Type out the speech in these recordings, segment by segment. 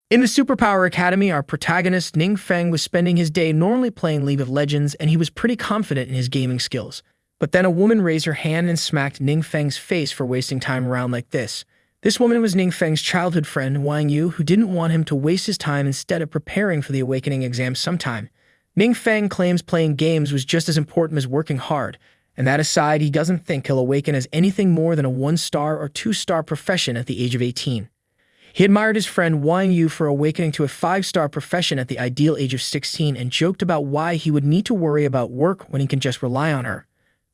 In the Superpower Academy, our protagonist, Ning Feng, was spending his day normally playing League of Legends, and he was pretty confident in his gaming skills. But then a woman raised her hand and smacked Ning Feng's face for wasting time around like this. This woman was Ning Feng's childhood friend, Wang Yu, who didn't want him to waste his time instead of preparing for the Awakening exam sometime. Ning Feng claims playing games was just as important as working hard, and that aside, he doesn't think he'll awaken as anything more than a 1-star or 2-star profession at the age of 18. He admired his friend Wang Yu for awakening to a 5-star profession at the ideal age of 16 and joked about why he would need to worry about work when he can just rely on her.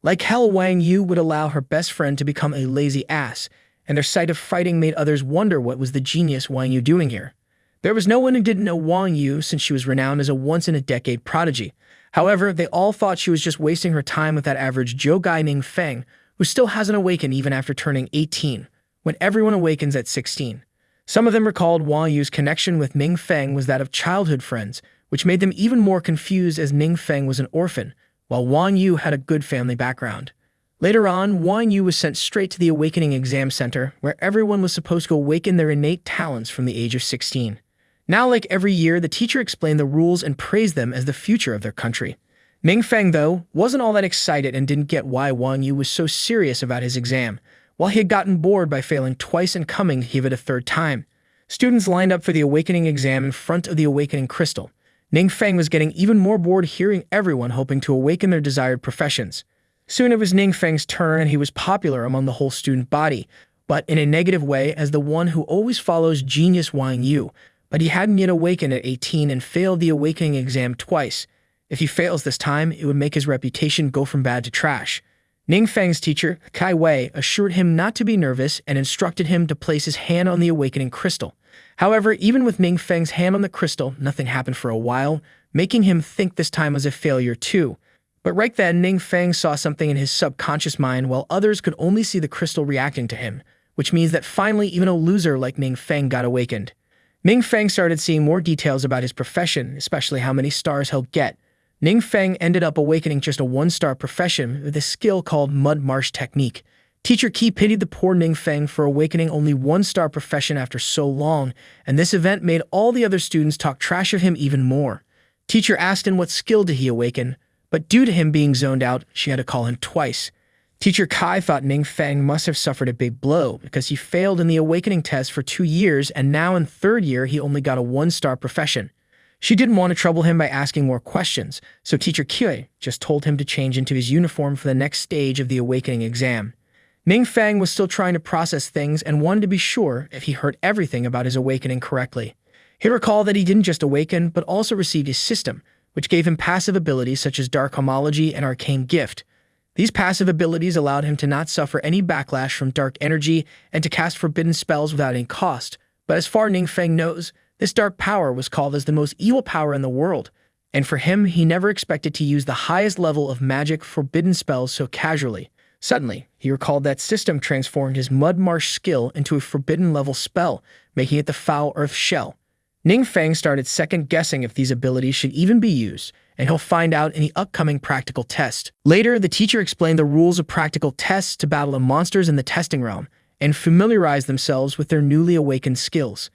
Like hell, Wang Yu would allow her best friend to become a lazy ass, and their sight of fighting made others wonder what was the genius Wang Yu doing here. There was no one who didn't know Wang Yu since she was renowned as a once-in-a-decade prodigy. However, they all thought she was just wasting her time with that average Joe guy Ning Feng, who still hasn't awakened even after turning 18, when everyone awakens at 16. Some of them recalled Wang Yu's connection with Ning Feng was that of childhood friends, which made them even more confused as Ning Feng was an orphan, while Wang Yu had a good family background. Later on, Wang Yu was sent straight to the Awakening Exam Center, where everyone was supposed to awaken their innate talents from the age of 16. Now, like every year, the teacher explained the rules and praised them as the future of their country. Ning Feng, though, wasn't all that excited and didn't get why Wang Yu was so serious about his exam. While he had gotten bored by failing twice and coming to give it a third time, students lined up for the Awakening exam in front of the Awakening Crystal. Ning Feng was getting even more bored hearing everyone hoping to awaken their desired professions. Soon it was Ning Feng's turn, and he was popular among the whole student body, but in a negative way as the one who always follows genius Wang Yu. But he hadn't yet awakened at 18 and failed the Awakening exam twice. If he fails this time, it would make his reputation go from bad to trash. Ning Feng's teacher, Kai Wei, assured him not to be nervous and instructed him to place his hand on the Awakening Crystal. However, even with Ning Feng's hand on the crystal, nothing happened for a while, making him think this time was a failure too. But right then, Ning Feng saw something in his subconscious mind while others could only see the crystal reacting to him, which means that finally even a loser like Ning Feng got awakened. Ning Feng started seeing more details about his profession, especially how many stars he'll get. Ning Feng ended up awakening just a 1-star profession with a skill called Mud Marsh Technique. Teacher Qi pitied the poor Ning Feng for awakening only 1-star profession after so long, and this event made all the other students talk trash of him even more. Teacher asked him what skill did he awaken, but due to him being zoned out, she had to call him twice. Teacher Kai thought Ning Feng must have suffered a big blow because he failed in the awakening test for 2 years, and now in 3rd year he only got a 1-star profession. She didn't want to trouble him by asking more questions, so Teacher Kye just told him to change into his uniform for the next stage of the Awakening exam. Ning Feng was still trying to process things and wanted to be sure if he heard everything about his awakening correctly. He recalled that he didn't just awaken, but also received his system, which gave him passive abilities such as Dark Homology and Arcane Gift. These passive abilities allowed him to not suffer any backlash from dark energy and to cast forbidden spells without any cost. But as far as Ning Feng knows, this dark power was called as the most evil power in the world, and for him, he never expected to use the highest level of magic forbidden spells so casually. Suddenly, he recalled that system transformed his Mud Marsh skill into a forbidden level spell, making it the Foul Earth Shell. Ning Feng started second-guessing if these abilities should even be used, and he'll find out in the upcoming practical test. Later, the teacher explained the rules of practical tests to battle the monsters in the testing realm, and familiarize themselves with their newly awakened skills.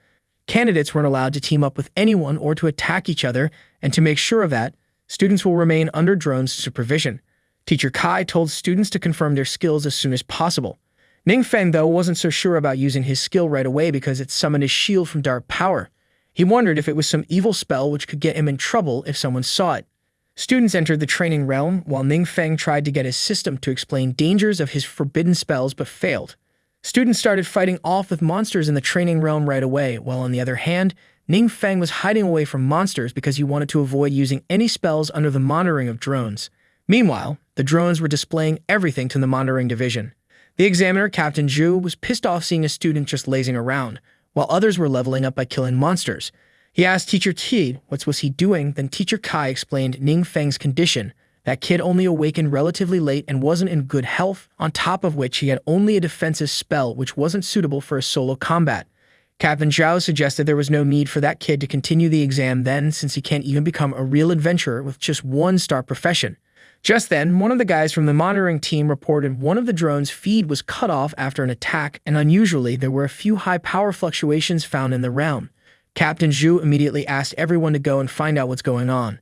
Candidates weren't allowed to team up with anyone or to attack each other, and to make sure of that, students will remain under Drone's supervision. Teacher Kai told students to confirm their skills as soon as possible. Ning Feng, though, wasn't so sure about using his skill right away because it summoned his shield from dark power. He wondered if it was some evil spell which could get him in trouble if someone saw it. Students entered the training realm, while Ning Feng tried to get his system to explain dangers of his forbidden spells but failed. Students started fighting off with monsters in the training realm right away, while on the other hand, Ning Feng was hiding away from monsters because he wanted to avoid using any spells under the monitoring of drones. Meanwhile, the drones were displaying everything to the monitoring division. The examiner, Captain Zhu, was pissed off seeing a student just lazing around, while others were leveling up by killing monsters. He asked Teacher T what was he doing, then Teacher Kai explained Ning Feng's condition. That kid only awakened relatively late and wasn't in good health, on top of which he had only a defensive spell which wasn't suitable for a solo combat. Captain Zhao suggested there was no need for that kid to continue the exam then, since he can't even become a real adventurer with just 1-star profession. Just then, one of the guys from the monitoring team reported one of the drone's feed was cut off after an attack, and unusually, there were a few high power fluctuations found in the realm. Captain Zhu immediately asked everyone to go and find out what's going on.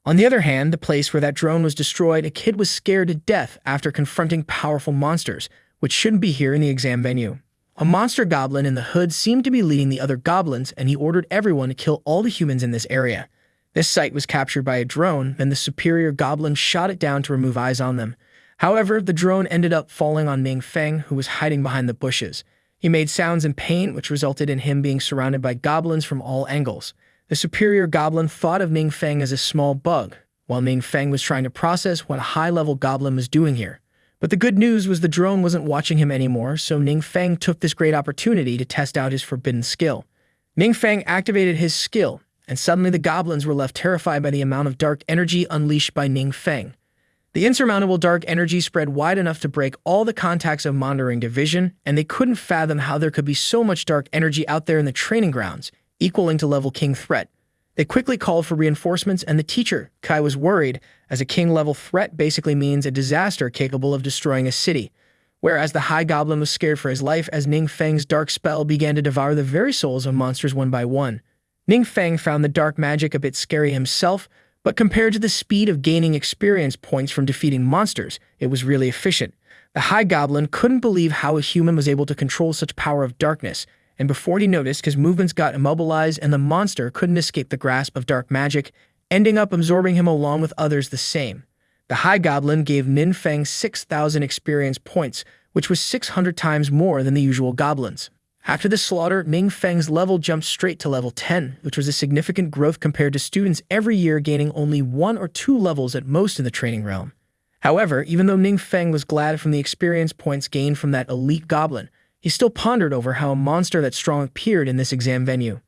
On the other hand, the place where that drone was destroyed, a kid was scared to death after confronting powerful monsters, which shouldn't be here in the exam venue. A monster goblin in the hood seemed to be leading the other goblins, and he ordered everyone to kill all the humans in this area. This site was captured by a drone, then the superior goblin shot it down to remove eyes on them. However, the drone ended up falling on Ning Feng, who was hiding behind the bushes. He made sounds in pain, which resulted in him being surrounded by goblins from all angles. The superior goblin thought of Ning Feng as a small bug, while Ning Feng was trying to process what a high-level goblin was doing here. But the good news was the drone wasn't watching him anymore, so Ning Feng took this great opportunity to test out his forbidden skill. Ning Feng activated his skill, and suddenly the goblins were left terrified by the amount of dark energy unleashed by Ning Feng. The insurmountable dark energy spread wide enough to break all the contacts of Monitoring Division, and they couldn't fathom how there could be so much dark energy out there in the training grounds, equaling to level king threat. They quickly called for reinforcements, and the teacher, Kai, was worried, as a king-level threat basically means a disaster capable of destroying a city, whereas the High Goblin was scared for his life as Ning Feng's dark spell began to devour the very souls of monsters one by one. Ning Feng found the dark magic a bit scary himself, but compared to the speed of gaining experience points from defeating monsters, it was really efficient. The High Goblin couldn't believe how a human was able to control such power of darkness, and before he noticed, his movements got immobilized and the monster couldn't escape the grasp of dark magic, ending up absorbing him along with others the same. The High Goblin gave Ning Feng 6,000 experience points, which was 600 times more than the usual goblins. After the slaughter, Ning Feng's level jumped straight to level 10, which was a significant growth compared to students every year gaining only 1 or 2 levels at most in the training realm. However, even though Ning Feng was glad from the experience points gained from that elite goblin, he still pondered over how a monster that strong appeared in this exam venue.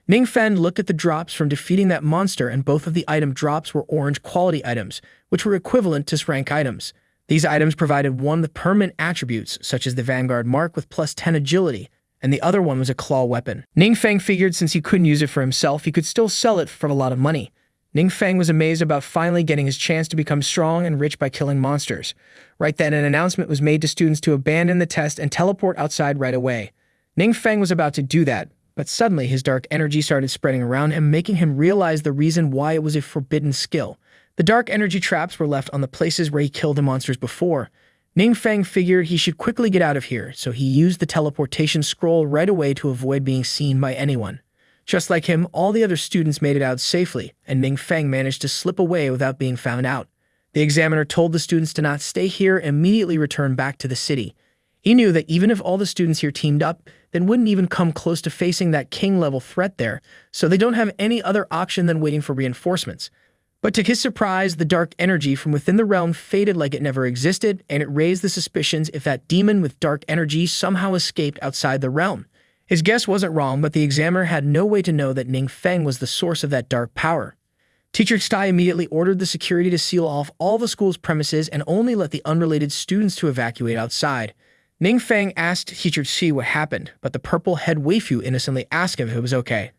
Ning Feng looked at the drops from defeating that monster, and both of the item drops were orange quality items, which were equivalent to rank items. These items provided one with permanent attributes, such as the Vanguard mark with plus 10 agility, and the other one was a claw weapon. Ning Feng figured since he couldn't use it for himself, he could still sell it for a lot of money. Ning Feng was amazed about finally getting his chance to become strong and rich by killing monsters. Right then, an announcement was made to students to abandon the test and teleport outside right away. Ning Feng was about to do that, but suddenly his dark energy started spreading around him, making him realize the reason why it was a forbidden skill. The dark energy traps were left on the places where he killed the monsters before. Ning Feng figured he should quickly get out of here, so he used the teleportation scroll right away to avoid being seen by anyone. Just like him, all the other students made it out safely, and Ning Feng managed to slip away without being found out. The examiner told the students to not stay here and immediately return back to the city. He knew that even if all the students here teamed up, then wouldn't even come close to facing that king-level threat there, so they don't have any other option than waiting for reinforcements. But to his surprise, the dark energy from within the realm faded like it never existed, and it raised the suspicions if that demon with dark energy somehow escaped outside the realm. His guess wasn't wrong, but the examiner had no way to know that Ning Feng was the source of that dark power. Teacher Tsai immediately ordered the security to seal off all the school's premises and only let the unrelated students to evacuate outside. Ning Feng asked Teacher Tsai what happened, but the purple-head waifu innocently asked him if it was okay.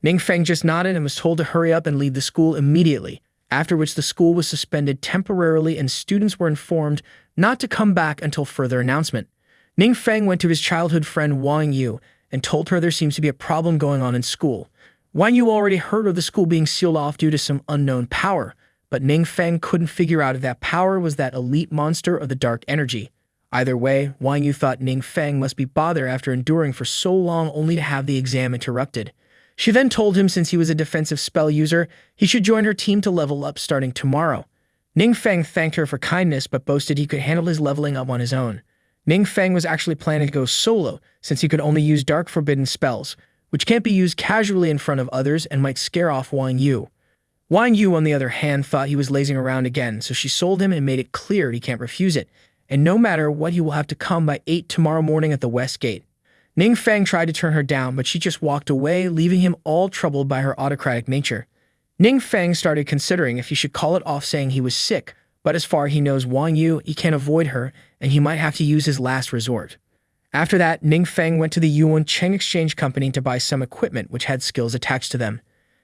Ning Feng just nodded and was told to hurry up and leave the school immediately, after which the school was suspended temporarily and students were informed not to come back until further announcement. Ning Feng went to his childhood friend Wang Yu and told her there seems to be a problem going on in school. Wang Yu already heard of the school being sealed off due to some unknown power, but Ning Feng couldn't figure out if that power was that elite monster or the dark energy. Either way, Wang Yu thought Ning Feng must be bothered after enduring for so long only to have the exam interrupted. She then told him since he was a defensive spell user, he should join her team to level up starting tomorrow. Ning Feng thanked her for kindness but boasted he could handle his leveling up on his own. Ning Feng was actually planning to go solo since he could only use dark forbidden spells, which can't be used casually in front of others and might scare off Wang Yu. Wang Yu, on the other hand, thought he was lazing around again, so she sold him and made it clear he can't refuse it, and no matter what he will have to come by 8 tomorrow morning at the West Gate. Ning Feng tried to turn her down, but she just walked away, leaving him all troubled by her autocratic nature. Ning Feng started considering if he should call it off saying he was sick, but as far as he knows Wang Yu, he can't avoid her, and he might have to use his last resort. After that, Ning Feng went to the Yuan Cheng Exchange Company to buy some equipment which had skills attached to them.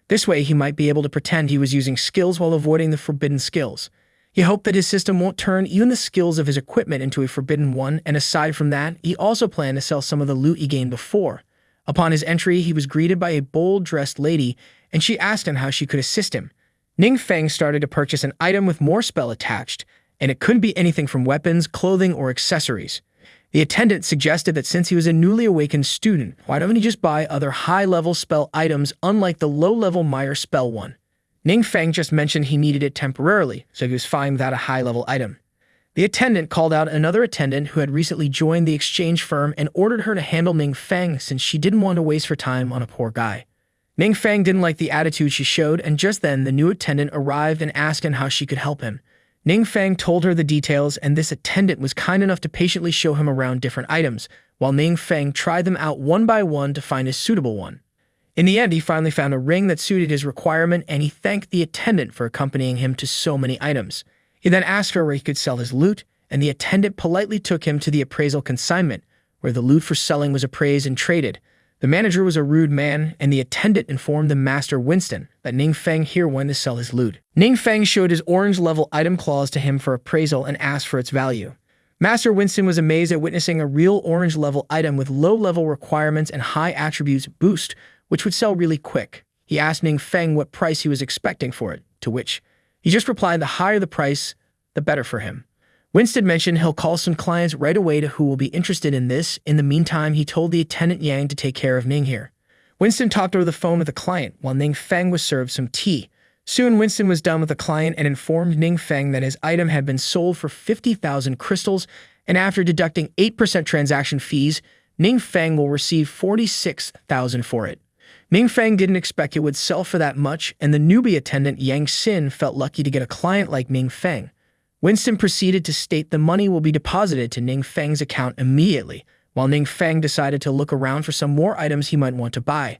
This way, he might be able to pretend he was using skills while avoiding the forbidden skills. He hoped that his system won't turn even the skills of his equipment into a forbidden one, and aside from that, he also planned to sell some of the loot he gained before. Upon his entry, he was greeted by a bold-dressed lady, and she asked him how she could assist him. Ning Feng started to purchase an item with more spell attached, and it couldn't be anything from weapons, clothing, or accessories. The attendant suggested that since he was a newly awakened student, why don't he just buy other high-level spell items unlike the low-level Meyer spell one? Ning Feng just mentioned he needed it temporarily, so he was fine without a high-level item. The attendant called out another attendant who had recently joined the exchange firm and ordered her to handle Ning Feng since she didn't want to waste her time on a poor guy. Ning Feng didn't like the attitude she showed, and just then the new attendant arrived and asked him how she could help him. Ning Feng told her the details, and this attendant was kind enough to patiently show him around different items, while Ning Feng tried them out one by one to find a suitable one. In the end, he finally found a ring that suited his requirement, and he thanked the attendant for accompanying him to so many items. He then asked her where he could sell his loot, and the attendant politely took him to the appraisal consignment, where the loot for selling was appraised and traded. The manager was a rude man, and the attendant informed the master Winston that Ning Feng here wanted to sell his loot. Ning Feng showed his orange-level item clause to him for appraisal and asked for its value. Master Winston was amazed at witnessing a real orange-level item with low-level requirements and high attributes boost, which would sell really quick. He asked Ning Feng what price he was expecting for it, to which he just replied the higher the price, the better for him. Winston mentioned he'll call some clients right away who will be interested in this. In the meantime, he told the attendant Yang to take care of Ning here. Winston talked over the phone with the client, while Ning Feng was served some tea. Soon, Winston was done with the client and informed Ning Feng that his item had been sold for 50,000 crystals, and after deducting 8% transaction fees, Ning Feng will receive 46,000 for it. Ning Feng didn't expect it would sell for that much, and the newbie attendant Yang Xin felt lucky to get a client like Ning Feng. Winston proceeded to state the money will be deposited to Ning Feng's account immediately, while Ning Feng decided to look around for some more items he might want to buy.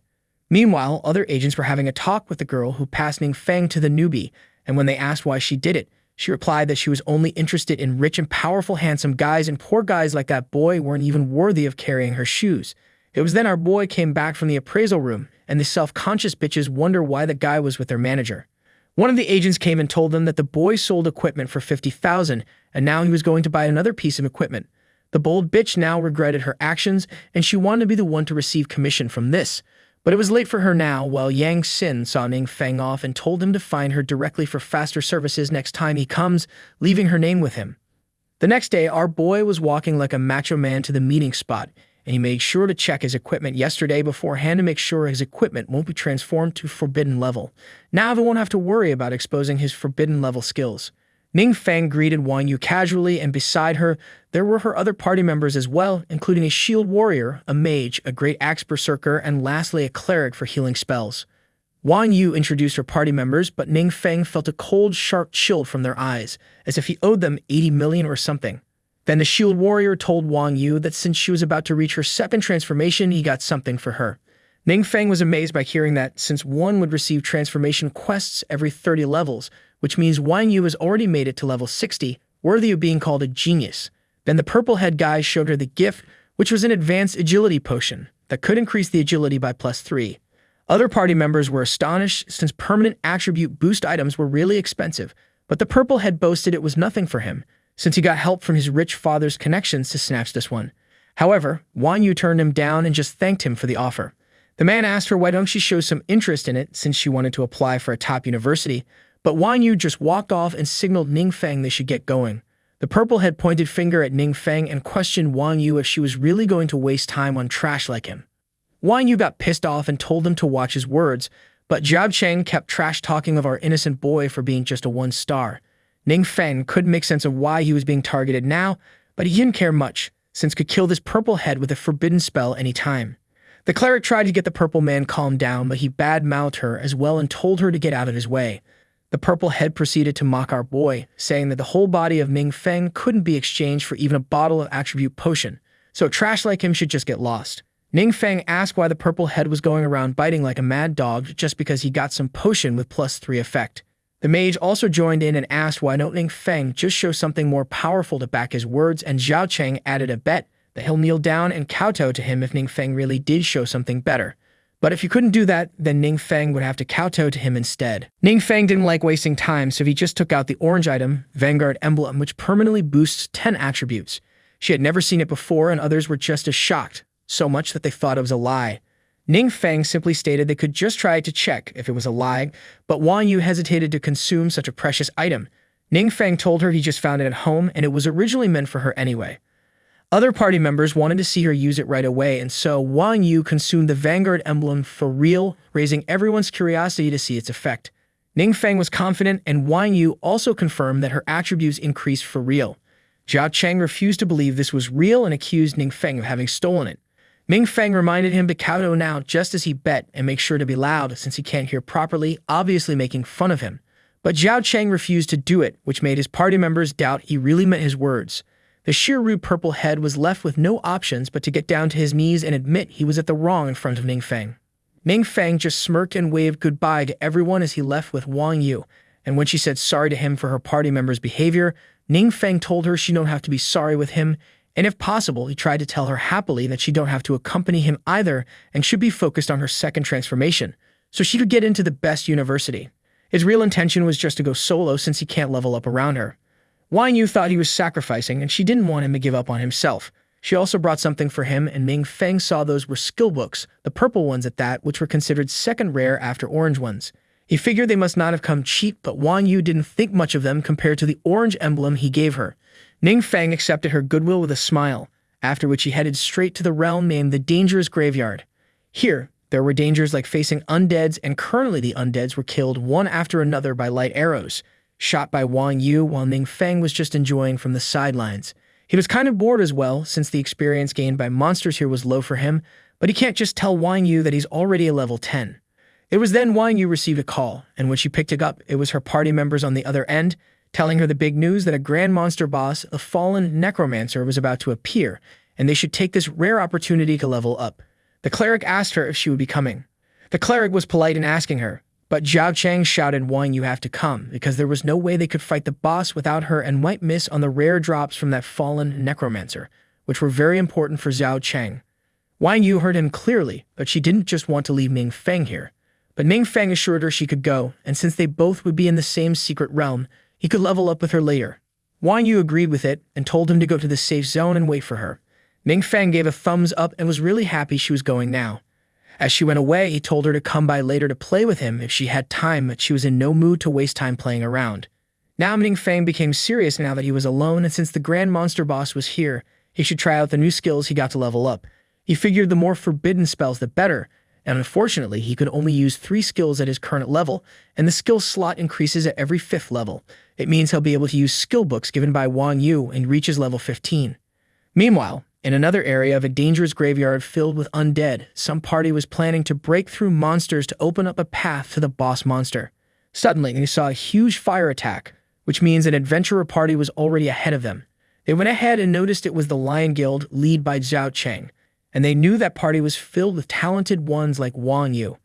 Meanwhile, other agents were having a talk with the girl who passed Ning Feng to the newbie, and when they asked why she did it, she replied that she was only interested in rich and powerful handsome guys, and poor guys like that boy weren't even worthy of carrying her shoes. It was then our boy came back from the appraisal room, and the self-conscious bitches wonder why the guy was with their manager. One of the agents came and told them that the boy sold equipment for 50,000, and now he was going to buy another piece of equipment. The bold bitch now regretted her actions, and she wanted to be the one to receive commission from this. But it was late for her now, while Yang Xin saw Ning Feng off and told him to find her directly for faster services next time he comes, leaving her name with him. The next day, our boy was walking like a macho man to the meeting spot, and he made sure to check his equipment yesterday beforehand to make sure his equipment won't be transformed to forbidden level. Now he won't have to worry about exposing his forbidden level skills. Ning Feng greeted Wang Yu casually, and beside her, there were her other party members as well, including a shield warrior, a mage, a great axe berserker, and lastly a cleric for healing spells. Wang Yu introduced her party members, but Ning Feng felt a cold, sharp chill from their eyes, as if he owed them 80 million or something. Then the shield warrior told Wang Yu that since she was about to reach her second transformation, he got something for her. Ning Feng was amazed by hearing that, since one would receive transformation quests every 30 levels, which means Wang Yu has already made it to level 60, worthy of being called a genius. Then the purple-head guy showed her the gift, which was an advanced agility potion that could increase the agility by +3. Other party members were astonished since permanent attribute boost items were really expensive, but the purple-head boasted it was nothing for him, since he got help from his rich father's connections to snatch this one. However, Wang Yu turned him down and just thanked him for the offer. The man asked her why don't she show some interest in it since she wanted to apply for a top university, but Wang Yu just walked off and signaled Ning Feng they should get going. The purple-head pointed finger at Ning Feng and questioned Wang Yu if she was really going to waste time on trash like him. Wang Yu got pissed off and told him to watch his words, but Jiao Cheng kept trash-talking of our innocent boy for being just a 1-star. Ning Feng couldn't make sense of why he was being targeted now, but he didn't care much, since could kill this purple head with a forbidden spell any time. The cleric tried to get the purple man calmed down, but he bad-mouthed her as well and told her to get out of his way. The purple head proceeded to mock our boy, saying that the whole body of Ning Feng couldn't be exchanged for even a bottle of attribute potion, so trash like him should just get lost. Ning Feng asked why the purple head was going around biting like a mad dog just because he got some potion with +3 effect. The mage also joined in and asked why don't Ning Feng just show something more powerful to back his words, and Jiao Cheng added a bet that he'll kneel down and kowtow to him if Ning Feng really did show something better. But if he couldn't do that, then Ning Feng would have to kowtow to him instead. Ning Feng didn't like wasting time, so he just took out the orange item, Vanguard Emblem, which permanently boosts 10 attributes. She had never seen it before, and others were just as shocked, so much that they thought it was a lie. Ning Feng simply stated they could just try to check if it was a lie, but Wang Yu hesitated to consume such a precious item. Ning Feng told her he just found it at home and it was originally meant for her anyway. Other party members wanted to see her use it right away, and so Wang Yu consumed the Vanguard emblem for real, raising everyone's curiosity to see its effect. Ning Feng was confident, and Wang Yu also confirmed that her attributes increased for real. Zhao Cheng refused to believe this was real and accused Ning Feng of having stolen it. Ming Feng reminded him to kowtow now just as he bet and make sure to be loud since he can't hear properly, obviously making fun of him. But Zhao Cheng refused to do it, which made his party members doubt he really meant his words. The sheer rude purple head was left with no options but to get down to his knees and admit he was at the wrong in front of Ning Feng. Ning Feng just smirked and waved goodbye to everyone as he left with Wang Yu, and when she said sorry to him for her party member's behavior, Ning Feng told her she don't have to be sorry with him, and if possible, he tried to tell her happily that she don't have to accompany him either and should be focused on her second transformation, so she could get into the best university. His real intention was just to go solo since he can't level up around her. Wang Yu thought he was sacrificing, and she didn't want him to give up on himself. She also brought something for him, and Ming Feng saw those were skill books, the purple ones at that, which were considered second rare after orange ones. He figured they must not have come cheap, but Wang Yu didn't think much of them compared to the orange emblem he gave her. Ning Feng accepted her goodwill with a smile, after which he headed straight to the realm named the Dangerous Graveyard. Here, there were dangers like facing undeads, and currently the undeads were killed one after another by light arrows, shot by Wang Yu while Ning Feng was just enjoying from the sidelines. He was kind of bored as well, since the experience gained by monsters here was low for him, but he can't just tell Wang Yu that he's already a level 10. It was then Wang Yu received a call, and when she picked it up, it was her party members on the other end, telling her the big news that a grand monster boss, a fallen necromancer, was about to appear, and they should take this rare opportunity to level up. The cleric asked her if she would be coming. The cleric was polite in asking her, but Zhao Cheng shouted Wang Yu have to come, because there was no way they could fight the boss without her and might miss on the rare drops from that fallen necromancer, which were very important for Zhao Cheng. Wang Yu heard him clearly, but she didn't just want to leave Ming Feng here. But Ming Feng assured her she could go, and since they both would be in the same secret realm, he could level up with her later. Wang Yu agreed with it and told him to go to the safe zone and wait for her. Ming Feng gave a thumbs up and was really happy she was going now. As she went away, he told her to come by later to play with him if she had time, but she was in no mood to waste time playing around. Now Ning Feng became serious now that he was alone, and since the Grand Monster Boss was here, he should try out the new skills he got to level up. He figured the more forbidden spells the better, and unfortunately he could only use 3 skills at his current level, and the skill slot increases at every 5th level. It means he'll be able to use skill books given by Wang Yu and reaches level 15. Meanwhile, in another area of a dangerous graveyard filled with undead, some party was planning to break through monsters to open up a path to the boss monster. Suddenly, they saw a huge fire attack, which means an adventurer party was already ahead of them. They went ahead and noticed it was the Lion Guild, led by Zhao Cheng, and they knew that party was filled with talented ones like Wang Yu.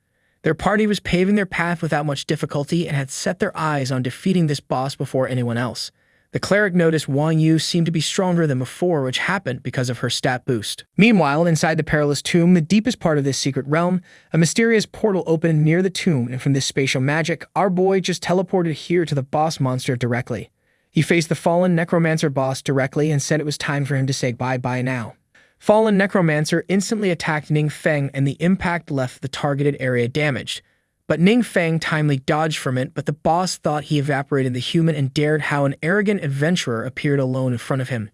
Their party was paving their path without much difficulty and had set their eyes on defeating this boss before anyone else. The cleric noticed Wang Yu seemed to be stronger than before, which happened because of her stat boost. Meanwhile, inside the Perilous Tomb, the deepest part of this secret realm, a mysterious portal opened near the tomb, and from this spatial magic, our boy just teleported here to the boss monster directly. He faced the fallen necromancer boss directly and said it was time for him to say bye-bye now. Fallen necromancer instantly attacked Ning Feng, and the impact left the targeted area damaged. But Ning Feng timely dodged from it, but the boss thought he evaporated the human and dared how an arrogant adventurer appeared alone in front of him.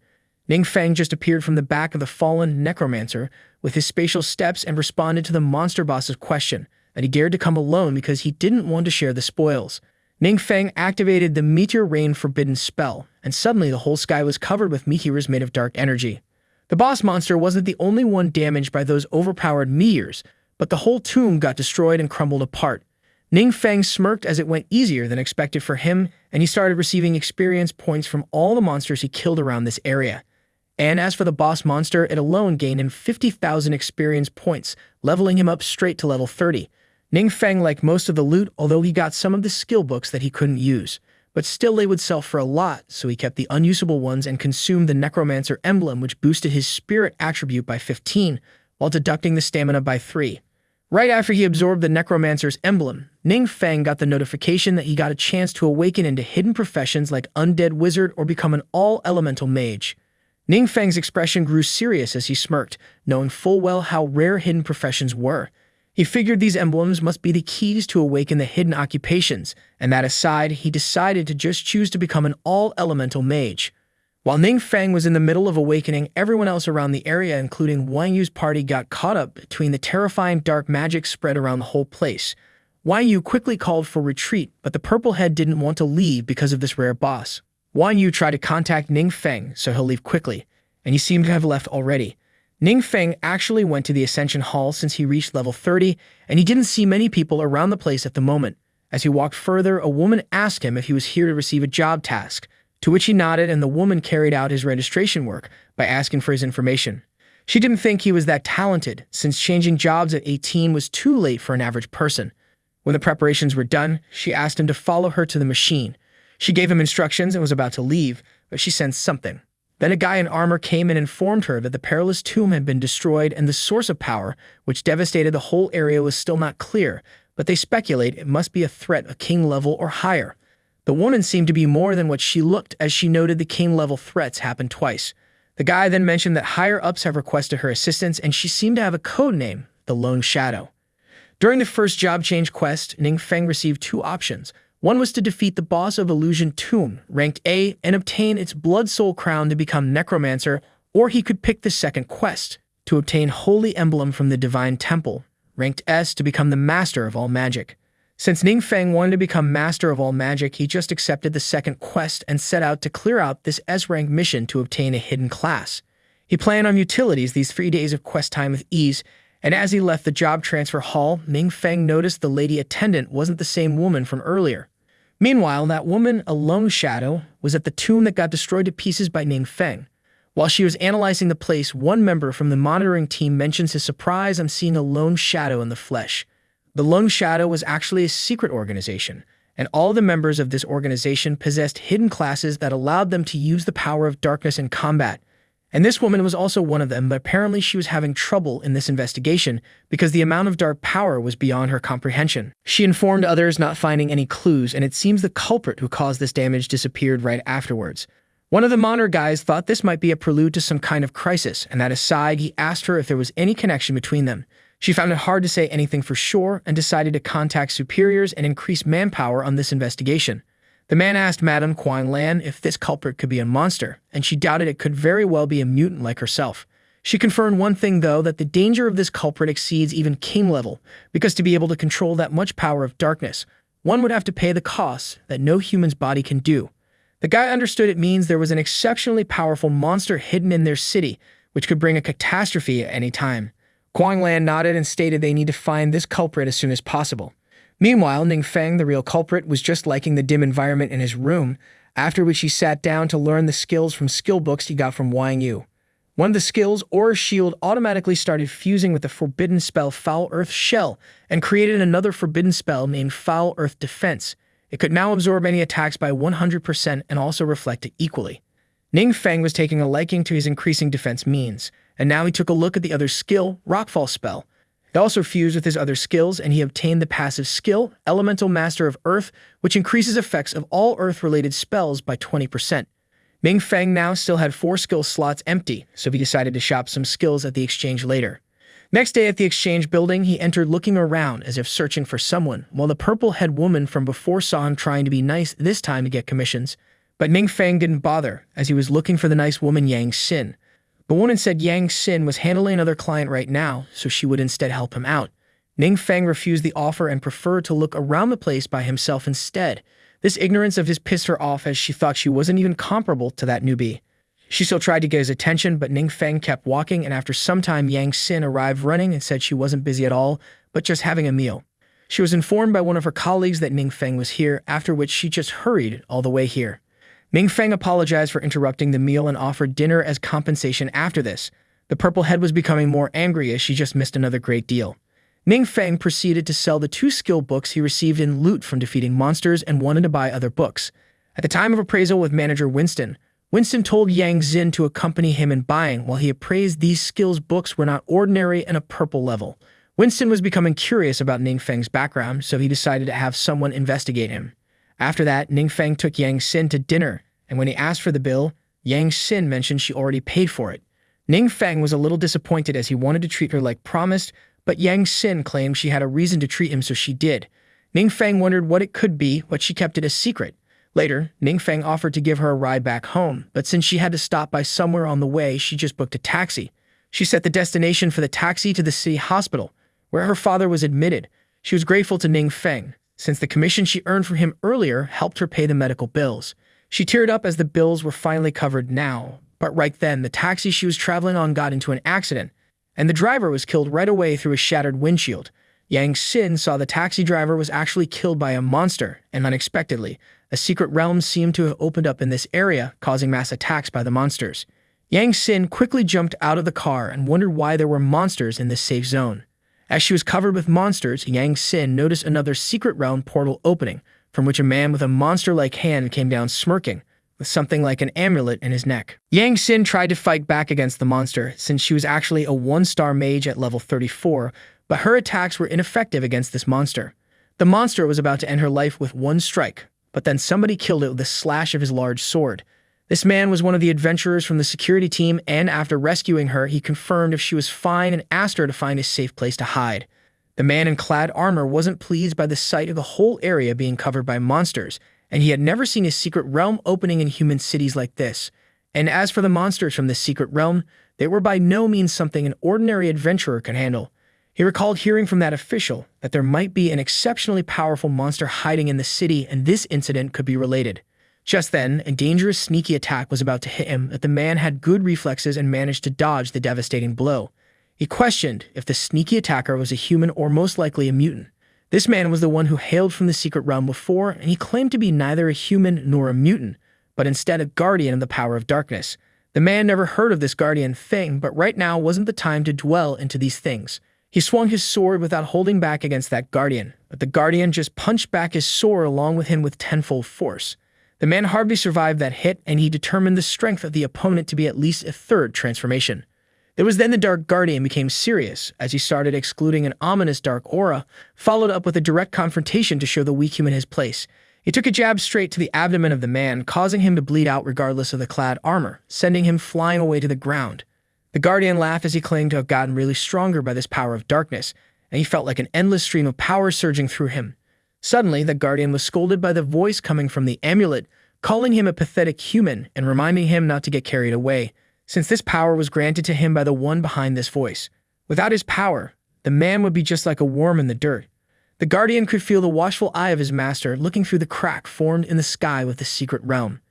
Ning Feng just appeared from the back of the fallen necromancer with his spatial steps and responded to the monster boss's question that he dared to come alone because he didn't want to share the spoils. Ning Feng activated the Meteor Rain Forbidden spell, and suddenly the whole sky was covered with meteors made of dark energy. The boss monster wasn't the only one damaged by those overpowered meteors, but the whole tomb got destroyed and crumbled apart. Ning Feng smirked as it went easier than expected for him, and he started receiving experience points from all the monsters he killed around this area. And as for the boss monster, it alone gained him 50,000 experience points, leveling him up straight to level 30. Ning Feng liked most of the loot, although he got some of the skill books that he couldn't use. But still they would sell for a lot, so he kept the unusable ones and consumed the Necromancer emblem, which boosted his spirit attribute by 15, while deducting the stamina by 3. Right after he absorbed the Necromancer's emblem, Ning Feng got the notification that he got a chance to awaken into hidden professions like Undead Wizard or become an all-elemental mage. Ning Feng's expression grew serious as he smirked, knowing full well how rare hidden professions were. He figured these emblems must be the keys to awaken the hidden occupations, and that aside, he decided to just choose to become an all-elemental mage. While Ningfeng was in the middle of awakening, everyone else around the area, including Wang Yu's party, got caught up between the terrifying dark magic spread around the whole place. Wang Yu quickly called for retreat, but the Purple Head didn't want to leave because of this rare boss. Wang Yu tried to contact Ningfeng so he'll leave quickly, and he seemed to have left already. Ningfeng actually went to the Ascension Hall since he reached level 30, and he didn't see many people around the place at the moment. As he walked further, a woman asked him if he was here to receive a job task, to which he nodded, and the woman carried out his registration work by asking for his information. She didn't think he was that talented, since changing jobs at 18 was too late for an average person. When the preparations were done, she asked him to follow her to the machine. She gave him instructions and was about to leave, but she sensed something. Then a guy in armor came and informed her that the perilous tomb had been destroyed and the source of power, which devastated the whole area, was still not clear, but they speculate it must be a threat a king level or higher. The woman seemed to be more than what she looked, as she noted the king level threats happened twice. The guy then mentioned that higher-ups have requested her assistance, and she seemed to have a code name, the Lone Shadow. During the first job change quest, Ningfeng received two options. One was to defeat the boss of Illusion Tomb, ranked A, and obtain its Blood Soul Crown to become Necromancer, or he could pick the second quest, to obtain Holy Emblem from the Divine Temple, ranked S, to become the Master of All Magic. Since Ningfeng wanted to become Master of All Magic, he just accepted the second quest and set out to clear out this S-rank mission to obtain a hidden class. He planned on utilities these 3 days of quest time with ease, and as he left the job transfer hall, Ningfeng noticed the lady attendant wasn't the same woman from earlier. Meanwhile, that woman, a lone shadow, was at the tomb that got destroyed to pieces by Ningfeng. While she was analyzing the place, one member from the monitoring team mentions his surprise on seeing a lone shadow in the flesh. The Lone Shadow was actually a secret organization, and all the members of this organization possessed hidden classes that allowed them to use the power of darkness in combat. And this woman was also one of them, but apparently she was having trouble in this investigation because the amount of dark power was beyond her comprehension. She informed others, not finding any clues, and it seems the culprit who caused this damage disappeared right afterwards. One of the monitor guys thought this might be a prelude to some kind of crisis, and that aside, he asked her if there was any connection between them. She found it hard to say anything for sure and decided to contact superiors and increase manpower on this investigation. The man asked Madame Kuan Lan if this culprit could be a monster, and she doubted it could very well be a mutant like herself. She confirmed one thing, though, that the danger of this culprit exceeds even king level, because to be able to control that much power of darkness, one would have to pay the costs that no human's body can do. The guy understood it means there was an exceptionally powerful monster hidden in their city, which could bring a catastrophe at any time. Kuan Lan nodded and stated they need to find this culprit as soon as possible. Meanwhile, Ningfeng, the real culprit, was just liking the dim environment in his room, after which he sat down to learn the skills from skill books he got from Wang Yu. One of the skills, Aura Shield, automatically started fusing with the forbidden spell Foul Earth Shell and created another forbidden spell named Foul Earth Defense. It could now absorb any attacks by 100% and also reflect it equally. Ningfeng was taking a liking to his increasing defense means, and now he took a look at the other skill, Rockfall Spell. It also fused with his other skills, and he obtained the passive skill, Elemental Master of Earth, which increases effects of all Earth-related spells by 20%. Ningfeng now still had 4 skill slots empty, so he decided to shop some skills at the exchange later. Next day at the exchange building, he entered looking around as if searching for someone, while the purple-head woman from before saw him trying to be nice this time to get commissions. But Ningfeng didn't bother, as he was looking for the nice woman Yang Xin. The woman said Yang Xin was handling another client right now, so she would instead help him out. Ningfeng refused the offer and preferred to look around the place by himself instead. This ignorance of his pissed her off, as she thought she wasn't even comparable to that newbie. She still tried to get his attention, but Ningfeng kept walking, and after some time Yang Xin arrived running and said she wasn't busy at all, but just having a meal. She was informed by one of her colleagues that Ningfeng was here, after which she just hurried all the way here. Ningfeng apologized for interrupting the meal and offered dinner as compensation after this. The purple head was becoming more angry as she just missed another great deal. Ningfeng proceeded to sell the 2 skill books he received in loot from defeating monsters and wanted to buy other books. At the time of appraisal with manager Winston told Yang Xin to accompany him in buying while he appraised these skills books were not ordinary and a purple level. Winston was becoming curious about Ningfeng's background, so he decided to have someone investigate him. After that, Ningfeng took Yang Xin to dinner, and when he asked for the bill, Yang Xin mentioned she already paid for it. Ningfeng was a little disappointed as he wanted to treat her like promised, but Yang Xin claimed she had a reason to treat him, so she did. Ningfeng wondered what it could be, but she kept it a secret. Later, Ningfeng offered to give her a ride back home, but since she had to stop by somewhere on the way, she just booked a taxi. She set the destination for the taxi to the city hospital, where her father was admitted. She was grateful to Ningfeng, since the commission she earned from him earlier helped her pay the medical bills. She teared up as the bills were finally covered now, but right then, the taxi she was traveling on got into an accident, and the driver was killed right away through a shattered windshield. Yang Xin saw the taxi driver was actually killed by a monster, and unexpectedly, a secret realm seemed to have opened up in this area, causing mass attacks by the monsters. Yang Xin quickly jumped out of the car and wondered why there were monsters in this safe zone. As she was covered with monsters, Yang Xin noticed another secret realm portal opening, from which a man with a monster-like hand came down smirking, with something like an amulet in his neck. Yang Xin tried to fight back against the monster, since she was actually a 1-star mage at level 34, but her attacks were ineffective against this monster. The monster was about to end her life with one strike, but then somebody killed it with a slash of his large sword. This man was one of the adventurers from the security team, and after rescuing her, he confirmed if she was fine and asked her to find a safe place to hide. The man in clad armor wasn't pleased by the sight of the whole area being covered by monsters, and he had never seen a secret realm opening in human cities like this. And as for the monsters from this secret realm, they were by no means something an ordinary adventurer could handle. He recalled hearing from that official that there might be an exceptionally powerful monster hiding in the city, and this incident could be related. Just then, a dangerous sneaky attack was about to hit him, but the man had good reflexes and managed to dodge the devastating blow. He questioned if the sneaky attacker was a human or most likely a mutant. This man was the one who hailed from the secret realm before, and he claimed to be neither a human nor a mutant, but instead a guardian of the power of darkness. The man never heard of this guardian thing, but right now wasn't the time to dwell into these things. He swung his sword without holding back against that guardian, but the guardian just punched back his sword along with him with tenfold force. The man hardly survived that hit, and he determined the strength of the opponent to be at least a third transformation. It was then the Dark Guardian became serious, as he started excluding an ominous dark aura, followed up with a direct confrontation to show the weak human his place. He took a jab straight to the abdomen of the man, causing him to bleed out regardless of the clad armor, sending him flying away to the ground. The Guardian laughed as he claimed to have gotten really stronger by this power of darkness, and he felt like an endless stream of power surging through him. Suddenly, the Guardian was scolded by the voice coming from the amulet, calling him a pathetic human and reminding him not to get carried away, since this power was granted to him by the one behind this voice. Without his power, the man would be just like a worm in the dirt. The Guardian could feel the watchful eye of his master looking through the crack formed in the sky with the secret realm.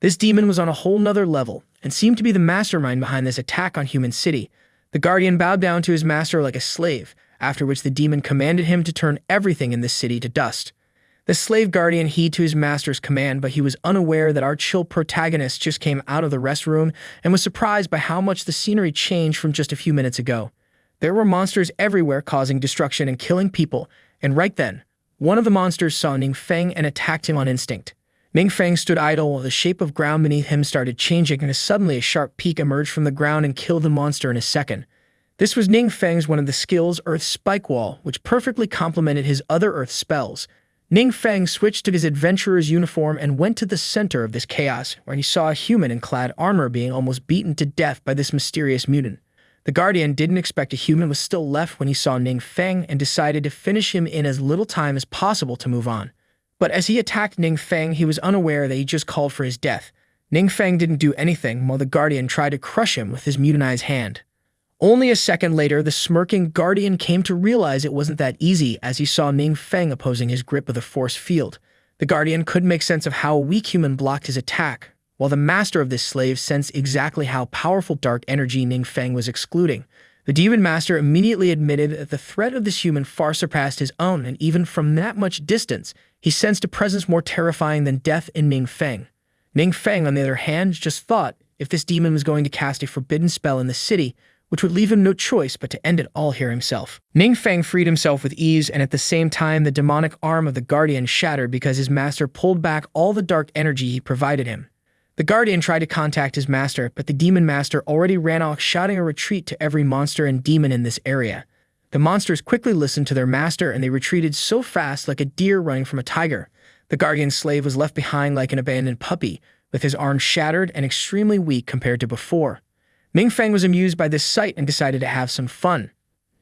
This demon was on a whole nother level, and seemed to be the mastermind behind this attack on human city. The Guardian bowed down to his master like a slave, after which the demon commanded him to turn everything in this city to dust. The slave guardian heeded to his master's command, but he was unaware that our chill protagonist just came out of the rest room and was surprised by how much the scenery changed from just a few minutes ago. There were monsters everywhere causing destruction and killing people, and right then, one of the monsters saw Ningfeng and attacked him on instinct. Ningfeng stood idle while the shape of ground beneath him started changing, and suddenly a sharp peak emerged from the ground and killed the monster in a second. This was Ningfeng's one of the skills, Earth Spike Wall, which perfectly complemented his other Earth spells. Ningfeng switched to his adventurer's uniform and went to the center of this chaos, where he saw a human in clad armor being almost beaten to death by this mysterious mutant. The Guardian didn't expect a human was still left when he saw Ningfeng and decided to finish him in as little time as possible to move on. But as he attacked Ningfeng, he was unaware that he just called for his death. Ningfeng didn't do anything while the Guardian tried to crush him with his mutinized hand. Only a second later, the smirking Guardian came to realize it wasn't that easy as he saw Ningfeng opposing his grip with a force field. The Guardian couldn't make sense of how a weak human blocked his attack, while the master of this slave sensed exactly how powerful dark energy Ningfeng was excluding. The demon master immediately admitted that the threat of this human far surpassed his own, and even from that much distance, he sensed a presence more terrifying than death in Ningfeng. Ningfeng, on the other hand, just thought if this demon was going to cast a forbidden spell in the city, which would leave him no choice but to end it all here himself. Ningfeng freed himself with ease, and at the same time the demonic arm of the Guardian shattered because his master pulled back all the dark energy he provided him. The Guardian tried to contact his master, but the demon master already ran off, shouting a retreat to every monster and demon in this area. The monsters quickly listened to their master, and they retreated so fast like a deer running from a tiger. The Guardian's slave was left behind like an abandoned puppy, with his arm shattered and extremely weak compared to before. Ningfeng was amused by this sight and decided to have some fun.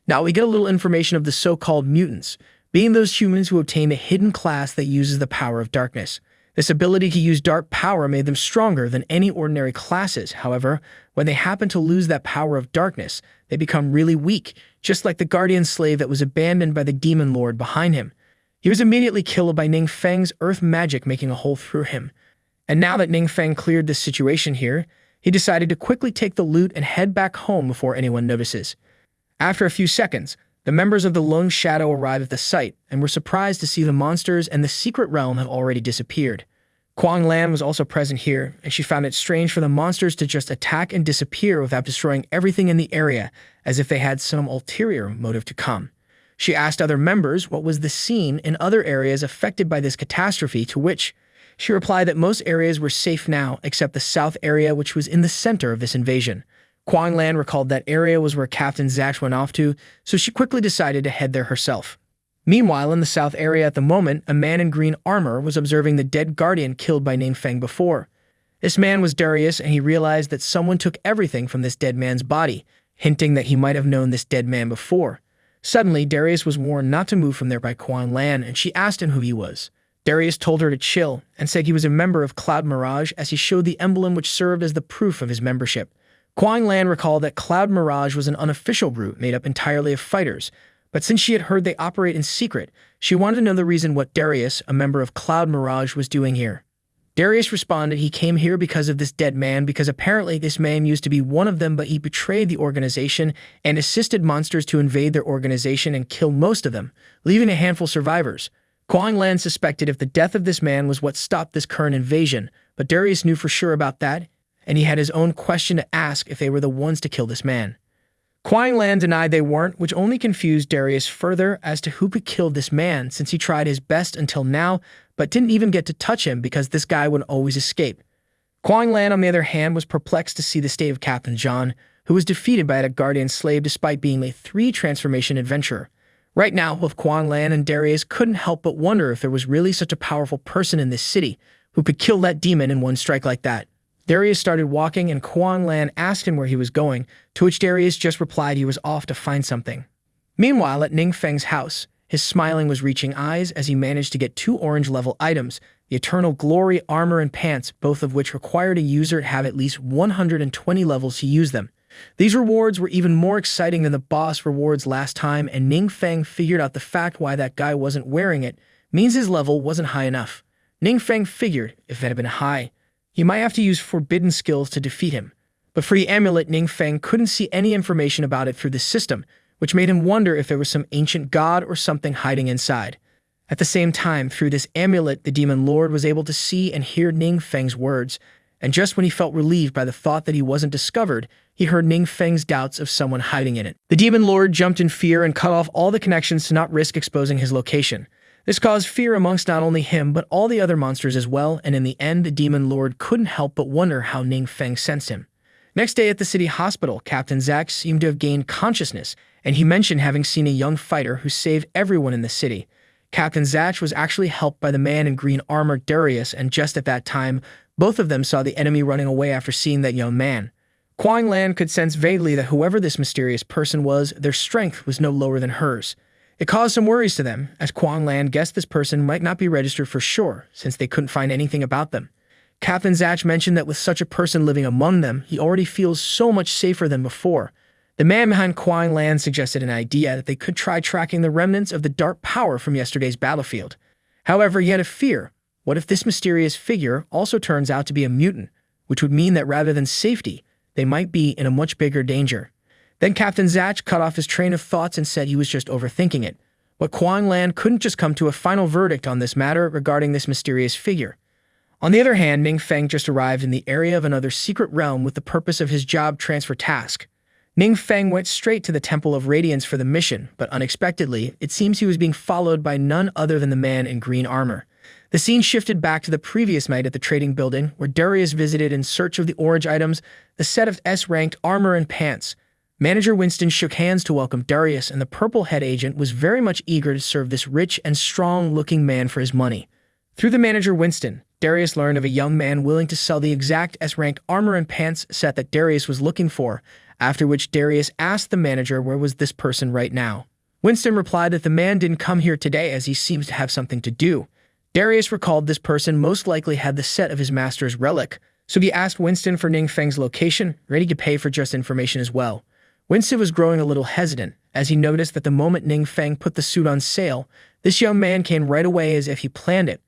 Now we get a little information of the so-called mutants, being those humans who obtain a hidden class that uses the power of darkness. This ability to use dark power made them stronger than any ordinary classes. However, when they happen to lose that power of darkness, they become really weak, just like the guardian slave that was abandoned by the demon lord behind him. He was immediately killed by Ningfeng's earth magic, making a hole through him. And now that Ningfeng cleared this situation here, he decided to quickly take the loot and head back home before anyone notices. After a few seconds, the members of the Lone Shadow arrived at the site and were surprised to see the monsters and the secret realm have already disappeared. Kuang Lan was also present here, and she found it strange for the monsters to just attack and disappear without destroying everything in the area, as if they had some ulterior motive to come. She asked other members what was the scene in other areas affected by this catastrophe, to which she replied that most areas were safe now, except the south area, which was in the center of this invasion. Kuang Lan recalled that area was where Captain Zach went off to, so she quickly decided to head there herself. Meanwhile, in the south area at the moment, a man in green armor was observing the dead guardian killed by Ningfeng before. This man was Darius, and he realized that someone took everything from this dead man's body, hinting that he might have known this dead man before. Suddenly, Darius was warned not to move from there by Kuang Lan, and she asked him who he was. Darius told her to chill, and said he was a member of Cloud Mirage, as he showed the emblem which served as the proof of his membership. Kuang Lan recalled that Cloud Mirage was an unofficial group made up entirely of fighters, but since she had heard they operate in secret, she wanted to know the reason what Darius, a member of Cloud Mirage, was doing here. Darius responded he came here because of this dead man, because apparently this man used to be one of them, but he betrayed the organization and assisted monsters to invade their organization and kill most of them, leaving a handful survivors. Kuang Lan suspected if the death of this man was what stopped this current invasion, but Darius knew for sure about that, and he had his own question to ask if they were the ones to kill this man. Kuang Lan denied they weren't, which only confused Darius further as to who could kill this man, since he tried his best until now, but didn't even get to touch him because this guy would always escape. Kuang Lan, on the other hand, was perplexed to see the state of Captain John, who was defeated by a guardian slave despite being a 3-transformation adventurer. Right now, both Kuang Lan and Darius couldn't help but wonder if there was really such a powerful person in this city who could kill that demon in one strike like that. Darius started walking, and Kuang Lan asked him where he was going, to which Darius just replied he was off to find something. Meanwhile, at Ningfeng's house, his smiling was reaching eyes as he managed to get 2 orange-level items, the Eternal Glory armor and pants, both of which required a user to have at least 120 levels to use them. These rewards were even more exciting than the boss rewards last time, and Ningfeng figured out the fact why that guy wasn't wearing it means his level wasn't high enough. Ningfeng figured if it had been high, he might have to use forbidden skills to defeat him. But for the amulet, Ningfeng couldn't see any information about it through the system, which made him wonder if there was some ancient god or something hiding inside. At the same time, through this amulet, the demon lord was able to see and hear Ningfeng's words, and just when he felt relieved by the thought that he wasn't discovered, he heard Ningfeng's doubts of someone hiding in it. The demon lord jumped in fear and cut off all the connections to not risk exposing his location. This caused fear amongst not only him, but all the other monsters as well, and in the end, the demon lord couldn't help but wonder how Ningfeng sensed him. Next day at the city hospital, Captain Zach seemed to have gained consciousness, and he mentioned having seen a young fighter who saved everyone in the city. Captain Zach was actually helped by the man in green armor, Darius, and just at that time, both of them saw the enemy running away after seeing that young man. Kuang Lan could sense vaguely that whoever this mysterious person was, their strength was no lower than hers. It caused some worries to them, as Kuang Lan guessed this person might not be registered for sure, since they couldn't find anything about them. Captain Zach mentioned that with such a person living among them, he already feels so much safer than before. The man behind Kuang Lan suggested an idea that they could try tracking the remnants of the dark power from yesterday's battlefield. However, he had a fear. What if this mysterious figure also turns out to be a mutant, which would mean that rather than safety, they might be in a much bigger danger? Then Captain Zach cut off his train of thoughts and said he was just overthinking it. But Kuang Lan couldn't just come to a final verdict on this matter regarding this mysterious figure. On the other hand, Ningfeng just arrived in the area of another secret realm with the purpose of his job transfer task. Ningfeng went straight to the Temple of Radiance for the mission, but unexpectedly, it seems he was being followed by none other than the man in green armor. The scene shifted back to the previous night at the trading building, where Darius visited in search of the orange items, the set of S-ranked armor and pants. Manager Winston shook hands to welcome Darius, and the purple head agent was very much eager to serve this rich and strong-looking man for his money. Through the manager Winston, Darius learned of a young man willing to sell the exact S-ranked armor and pants set that Darius was looking for, after which Darius asked the manager where was this person right now. Winston replied that the man didn't come here today as he seems to have something to do. Darius recalled this person most likely had the set of his master's relic, so he asked Winston for Ning Feng's location, ready to pay for just information as well. Winston was growing a little hesitant, as he noticed that the moment Ning Feng put the suit on sale, this young man came right away as if he planned it.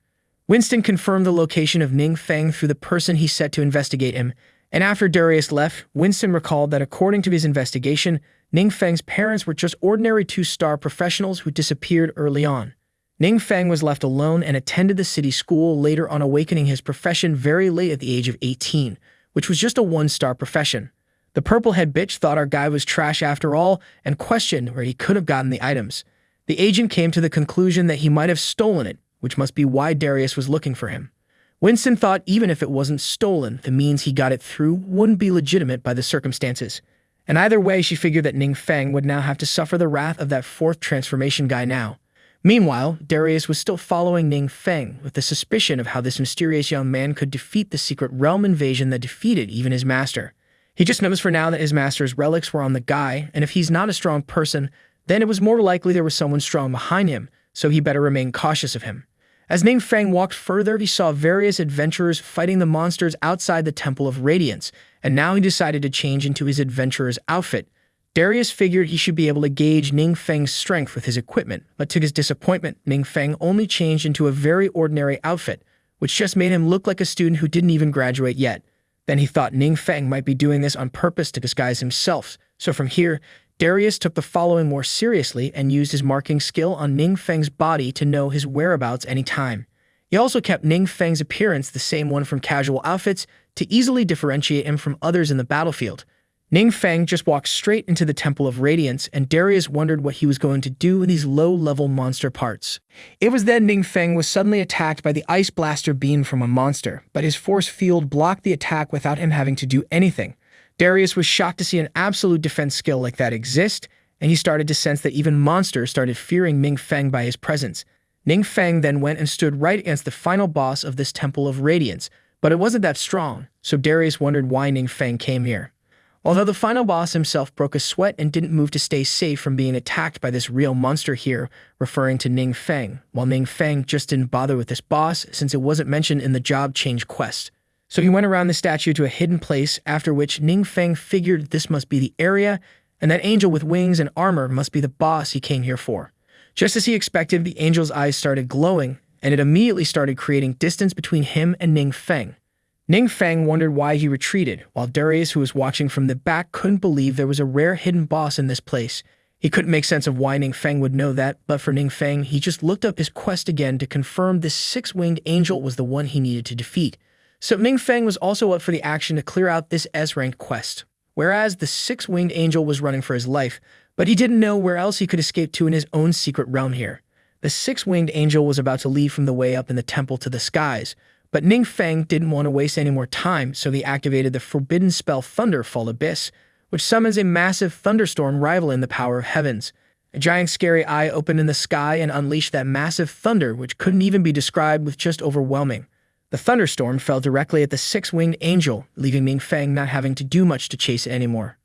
Winston confirmed the location of Ning Feng through the person he set to investigate him, and after Darius left, Winston recalled that according to his investigation, Ning Feng's parents were just ordinary two-star professionals who disappeared early on. Ning Feng was left alone and attended the city school, later on awakening his profession very late at the age of 18, which was just a one-star profession. The purple-head bitch thought our guy was trash after all and questioned where he could have gotten the items. The agent came to the conclusion that he might have stolen it, which must be why Darius was looking for him. Winston thought even if it wasn't stolen, the means he got it through wouldn't be legitimate by the circumstances. And either way, she figured that Ning Feng would now have to suffer the wrath of that fourth transformation guy now. Meanwhile, Darius was still following Ning Feng with the suspicion of how this mysterious young man could defeat the secret realm invasion that defeated even his master. He just knows for now that his master's relics were on the guy, and if he's not a strong person, then it was more likely there was someone strong behind him, so he better remain cautious of him. As Ning Feng walked further, he saw various adventurers fighting the monsters outside the Temple of Radiance, and now he decided to change into his adventurer's outfit. Darius figured he should be able to gauge Ning Feng's strength with his equipment, but to his disappointment, Ning Feng only changed into a very ordinary outfit, which just made him look like a student who didn't even graduate yet. Then he thought Ning Feng might be doing this on purpose to disguise himself, so from here, Darius took the following more seriously and used his marking skill on Ning Feng's body to know his whereabouts anytime. He also kept Ning Feng's appearance the same one from casual outfits to easily differentiate him from others in the battlefield. Ning Feng just walked straight into the Temple of Radiance, and Darius wondered what he was going to do with these low-level monster parts. It was then Ning Feng was suddenly attacked by the Ice Blaster beam from a monster, but his force field blocked the attack without him having to do anything. Darius was shocked to see an absolute defense skill like that exist, and he started to sense that even monsters started fearing Ning Feng by his presence. Ning Feng then went and stood right against the final boss of this Temple of Radiance, but it wasn't that strong, so Darius wondered why Ning Feng came here. Although the final boss himself broke a sweat and didn't move to stay safe from being attacked by this real monster here, referring to Ning Feng, while Ning Feng just didn't bother with this boss since it wasn't mentioned in the job change quest. So he went around the statue to a hidden place, after which Ning Feng figured this must be the area, and that angel with wings and armor must be the boss he came here for. Just as he expected, the angel's eyes started glowing, and it immediately started creating distance between him and Ning Feng. Ning Feng wondered why he retreated, while Darius, who was watching from the back, couldn't believe there was a rare hidden boss in this place. He couldn't make sense of why Ning Feng would know that, but for Ning Feng, he just looked up his quest again to confirm this six-winged angel was the one he needed to defeat. So Ning Feng was also up for the action to clear out this S-ranked quest, whereas the six-winged angel was running for his life, but he didn't know where else he could escape to in his own secret realm here. The six-winged angel was about to leave from the way up in the temple to the skies, but Ning Feng didn't want to waste any more time, so he activated the forbidden spell Thunderfall Abyss, which summons a massive thunderstorm rivaling the power of heavens. A giant scary eye opened in the sky and unleashed that massive thunder, which couldn't even be described with just overwhelming. The thunderstorm fell directly at the six-winged angel, leaving Ning Feng not having to do much to chase it anymore.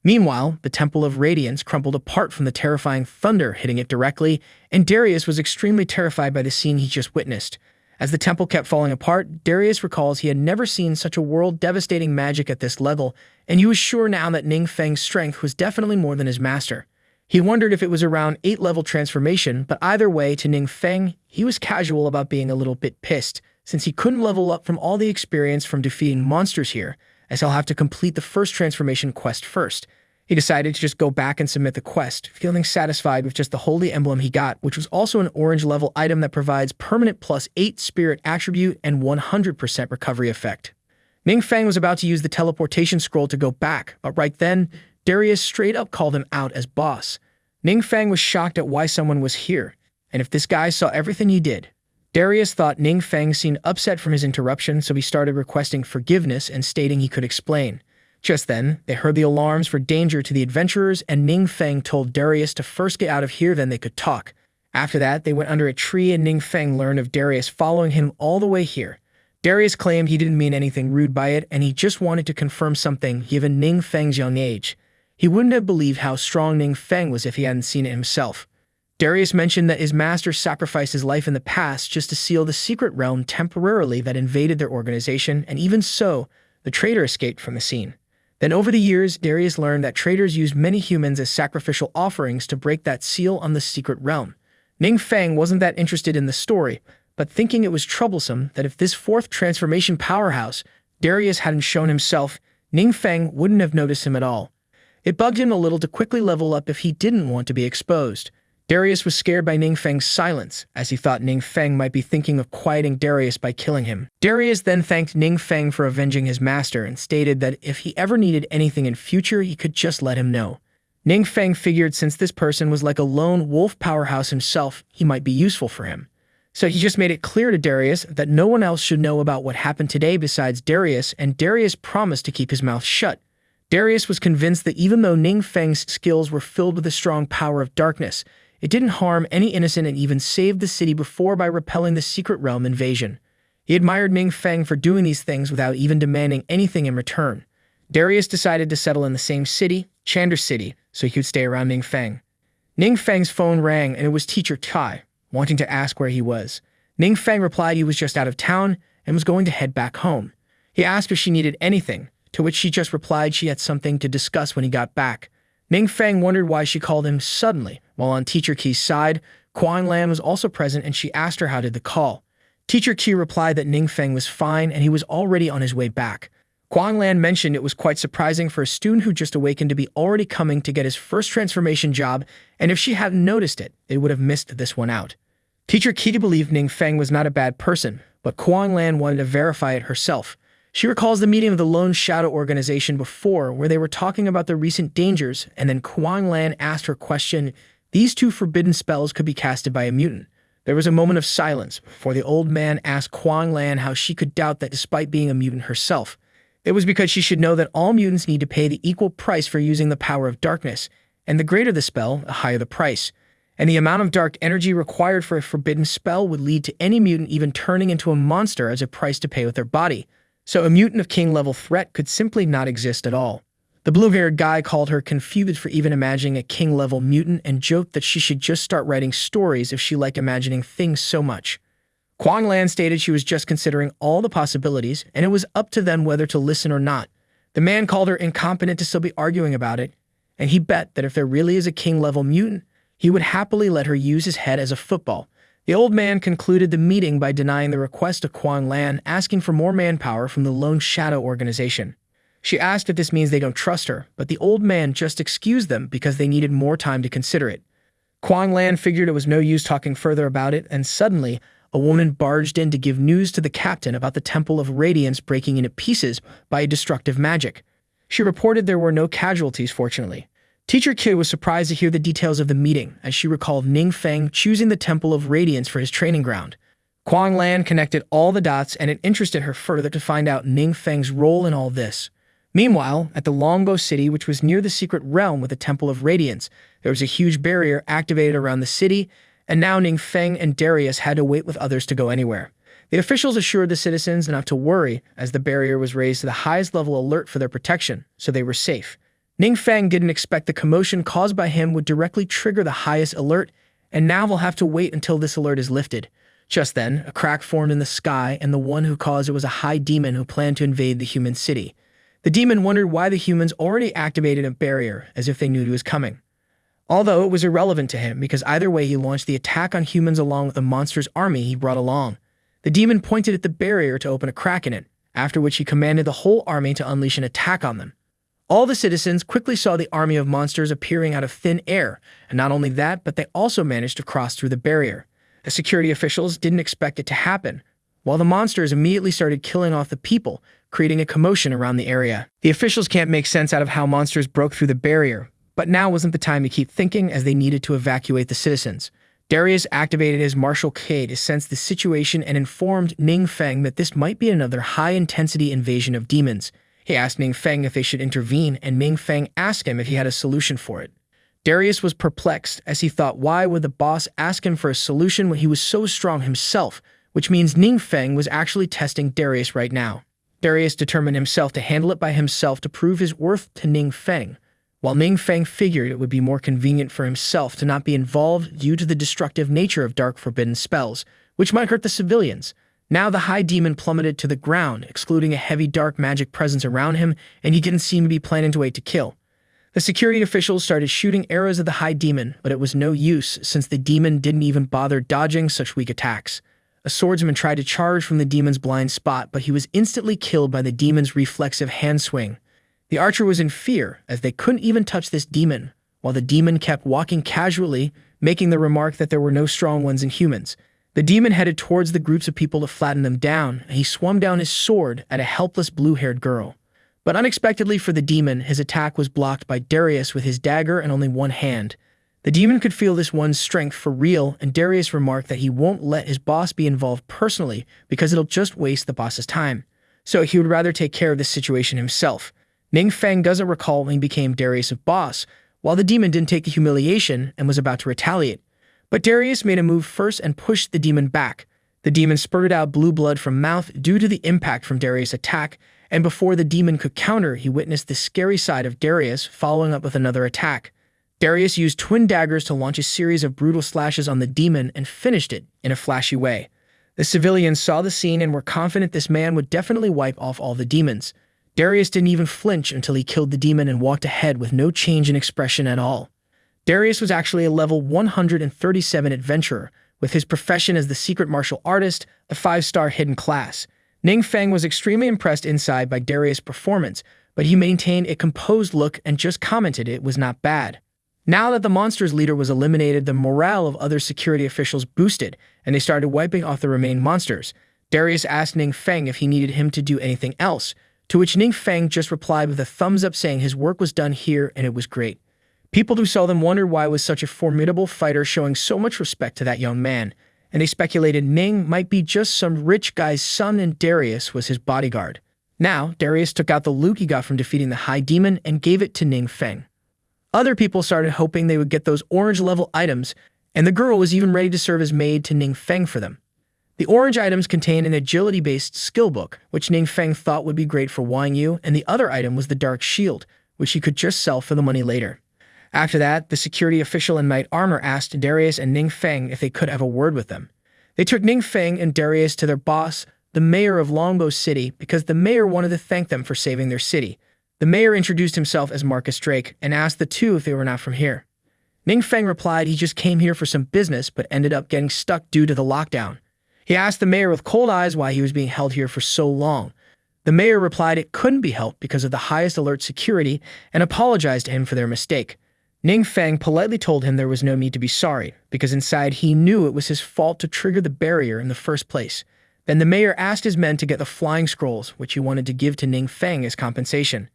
Meanwhile, the Temple of Radiance crumpled apart from the terrifying thunder hitting it directly, and Darius was extremely terrified by the scene he just witnessed. As the temple kept falling apart, Darius recalls he had never seen such a world-devastating magic at this level, and he was sure now that Ning Feng's strength was definitely more than his master. He wondered if it was around 8-level transformation, but either way, to Ning Feng, he was casual about being a little bit pissed, since he couldn't level up from all the experience from defeating monsters here, as he'll have to complete the first transformation quest first. He decided to just go back and submit the quest, feeling satisfied with just the holy emblem he got, which was also an orange-level item that provides permanent +8 spirit attribute and 100% recovery effect. Ning Feng was about to use the teleportation scroll to go back, but right then, Darius straight up called him out as boss. Ning Feng was shocked at why someone was here, and if this guy saw everything he did. Darius thought Ning Feng seemed upset from his interruption, so he started requesting forgiveness and stating he could explain. Just then, they heard the alarms for danger to the adventurers, and Ning Feng told Darius to first get out of here, then they could talk. After that, they went under a tree, and Ning Feng learned of Darius following him all the way here. Darius claimed he didn't mean anything rude by it, and he just wanted to confirm something given Ning Feng's young age. He wouldn't have believed how strong Ning Feng was if he hadn't seen it himself. Darius mentioned that his master sacrificed his life in the past just to seal the secret realm temporarily that invaded their organization, and even so, the traitor escaped from the scene. Then over the years, Darius learned that traitors used many humans as sacrificial offerings to break that seal on the secret realm. Ning Feng wasn't that interested in the story, but thinking it was troublesome that if this fourth transformation powerhouse, Darius hadn't shown himself, Ning Feng wouldn't have noticed him at all. It bugged him a little to quickly level up if he didn't want to be exposed. Darius was scared by Ning Feng's silence, as he thought Ning Feng might be thinking of quieting Darius by killing him. Darius then thanked Ning Feng for avenging his master and stated that if he ever needed anything in future, he could just let him know. Ning Feng figured since this person was like a lone wolf powerhouse himself, he might be useful for him. So he just made it clear to Darius that no one else should know about what happened today besides Darius, and Darius promised to keep his mouth shut. Darius was convinced that even though Ning Feng's skills were filled with the strong power of darkness, it didn't harm any innocent and even saved the city before by repelling the secret realm invasion. He admired Ning Feng for doing these things without even demanding anything in return. Darius decided to settle in the same city, Chandra City, so he could stay around Ning Feng. Ning Feng's phone rang and it was Teacher Tai, wanting to ask where he was. Ning Feng replied he was just out of town and was going to head back home. He asked if she needed anything, to which she just replied she had something to discuss when he got back. Ning Feng wondered why she called him suddenly, while on Teacher Qi's side, Kuang Lan was also present and she asked her how did the call. Teacher Qi replied that Ning Feng was fine and he was already on his way back. Kuang Lan mentioned it was quite surprising for a student who just awakened to be already coming to get his first transformation job, and if she hadn't noticed it, they would have missed this one out. Teacher Qi believed Ning Feng was not a bad person, but Kuang Lan wanted to verify it herself. She recalls the meeting of the Lone Shadow organization before, where they were talking about the recent dangers, and then Kuang Lan asked her question, these two forbidden spells could be casted by a mutant. There was a moment of silence before the old man asked Kuang Lan how she could doubt that despite being a mutant herself. It was because she should know that all mutants need to pay the equal price for using the power of darkness, and the greater the spell, the higher the price. And the amount of dark energy required for a forbidden spell would lead to any mutant even turning into a monster as a price to pay with their body. So a mutant of king-level threat could simply not exist at all. The blue-haired guy called her confused for even imagining a king-level mutant and joked that she should just start writing stories if she liked imagining things so much. Kuang Lan stated she was just considering all the possibilities, and it was up to them whether to listen or not. The man called her incompetent to still be arguing about it, and he bet that if there really is a king-level mutant, he would happily let her use his head as a football. The old man concluded the meeting by denying the request of Kuang Lan, asking for more manpower from the Lone Shadow organization. She asked if this means they don't trust her, but the old man just excused them because they needed more time to consider it. Kuang Lan figured it was no use talking further about it, and suddenly, a woman barged in to give news to the captain about the Temple of Radiance breaking into pieces by a destructive magic. She reported there were no casualties, fortunately. Teacher Qi was surprised to hear the details of the meeting, as she recalled Ning Feng choosing the Temple of Radiance for his training ground. Kuang Lan connected all the dots, and it interested her further to find out Ning Feng's role in all this. Meanwhile, at the Longbow City, which was near the secret realm with the Temple of Radiance, there was a huge barrier activated around the city, and now Ning Feng and Darius had to wait with others to go anywhere. The officials assured the citizens not to worry, as the barrier was raised to the highest level alert for their protection, so they were safe. Ning Feng didn't expect the commotion caused by him would directly trigger the highest alert, and now they'll have to wait until this alert is lifted. Just then, a crack formed in the sky, and the one who caused it was a high demon who planned to invade the human city. The demon wondered why the humans already activated a barrier, as if they knew he was coming. Although it was irrelevant to him, because either way he launched the attack on humans along with the monster's army he brought along. The demon pointed at the barrier to open a crack in it, after which he commanded the whole army to unleash an attack on them. All the citizens quickly saw the army of monsters appearing out of thin air, and not only that, but they also managed to cross through the barrier. The security officials didn't expect it to happen, while the monsters immediately started killing off the people, creating a commotion around the area. The officials can't make sense out of how monsters broke through the barrier, but now wasn't the time to keep thinking, as they needed to evacuate the citizens. Darius activated his martial K to sense the situation and informed Ning Feng that this might be another high-intensity invasion of demons. He asked Ning Feng if they should intervene, and Ning Feng asked him if he had a solution for it. Darius was perplexed, as he thought why would the boss ask him for a solution when he was so strong himself, which means Ning Feng was actually testing Darius right now. Darius determined himself to handle it by himself to prove his worth to Ning Feng. while Ning Feng figured it would be more convenient for himself to not be involved due to the destructive nature of dark forbidden spells, which might hurt the civilians. Now the high demon plummeted to the ground, excluding a heavy dark magic presence around him, and he didn't seem to be planning to wait to kill. The security officials started shooting arrows at the high demon, but it was no use since the demon didn't even bother dodging such weak attacks. A swordsman tried to charge from the demon's blind spot, but he was instantly killed by the demon's reflexive hand swing. The archer was in fear, as they couldn't even touch this demon, while the demon kept walking casually, making the remark that there were no strong ones in humans. The demon headed towards the groups of people to flatten them down, and he swung down his sword at a helpless blue-haired girl. But unexpectedly for the demon, his attack was blocked by Darius with his dagger and only one hand. The demon could feel this one's strength for real, and Darius remarked that he won't let his boss be involved personally because it'll just waste the boss's time. So he would rather take care of this situation himself. Ning Feng doesn't recall when he became Darius' boss, while the demon didn't take the humiliation and was about to retaliate. But Darius made a move first and pushed the demon back. The demon spurted out blue blood from mouth due to the impact from Darius' attack, and before the demon could counter, he witnessed the scary side of Darius following up with another attack. Darius used twin daggers to launch a series of brutal slashes on the demon and finished it in a flashy way. The civilians saw the scene and were confident this man would definitely wipe off all the demons. Darius didn't even flinch until he killed the demon and walked ahead with no change in expression at all. Darius was actually a level 137 adventurer, with his profession as the secret martial artist, a 5-star hidden class. Ning Feng was extremely impressed inside by Darius' performance, but he maintained a composed look and just commented it was not bad. Now that the monster's leader was eliminated, the morale of other security officials boosted, and they started wiping off the remaining monsters. Darius asked Ning Feng if he needed him to do anything else, to which Ning Feng just replied with a thumbs up saying his work was done here and it was great. People who saw them wondered why was such a formidable fighter showing so much respect to that young man, and they speculated Ning might be just some rich guy's son and Darius was his bodyguard. Now, Darius took out the loot he got from defeating the high demon and gave it to Ning Feng. Other people started hoping they would get those orange-level items, and the girl was even ready to serve as maid to Ning Feng for them. The orange items contained an agility-based skill book, which Ning Feng thought would be great for Wang Yu, and the other item was the dark shield, which he could just sell for the money later. After that, the security official in knight armor asked Darius and Ning Feng if they could have a word with them. They took Ning Feng and Darius to their boss, the mayor of Longbow City, because the mayor wanted to thank them for saving their city. The mayor introduced himself as Marcus Drake and asked the two if they were not from here. Ning Feng replied he just came here for some business but ended up getting stuck due to the lockdown. He asked the mayor with cold eyes why he was being held here for so long. The mayor replied it couldn't be helped because of the highest alert security and apologized to him for their mistake. Ning Feng politely told him there was no need to be sorry, because inside he knew it was his fault to trigger the barrier in the first place. Then the mayor asked his men to get the flying scrolls, which he wanted to give to Ning Feng as compensation.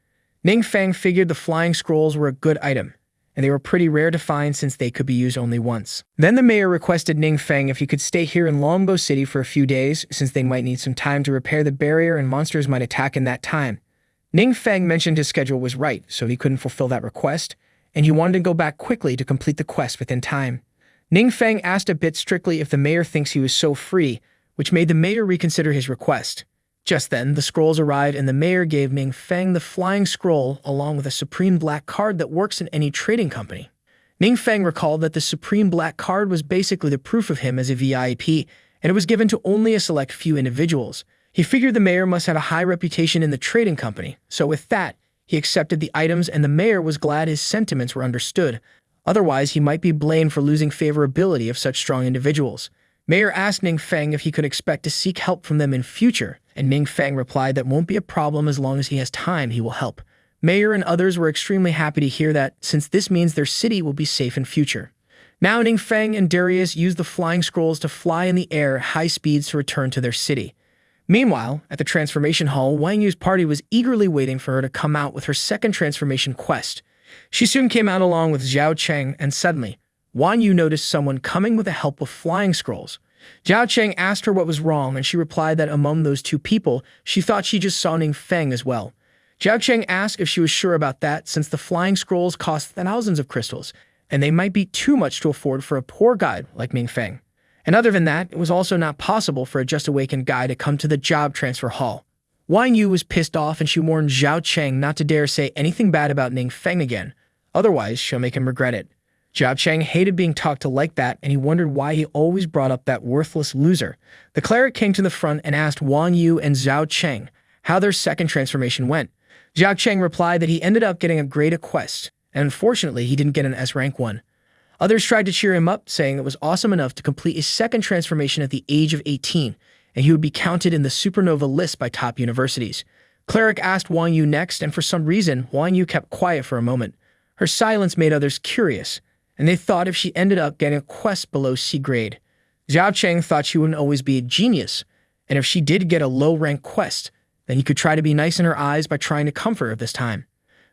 Ning Feng figured the flying scrolls were a good item, and they were pretty rare to find since they could be used only once. Then the mayor requested Ning Feng if he could stay here in Longbow City for a few days, since they might need some time to repair the barrier and monsters might attack in that time. Ning Feng mentioned his schedule was right, so he couldn't fulfill that request, and he wanted to go back quickly to complete the quest within time. Ning Feng asked a bit strictly if the mayor thinks he was so free, which made the mayor reconsider his request. Just then, the scrolls arrived and the mayor gave Ning Feng the flying scroll along with a supreme black card that works in any trading company. Ning Feng recalled that the supreme black card was basically the proof of him as a VIP, and it was given to only a select few individuals. He figured the mayor must have a high reputation in the trading company, so with that, he accepted the items and the mayor was glad his sentiments were understood. Otherwise, he might be blamed for losing favorability of such strong individuals. Mayor asked Ning Feng if he could expect to seek help from them in future, and Ning Feng replied that won't be a problem as long as he has time, he will help. Mayor and others were extremely happy to hear that, since this means their city will be safe in future. Now Ning Feng and Darius used the flying scrolls to fly in the air at high speeds to return to their city. Meanwhile, at the transformation hall, Wang Yu's party was eagerly waiting for her to come out with her second transformation quest. She soon came out along with Zhao Cheng, and suddenly, Wang Yu noticed someone coming with the help of flying scrolls. Zhao Cheng asked her what was wrong, and she replied that among those two people, she thought she just saw Ning Feng as well. Zhao Cheng asked if she was sure about that, since the flying scrolls cost thousands of crystals, and they might be too much to afford for a poor guide like Ning Feng. And other than that, it was also not possible for a just-awakened guy to come to the job transfer hall. Wang Yu was pissed off, and she warned Zhao Cheng not to dare say anything bad about Ning Feng again. Otherwise, she'll make him regret it. Zhao Cheng hated being talked to like that, and he wondered why he always brought up that worthless loser. The cleric came to the front and asked Wang Yu and Zhao Cheng how their second transformation went. Zhao Cheng replied that he ended up getting a great quest, and unfortunately, he didn't get an S rank 1. Others tried to cheer him up, saying it was awesome enough to complete his second transformation at the age of 18, and he would be counted in the supernova list by top universities. Cleric asked Wang Yu next, and for some reason, Wang Yu kept quiet for a moment. Her silence made others curious, and they thought if she ended up getting a quest below C grade. Zhao Cheng thought she wouldn't always be a genius, and if she did get a low-rank quest, then he could try to be nice in her eyes by trying to comfort her this time.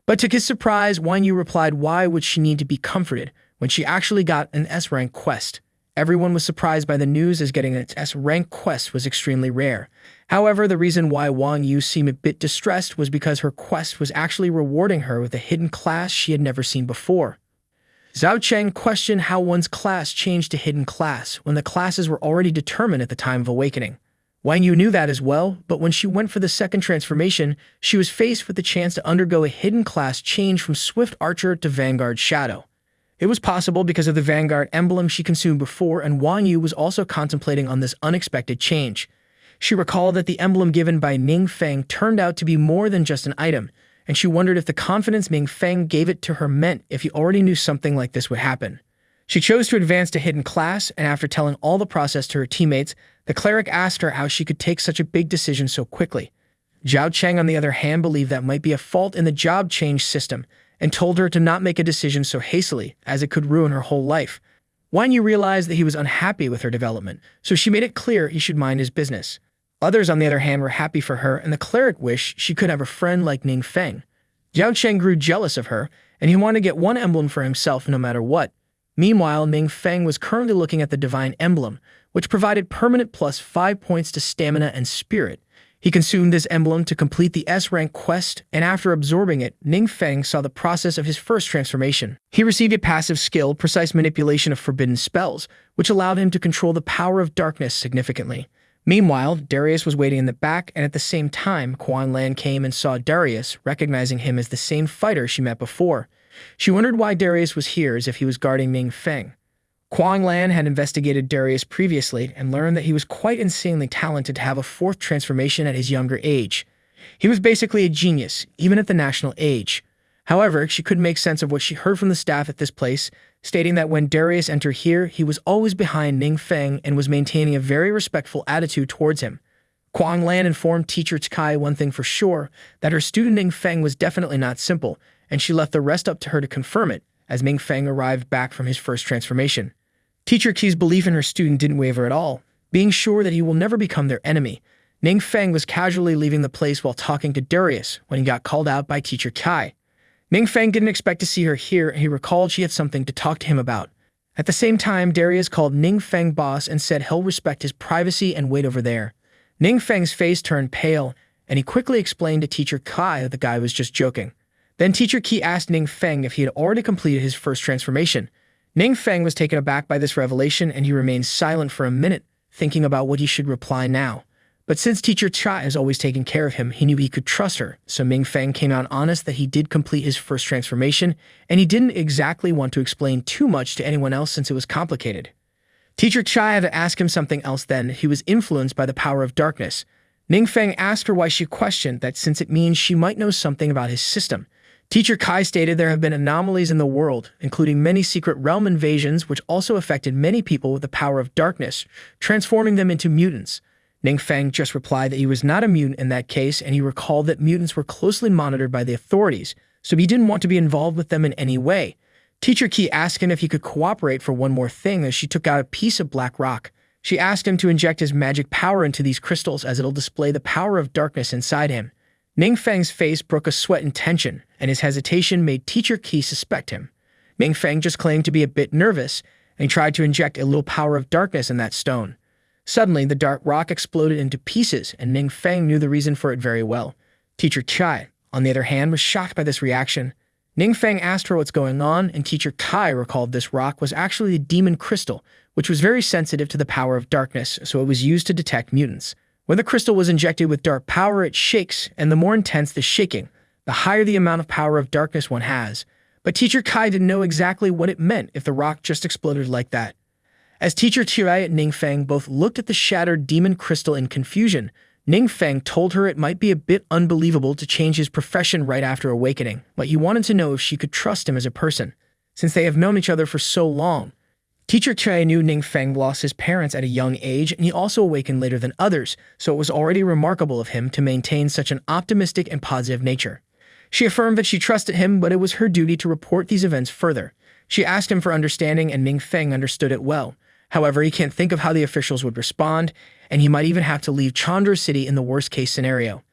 But to his surprise, Wang Yu replied why would she need to be comforted when she actually got an S-rank quest. Everyone was surprised by the news as getting an S-rank quest was extremely rare. However, the reason why Wang Yu seemed a bit distressed was because her quest was actually rewarding her with a hidden class she had never seen before. Zhao Cheng questioned how one's class changed to hidden class when the classes were already determined at the time of awakening. Wang Yu knew that as well, but when she went for the second transformation, she was faced with the chance to undergo a hidden class change from Swift Archer to Vanguard Shadow. It was possible because of the Vanguard emblem she consumed before, and Wang Yu was also contemplating on this unexpected change. She recalled that the emblem given by Ning Feng turned out to be more than just an item, and she wondered if the confidence Ning Feng gave it to her meant if he already knew something like this would happen. She chose to advance to hidden class, and after telling all the process to her teammates, the cleric asked her how she could take such a big decision so quickly. Zhao Cheng, on the other hand, believed that might be a fault in the job change system, and told her to not make a decision so hastily, as it could ruin her whole life. Wang Yu realized that he was unhappy with her development, so she made it clear he should mind his business. Others, on the other hand, were happy for her, and the cleric wished she could have a friend like Ning Feng. Zhao Cheng grew jealous of her, and he wanted to get one emblem for himself no matter what. Meanwhile, Ning Feng was currently looking at the Divine Emblem, which provided permanent plus 5 points to stamina and spirit. He consumed this emblem to complete the S-rank quest, and after absorbing it, Ning Feng saw the process of his first transformation. He received a passive skill, Precise Manipulation of Forbidden Spells, which allowed him to control the power of darkness significantly. Meanwhile, Darius was waiting in the back, and at the same time, Quan Lan came and saw Darius, recognizing him as the same fighter she met before. She wondered why Darius was here as if he was guarding Ning Feng. Quan Lan had investigated Darius previously and learned that he was quite insanely talented to have a fourth transformation at his younger age. He was basically a genius, even at the national age. However, she couldn't make sense of what she heard from the staff at this place, stating that when Darius entered here, he was always behind Ning Feng and was maintaining a very respectful attitude towards him. Quan Lan informed teacher Kai one thing for sure, that her student Ning Feng was definitely not simple, and she left the rest up to her to confirm it, as Ning Feng arrived back from his first transformation. Teacher Key's belief in her student didn't waver at all. Being sure that he will never become their enemy, Ning Feng was casually leaving the place while talking to Darius when he got called out by teacher Kai. Ning Feng didn't expect to see her here, and he recalled she had something to talk to him about. At the same time, Darius called Ning Feng boss and said he'll respect his privacy and wait over there. Ning Feng's face turned pale, and he quickly explained to teacher Kai that the guy was just joking. Then teacher Key asked Ning Feng if he had already completed his first transformation. Ning Feng was taken aback by this revelation, and he remained silent for a minute, thinking about what he should reply now. But since teacher Chai has always taken care of him, he knew he could trust her, so Ning Feng came out honest that he did complete his first transformation, and he didn't exactly want to explain too much to anyone else since it was complicated. Teacher Chai had to ask him something else then. He was influenced by the power of darkness. Ning Feng asked her why she questioned that since it means she might know something about his system. Teacher Kai stated there have been anomalies in the world, including many secret realm invasions which also affected many people with the power of darkness, transforming them into mutants. Ning Feng just replied that he was not a mutant in that case, and he recalled that mutants were closely monitored by the authorities, so he didn't want to be involved with them in any way. Teacher Key asked him if he could cooperate for one more thing as she took out a piece of black rock. She asked him to inject his magic power into these crystals as it'll display the power of darkness inside him. Ning Feng's face broke a sweat in tension, and his hesitation made Teacher Key suspect him. Ning Feng just claimed to be a bit nervous, and he tried to inject a little power of darkness in that stone. Suddenly, the dark rock exploded into pieces, and Ning Feng knew the reason for it very well. Teacher Chai, on the other hand, was shocked by this reaction. Ning Feng asked her what's going on, and Teacher Kai recalled this rock was actually a demon crystal, which was very sensitive to the power of darkness, so it was used to detect mutants. When the crystal was injected with dark power, it shakes, and the more intense the shaking, the higher the amount of power of darkness one has. But Teacher Kai didn't know exactly what it meant if the rock just exploded like that. As Teacher Tirai and Ningfeng both looked at the shattered demon crystal in confusion, Ningfeng told her it might be a bit unbelievable to change his profession right after awakening, but he wanted to know if she could trust him as a person, since they have known each other for so long. Teacher Tirai knew Ningfeng lost his parents at a young age, and he also awakened later than others, so it was already remarkable of him to maintain such an optimistic and positive nature. She affirmed that she trusted him, but it was her duty to report these events further. She asked him for understanding, and Ningfeng understood it well. However, he can't think of how the officials would respond, and he might even have to leave Chandra City in the worst-case scenario.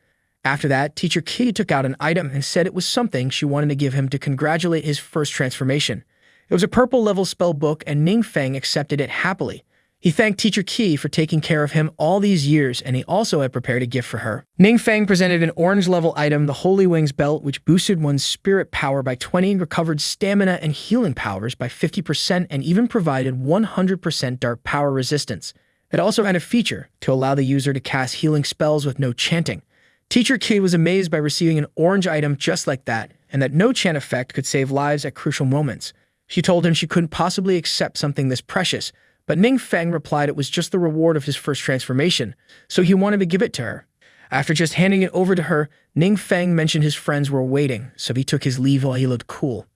After that, Teacher Ki took out an item and said it was something she wanted to give him to congratulate his first transformation. It was a purple-level spell book, and Ningfeng accepted it happily. He thanked Teacher Ki for taking care of him all these years, and he also had prepared a gift for her. Ningfeng presented an orange-level item, the Holy Wings belt, which boosted one's spirit power by 20, recovered stamina and healing powers by 50%, and even provided 100% dark power resistance. It also had a feature to allow the user to cast healing spells with no chanting. Teacher Ki was amazed by receiving an orange item just like that, and that no chant effect could save lives at crucial moments. She told him she couldn't possibly accept something this precious, but Ningfeng replied it was just the reward of his first transformation, so he wanted to give it to her. After just handing it over to her, Ningfeng mentioned his friends were waiting, so he took his leave while he looked cool.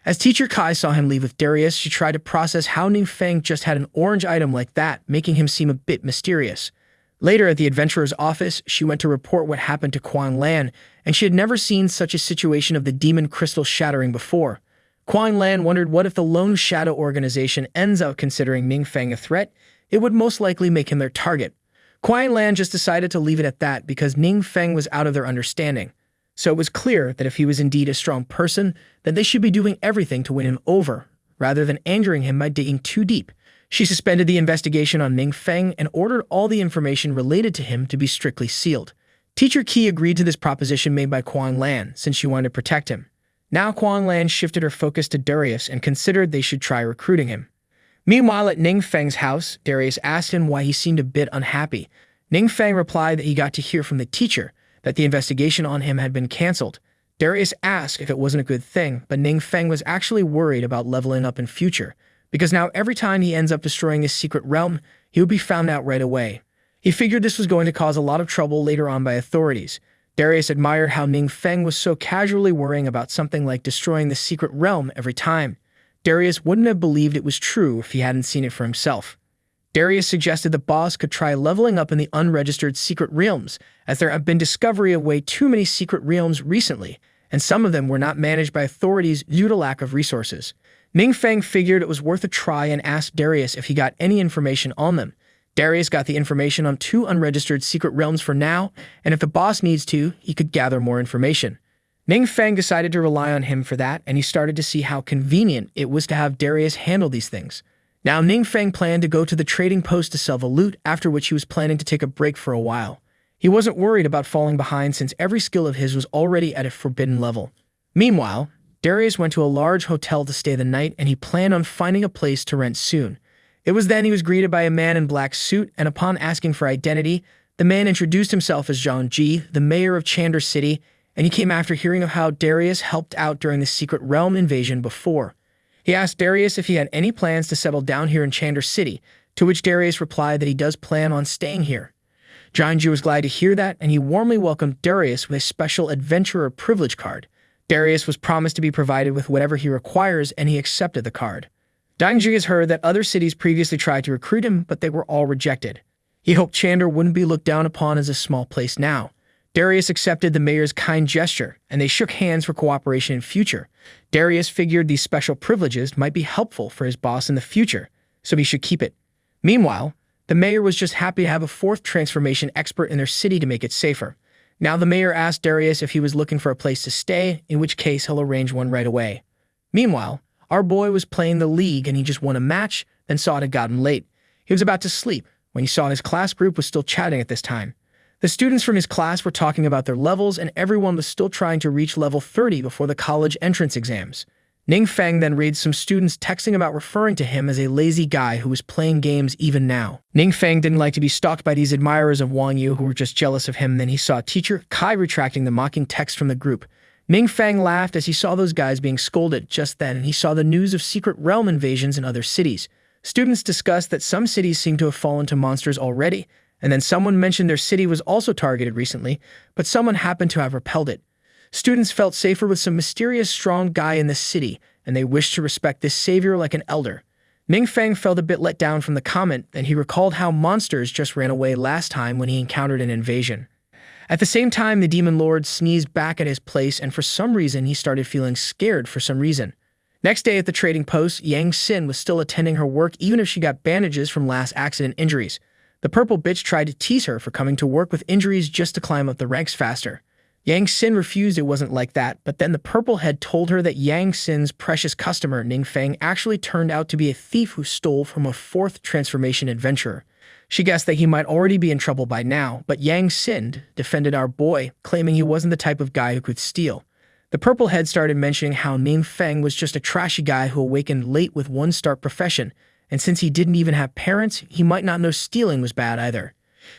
As Teacher Kai saw him leave with Darius, she tried to process how Ningfeng just had an orange item like that, making him seem a bit mysterious. Later, at the adventurer's office, she went to report what happened to Quan Lan, and she had never seen such a situation of the demon crystal shattering before. Quan Lan wondered what if the Lone Shadow organization ends up considering Ningfeng a threat. It would most likely make him their target. Quan Lan just decided to leave it at that because Ningfeng was out of their understanding. So it was clear that if he was indeed a strong person, then they should be doing everything to win him over, rather than angering him by digging too deep. She suspended the investigation on Ningfeng and ordered all the information related to him to be strictly sealed. Teacher Ki agreed to this proposition made by Quan Lan, since she wanted to protect him. Now Quan Lan shifted her focus to Darius and considered they should try recruiting him. Meanwhile, at Ningfeng's house, Darius asked him why he seemed a bit unhappy. Ningfeng replied that he got to hear from the teacher that the investigation on him had been cancelled. Darius asked if it wasn't a good thing, but Ningfeng was actually worried about leveling up in future, because now every time he ends up destroying his secret realm, he would be found out right away. He figured this was going to cause a lot of trouble later on by authorities. Darius admired how Ningfeng was so casually worrying about something like destroying the secret realm every time. Darius wouldn't have believed it was true if he hadn't seen it for himself. Darius suggested the boss could try leveling up in the unregistered secret realms, as there have been discovery of way too many secret realms recently, and some of them were not managed by authorities due to lack of resources. Ningfeng figured it was worth a try and asked Darius if he got any information on them. Darius got the information on 2 unregistered secret realms for now, and if the boss needs to, he could gather more information. Ningfeng decided to rely on him for that, and he started to see how convenient it was to have Darius handle these things. Now Ningfeng planned to go to the trading post to sell the loot, after which he was planning to take a break for a while. He wasn't worried about falling behind since every skill of his was already at a forbidden level. Meanwhile, Darius went to a large hotel to stay the night, and he planned on finding a place to rent soon. It was then he was greeted by a man in black suit, and upon asking for identity, the man introduced himself as Zhang Ji, the mayor of Chandra City, and he came after hearing of how Darius helped out during the secret realm invasion before. He asked Darius if he had any plans to settle down here in Chandra City, to which Darius replied that he does plan on staying here. Zhang Ji was glad to hear that, and he warmly welcomed Darius with a special adventurer privilege card. Darius was promised to be provided with whatever he requires, and he accepted the card. Zhang Ji has heard that other cities previously tried to recruit him, but they were all rejected. He hoped Chandra wouldn't be looked down upon as a small place now. Darius accepted the mayor's kind gesture, and they shook hands for cooperation in future. Darius figured these special privileges might be helpful for his boss in the future, so he should keep it. Meanwhile, the mayor was just happy to have a 4th transformation expert in their city to make it safer. Now the mayor asked Darius if he was looking for a place to stay, in which case he'll arrange one right away. Meanwhile, our boy was playing the league and he just won a match, then saw it had gotten late. He was about to sleep when he saw his class group was still chatting at this time. The students from his class were talking about their levels, and everyone was still trying to reach level 30 before the college entrance exams. Ningfeng then reads some students texting about referring to him as a lazy guy who was playing games even now. Ningfeng didn't like to be stalked by these admirers of Wang Yu who were just jealous of him. Then he saw teacher Kai retracting the mocking text from the group. Ning Feng laughed as he saw those guys being scolded. Just then, he saw the news of secret realm invasions in other cities. Students discussed that some cities seem to have fallen to monsters already, and then someone mentioned their city was also targeted recently, but someone happened to have repelled it. Students felt safer with some mysterious strong guy in the city, and they wished to respect this savior like an elder. Ning Feng felt a bit let down from the comment, and he recalled how monsters just ran away last time when he encountered an invasion. At the same time, the demon lord sneezed back at his place, and for some reason, he started feeling scared for some reason. Next day at the trading post, Yang Xin was still attending her work even if she got bandages from last accident injuries. The purple bitch tried to tease her for coming to work with injuries just to climb up the ranks faster. Yang Xin refused it wasn't like that, but then the purple head told her that Yang Xin's precious customer, Ning Feng, actually turned out to be a thief who stole from a fourth transformation adventurer. She guessed that he might already be in trouble by now, but Yang Xin defended our boy, claiming he wasn't the type of guy who could steal. The purple head started mentioning how Ning Feng was just a trashy guy who awakened late with one stark profession, and since he didn't even have parents, he might not know stealing was bad either.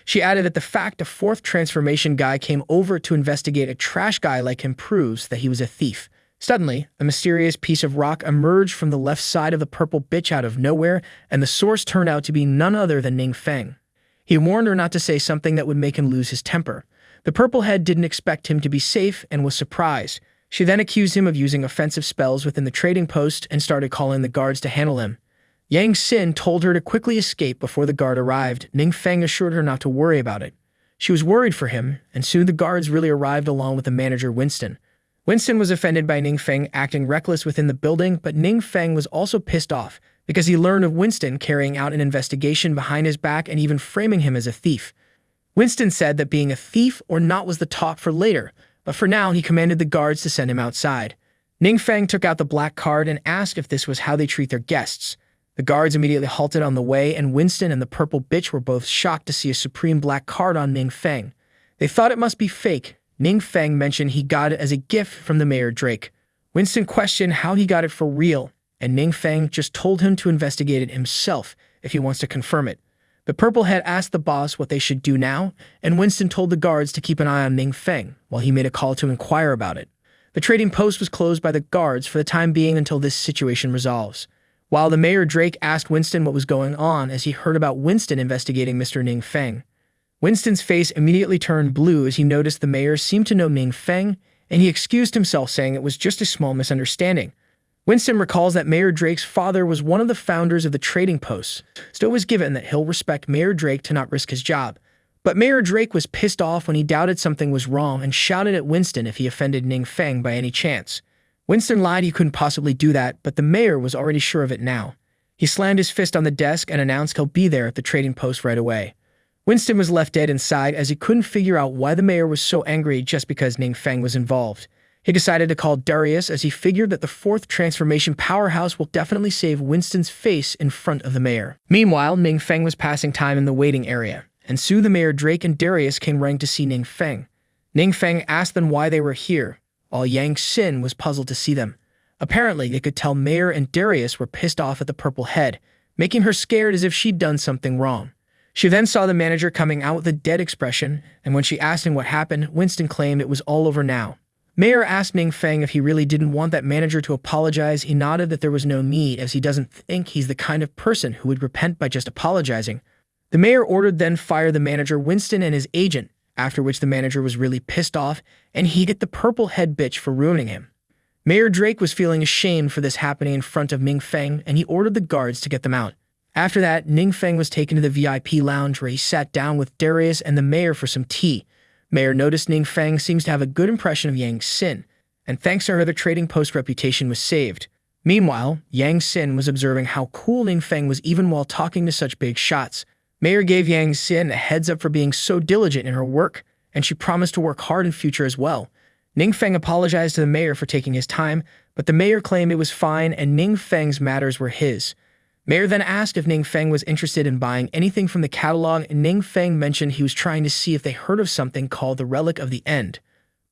She added that the fact a fourth transformation guy came over to investigate a trash guy like him proves that he was a thief. Suddenly, a mysterious piece of rock emerged from the left side of the purple bitch out of nowhere, and the source turned out to be none other than Ning Feng. He warned her not to say something that would make him lose his temper. The purple head didn't expect him to be safe and was surprised. She then accused him of using offensive spells within the trading post and started calling the guards to handle him. Yang Xin told her to quickly escape before the guard arrived. Ning Feng assured her not to worry about it. She was worried for him, and soon the guards really arrived along with the manager Winston. Winston was offended by Ning Feng acting reckless within the building, but Ning Feng was also pissed off because he learned of Winston carrying out an investigation behind his back and even framing him as a thief. Winston said that being a thief or not was the talk for later, but for now he commanded the guards to send him outside. Ning Feng took out the black card and asked if this was how they treat their guests. The guards immediately halted on the way, and Winston and the purple bitch were both shocked to see a supreme black card on Ning Feng. They thought it must be fake. Ning Feng mentioned he got it as a gift from the Mayor Drake. Winston questioned how he got it for real, and Ning Feng just told him to investigate it himself if he wants to confirm it. The purple head asked the boss what they should do now, and Winston told the guards to keep an eye on Ning Feng while he made a call to inquire about it. The trading post was closed by the guards for the time being until this situation resolves. While the Mayor Drake asked Winston what was going on as he heard about Winston investigating Mr. Ning Feng. Winston's face immediately turned blue as he noticed the mayor seemed to know Ning Feng, and he excused himself saying it was just a small misunderstanding. Winston recalls that Mayor Drake's father was one of the founders of the trading posts, so it was given that he'll respect Mayor Drake to not risk his job. But Mayor Drake was pissed off when he doubted something was wrong and shouted at Winston if he offended Ning Feng by any chance. Winston lied he couldn't possibly do that, but the mayor was already sure of it now. He slammed his fist on the desk and announced he'll be there at the trading post right away. Winston was left dead inside as he couldn't figure out why the mayor was so angry just because Ning Feng was involved. He decided to call Darius as he figured that the fourth transformation powerhouse will definitely save Winston's face in front of the mayor. Meanwhile, Ning Feng was passing time in the waiting area, and soon the Mayor Drake and Darius came running to see Ning Feng. Ning Feng asked them why they were here, while Yang Xin was puzzled to see them. Apparently, they could tell Mayor and Darius were pissed off at the purple head, making her scared as if she'd done something wrong. She then saw the manager coming out with a dead expression, and when she asked him what happened, Winston claimed it was all over now. Mayor asked Ning Feng if he really didn't want that manager to apologize. He nodded that there was no need, as he doesn't think he's the kind of person who would repent by just apologizing. The mayor ordered then fire the manager Winston and his agent, after which the manager was really pissed off, and he hit the purple head bitch for ruining him. Mayor Drake was feeling ashamed for this happening in front of Ning Feng, and he ordered the guards to get them out. After that, Ning Feng was taken to the VIP lounge where he sat down with Darius and the mayor for some tea. Mayor noticed Ning Feng seems to have a good impression of Yang Xin, and thanks to her the trading post reputation was saved. Meanwhile, Yang Xin was observing how cool Ning Feng was even while talking to such big shots. Mayor gave Yang Xin a heads up for being so diligent in her work, and she promised to work hard in future as well. Ning Feng apologized to the mayor for taking his time, but the mayor claimed it was fine and Ning Feng's matters were his. Mayor then asked if Ning Feng was interested in buying anything from the catalog, and Ning Feng mentioned he was trying to see if they heard of something called the Relic of the End.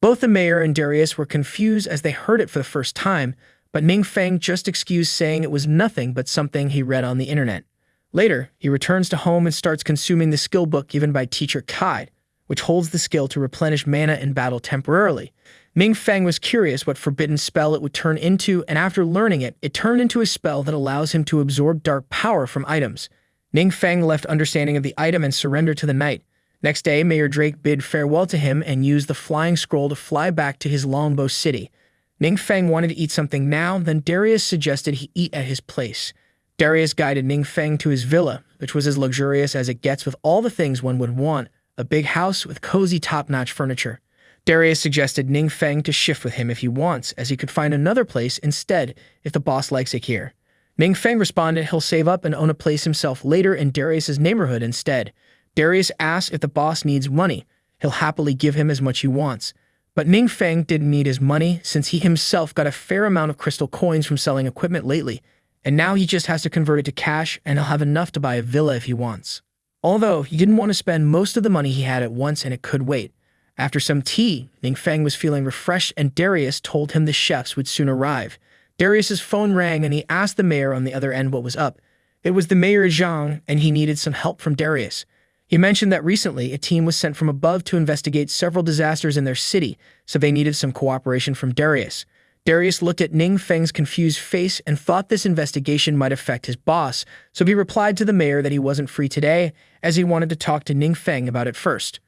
Both the mayor and Darius were confused as they heard it for the first time, but Ning Feng just excused saying it was nothing but something he read on the internet. Later, he returns to home and starts consuming the skill book given by teacher Kai. which holds the skill to replenish mana in battle temporarily. Ming Feng was curious what forbidden spell it would turn into, and after learning it, it turned into a spell that allows him to absorb dark power from items. Ning Feng left understanding of the item and surrendered to the knight. Next day, Mayor Drake bid farewell to him and used the flying scroll to fly back to his Longbow City. Ning Feng wanted to eat something now, then Darius suggested he eat at his place. Darius guided Ning Feng to his villa, which was as luxurious as it gets with all the things one would want, a big house with cozy top-notch furniture. Darius suggested Ning Feng to shift with him if he wants, as he could find another place instead if the boss likes it here. Ning Feng responded he'll save up and own a place himself later in Darius's neighborhood instead. Darius asked if the boss needs money. He'll happily give him as much he wants. But Ning Feng didn't need his money since he himself got a fair amount of crystal coins from selling equipment lately, and now he just has to convert it to cash and he'll have enough to buy a villa if he wants. Although he didn't want to spend most of the money he had at once and it could wait. After some tea, Ning Feng was feeling refreshed and Darius told him the chefs would soon arrive. Darius's phone rang and he asked the mayor on the other end what was up. It was the mayor Zhang and he needed some help from Darius. He mentioned that recently a team was sent from above to investigate several disasters in their city, so they needed some cooperation from Darius. Darius looked at Ning Feng's confused face and thought this investigation might affect his boss, so he replied to the mayor that he wasn't free today, as he wanted to talk to Ning Feng about it first.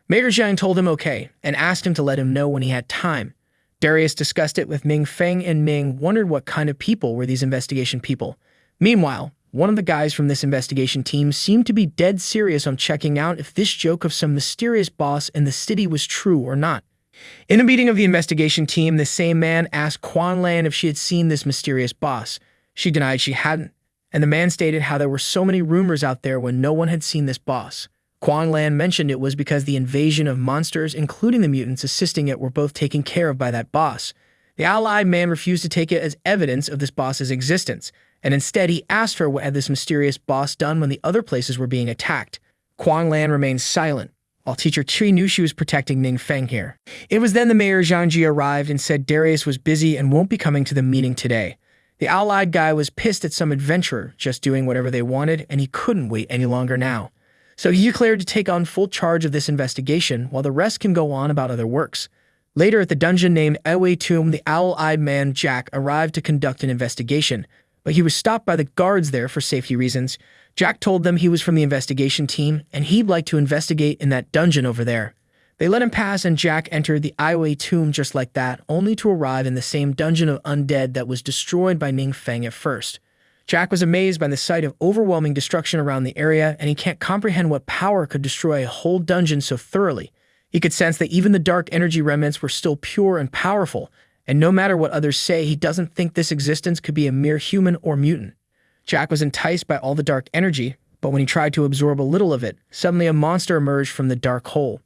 Mayor Zhang told him okay, and asked him to let him know when he had time. Darius discussed it with Ning Feng, and Ning wondered what kind of people were these investigation people. Meanwhile, one of the guys from this investigation team seemed to be dead serious on checking out if this joke of some mysterious boss in the city was true or not. In a meeting of the investigation team, the same man asked Quan Lan if she had seen this mysterious boss. She denied she hadn't, and the man stated how there were so many rumors out there when no one had seen this boss. Quan Lan mentioned it was because the invasion of monsters, including the mutants assisting it, were both taken care of by that boss. The allied man refused to take it as evidence of this boss's existence, and instead he asked her what had this mysterious boss done when the other places were being attacked. Quan Lan remained silent, while Teacher Chi knew she was protecting Ning Feng here. It was then the mayor Zhangji arrived and said Darius was busy and won't be coming to the meeting today. The allied guy was pissed at some adventurer just doing whatever they wanted, and he couldn't wait any longer now. So he declared to take on full charge of this investigation while the rest can go on about other works. Later at the dungeon named Webtoon, the owl-eyed man Jack arrived to conduct an investigation, but he was stopped by the guards there for safety reasons. Jack told them he was from the investigation team and he'd like to investigate in that dungeon over there. They let him pass and Jack entered the Webtoon just like that, only to arrive in the same dungeon of undead that was destroyed by Ning Feng at first. Jack was amazed by the sight of overwhelming destruction around the area, and he can't comprehend what power could destroy a whole dungeon so thoroughly. He could sense that even the dark energy remnants were still pure and powerful, and no matter what others say, he doesn't think this existence could be a mere human or mutant. Jack was enticed by all the dark energy, but when he tried to absorb a little of it, suddenly a monster emerged from the dark hole.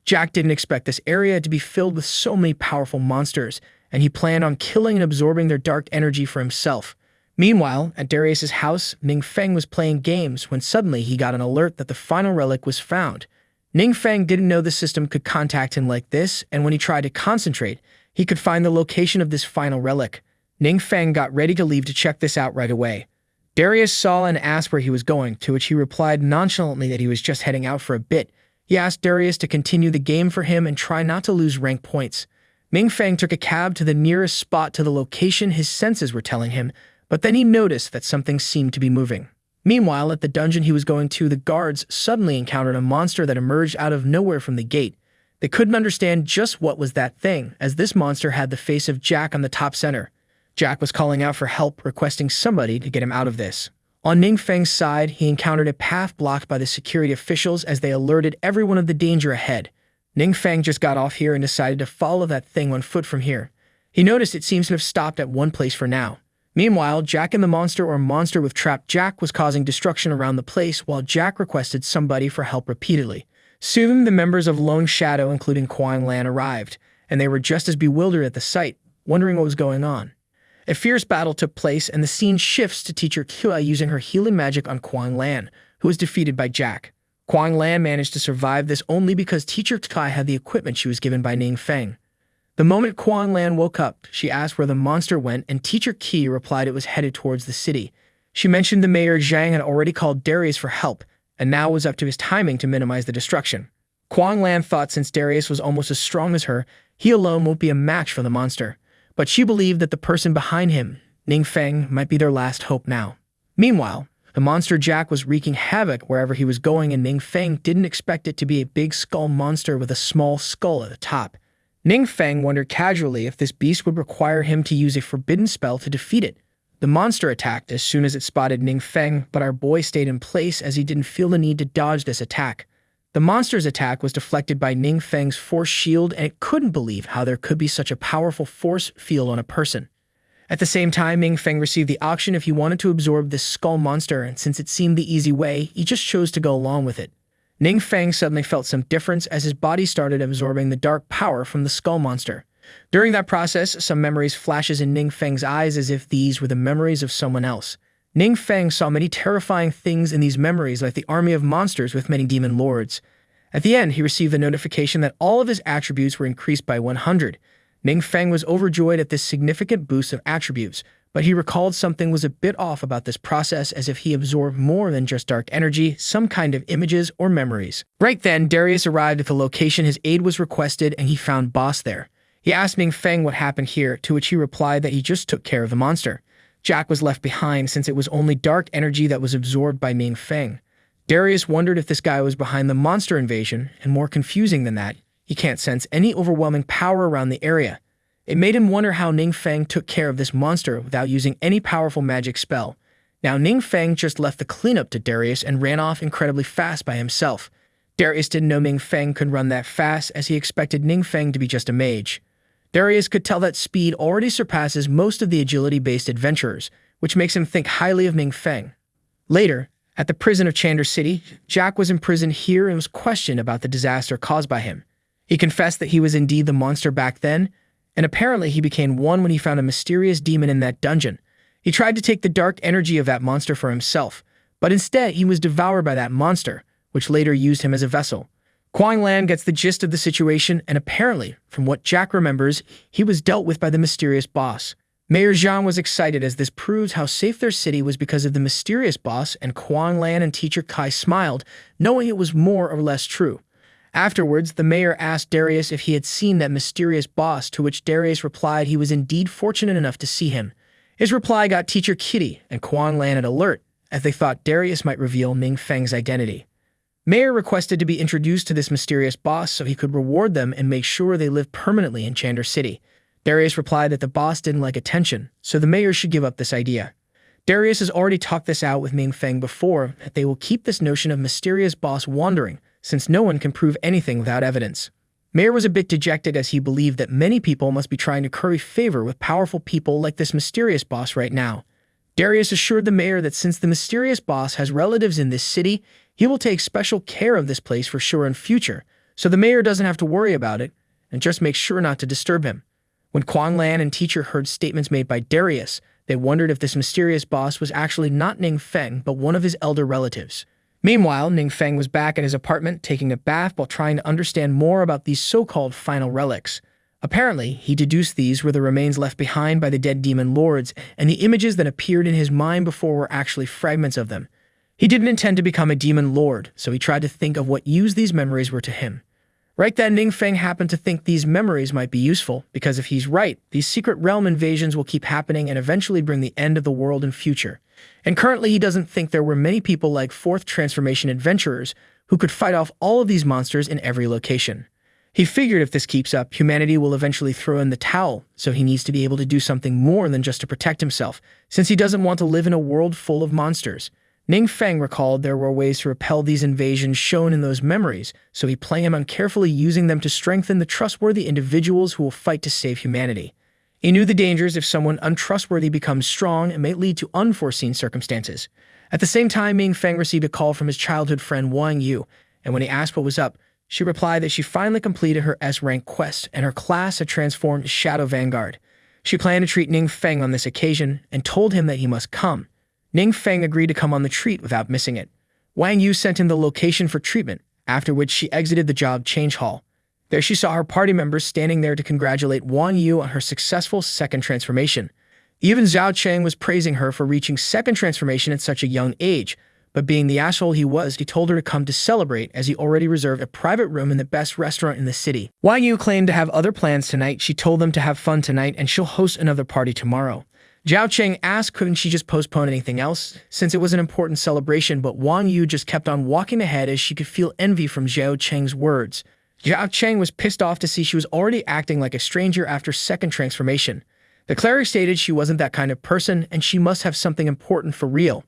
Jack didn't expect this area to be filled with so many powerful monsters, and he planned on killing and absorbing their dark energy for himself. Meanwhile, at Darius's house, Ning Feng was playing games when suddenly he got an alert that the final relic was found. Ning Feng didn't know the system could contact him like this, and when he tried to concentrate, he could find the location of this final relic. Ning Feng got ready to leave to check this out right away. Darius saw and asked where he was going, to which he replied nonchalantly that he was just heading out for a bit. He asked Darius to continue the game for him and try not to lose rank points. Ning Feng took a cab to the nearest spot to the location his senses were telling him, but then he noticed that something seemed to be moving. Meanwhile, at the dungeon he was going to, the guards suddenly encountered a monster that emerged out of nowhere from the gate. They couldn't understand just what was that thing, as this monster had the face of Jack on the top center. Jack was calling out for help, requesting somebody to get him out of this. On Ning Feng's side, he encountered a path blocked by the security officials as they alerted everyone of the danger ahead. Ning Feng just got off here and decided to follow that thing on foot from here. He noticed it seems to have stopped at one place for now. Meanwhile, Jack and the monster or monster with trapped Jack was causing destruction around the place while Jack requested somebody for help repeatedly. Soon, the members of Lone Shadow, including Quan Lan, arrived, and they were just as bewildered at the sight, wondering what was going on. A fierce battle took place, and the scene shifts to Teacher Kua using her healing magic on Quan Lan, who was defeated by Jack. Quan Lan managed to survive this only because Teacher Kua had the equipment she was given by Ning Feng. The moment Quan Lan woke up, she asked where the monster went, and Teacher Ki replied it was headed towards the city. She mentioned the mayor Zhang had already called Darius for help, and now it was up to his timing to minimize the destruction. Kuang Lan thought since Darius was almost as strong as her, he alone won't be a match for the monster. But she believed that the person behind him, Ningfeng, might be their last hope now. Meanwhile, the monster Jack was wreaking havoc wherever he was going, and Ningfeng didn't expect it to be a big skull monster with a small skull at the top. Ningfeng wondered casually if this beast would require him to use a forbidden spell to defeat it. The monster attacked as soon as it spotted Ningfeng, but our boy stayed in place as he didn't feel the need to dodge this attack. The monster's attack was deflected by Ningfeng's force shield, and it couldn't believe how there could be such a powerful force field on a person. At the same time, Ningfeng received the option if he wanted to absorb this skull monster, and since it seemed the easy way, he just chose to go along with it. Ningfeng suddenly felt some difference as his body started absorbing the dark power from the skull monster. During that process, some memories flashes in Ningfeng's eyes as if these were the memories of someone else. Ningfeng saw many terrifying things in these memories, like the army of monsters with many demon lords. At the end, he received the notification that all of his attributes were increased by 100. Ningfeng was overjoyed at this significant boost of attributes, but he recalled something was a bit off about this process, as if he absorbed more than just dark energy, some kind of images or memories. Right then, Darius arrived at the location his aid was requested, and he found Boss there. He asked Ningfeng what happened here, to which he replied that he just took care of the monster. Jack was left behind since it was only dark energy that was absorbed by Ningfeng. Darius wondered if this guy was behind the monster invasion, and more confusing than that, he can't sense any overwhelming power around the area. It made him wonder how Ningfeng took care of this monster without using any powerful magic spell. Now Ningfeng just left the cleanup to Darius and ran off incredibly fast by himself. Darius didn't know Ningfeng could run that fast, as he expected Ningfeng to be just a mage. Darius could tell that speed already surpasses most of the agility-based adventurers, which makes him think highly of Ningfeng. Later, at the prison of Chandler City, Jack was imprisoned here and was questioned about the disaster caused by him. He confessed that he was indeed the monster back then, and apparently he became one when he found a mysterious demon in that dungeon. He tried to take the dark energy of that monster for himself, but instead he was devoured by that monster, which later used him as a vessel. Kuang Lan gets the gist of the situation, and apparently, from what Jack remembers, he was dealt with by the mysterious boss. Mayor Zhang was excited, as this proves how safe their city was because of the mysterious boss, and Kuang Lan and Teacher Kai smiled, knowing it was more or less true. Afterwards, the mayor asked Darius if he had seen that mysterious boss, to which Darius replied he was indeed fortunate enough to see him. His reply got Teacher Kitty and Kuang Lan at alert, as they thought Darius might reveal Ningfeng's identity. Mayor requested to be introduced to this mysterious boss so he could reward them and make sure they lived permanently in Chandler City. Darius replied that the boss didn't like attention, so the mayor should give up this idea. Darius has already talked this out with Ningfeng before, that they will keep this notion of mysterious boss wandering, since no one can prove anything without evidence. Mayor was a bit dejected, as he believed that many people must be trying to curry favor with powerful people like this mysterious boss right now. Darius assured the mayor that since the mysterious boss has relatives in this city, he will take special care of this place for sure in future, so the mayor doesn't have to worry about it, and just make sure not to disturb him. When Kuang Lan and Teacher heard statements made by Darius, they wondered if this mysterious boss was actually not Ningfeng, but one of his elder relatives. Meanwhile, Ningfeng was back at his apartment taking a bath while trying to understand more about these so-called final relics. Apparently, he deduced these were the remains left behind by the dead demon lords, and the images that appeared in his mind before were actually fragments of them. He didn't intend to become a demon lord, so he tried to think of what use these memories were to him. Right then, Ningfeng happened to think these memories might be useful, because if he's right, these secret realm invasions will keep happening and eventually bring the end of the world in future. And currently he doesn't think there were many people like Fourth Transformation adventurers who could fight off all of these monsters in every location. He figured if this keeps up, humanity will eventually throw in the towel, so he needs to be able to do something more than just to protect himself, since he doesn't want to live in a world full of monsters. Ningfeng recalled there were ways to repel these invasions shown in those memories, so he planned on carefully using them to strengthen the trustworthy individuals who will fight to save humanity. He knew the dangers if someone untrustworthy becomes strong and may lead to unforeseen circumstances. At the same time, Ningfeng received a call from his childhood friend Wang Yu, and when he asked what was up, she replied that she finally completed her S-rank quest and her class had transformed to Shadow Vanguard. She planned to treat Ningfeng on this occasion and told him that he must come. Ningfeng agreed to come on the treat without missing it. Wang Yu sent him the location for treatment, after which she exited the job change hall. There she saw her party members standing there to congratulate Wang Yu on her successful second transformation. Even Zhao Cheng was praising her for reaching second transformation at such a young age, but being the asshole he was, he told her to come to celebrate as he already reserved a private room in the best restaurant in the city. Wang Yu claimed to have other plans tonight. She told them to have fun tonight and she'll host another party tomorrow. Zhao Cheng asked couldn't she just postpone anything else, since it was an important celebration, but Wang Yu just kept on walking ahead as she could feel envy from Zhao Cheng's words. Zhao Cheng was pissed off to see she was already acting like a stranger after second transformation. The cleric stated she wasn't that kind of person and she must have something important for real.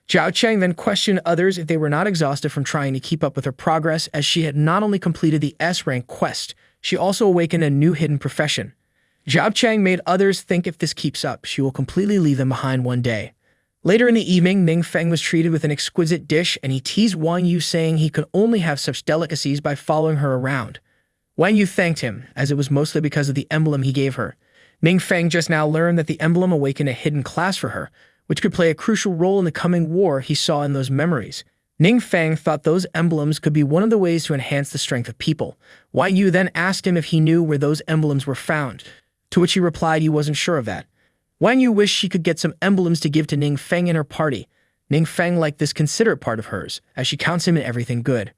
Zhao Cheng then questioned others if they were not exhausted from trying to keep up with her progress, as she had not only completed the S-rank quest, she also awakened a new hidden profession. Zhao Cheng made others think if this keeps up, she will completely leave them behind one day. Later in the evening, Ning Feng was treated with an exquisite dish and he teased Wang Yu saying he could only have such delicacies by following her around. Wang Yu thanked him, as it was mostly because of the emblem he gave her. Ning Feng just now learned that the emblem awakened a hidden class for her, which could play a crucial role in the coming war he saw in those memories. Ning Feng thought those emblems could be one of the ways to enhance the strength of people. Wang Yu then asked him if he knew where those emblems were found, to which he replied he wasn't sure of that. Wang Yu wished she could get some emblems to give to Ning Feng in her party. Ning Feng liked this considerate part of hers, as she counts him in everything good.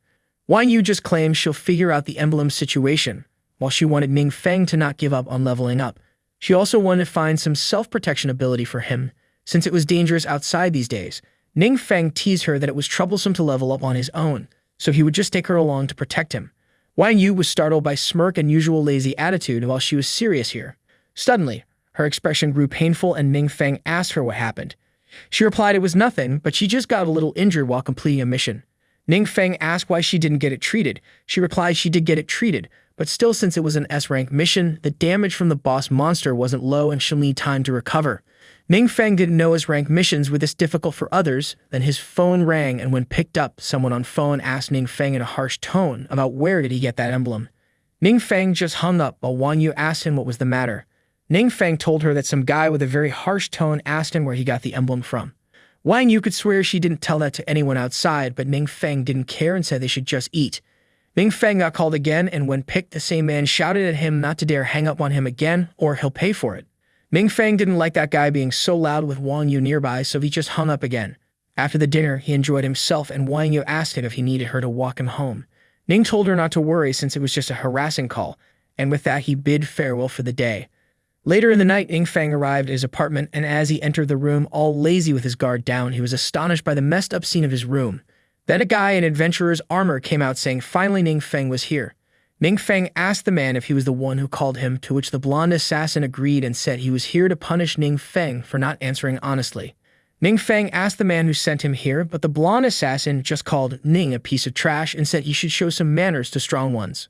Wang Yu just claimed she'll figure out the emblem situation, while she wanted Ning Feng to not give up on leveling up. She also wanted to find some self-protection ability for him, since it was dangerous outside these days. Ning Feng teased her that it was troublesome to level up on his own, so he would just take her along to protect him. Wang Yu was startled by smirk and usual lazy attitude while she was serious here. Suddenly, her expression grew painful and Ning Feng asked her what happened. She replied it was nothing, but she just got a little injured while completing a mission. Ning Feng asked why she didn't get it treated. She replied she did get it treated, but still, since it was an S-rank mission, the damage from the boss monster wasn't low and she'll need time to recover. Ning Feng didn't know S-rank missions were this difficult for others. Then his phone rang, and when picked up, someone on phone asked Ning Feng in a harsh tone about where did he get that emblem. Ning Feng just hung up while Wang Yu asked him what was the matter. Ning Feng told her that some guy with a very harsh tone asked him where he got the emblem from. Wang Yu could swear she didn't tell that to anyone outside, but Ning Feng didn't care and said they should just eat. Ning Feng got called again, and when picked, the same man shouted at him not to dare hang up on him again, or he'll pay for it. Ning Feng didn't like that guy being so loud with Wang Yu nearby, so he just hung up again. After the dinner, he enjoyed himself, and Wang Yu asked him if he needed her to walk him home. Ning told her not to worry since it was just a harassing call, and with that he bid farewell for the day. Later in the night, Ning Feng arrived at his apartment, and as he entered the room, all lazy with his guard down, he was astonished by the messed up scene of his room. Then a guy in adventurer's armor came out saying finally Ning Feng was here. Ning Feng asked the man if he was the one who called him, to which the blonde assassin agreed and said he was here to punish Ning Feng for not answering honestly. Ning Feng asked the man who sent him here, but the blonde assassin just called Ning a piece of trash and said he should show some manners to strong ones.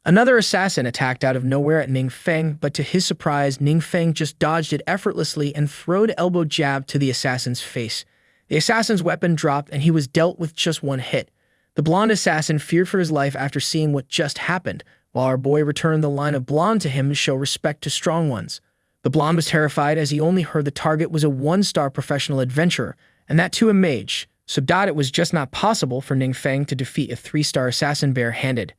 Another assassin attacked out of nowhere at Ning Feng, but to his surprise, Ning Feng just dodged it effortlessly and throwed elbow jab to the assassin's face. The assassin's weapon dropped and he was dealt with just one hit. The blonde assassin feared for his life after seeing what just happened, while our boy returned the line of blonde to him to show respect to strong ones. The blonde was terrified as he only heard the target was a one-star professional adventurer, and that too a mage, so it was just not possible for Ning Feng to defeat a 3-star assassin bare-handed.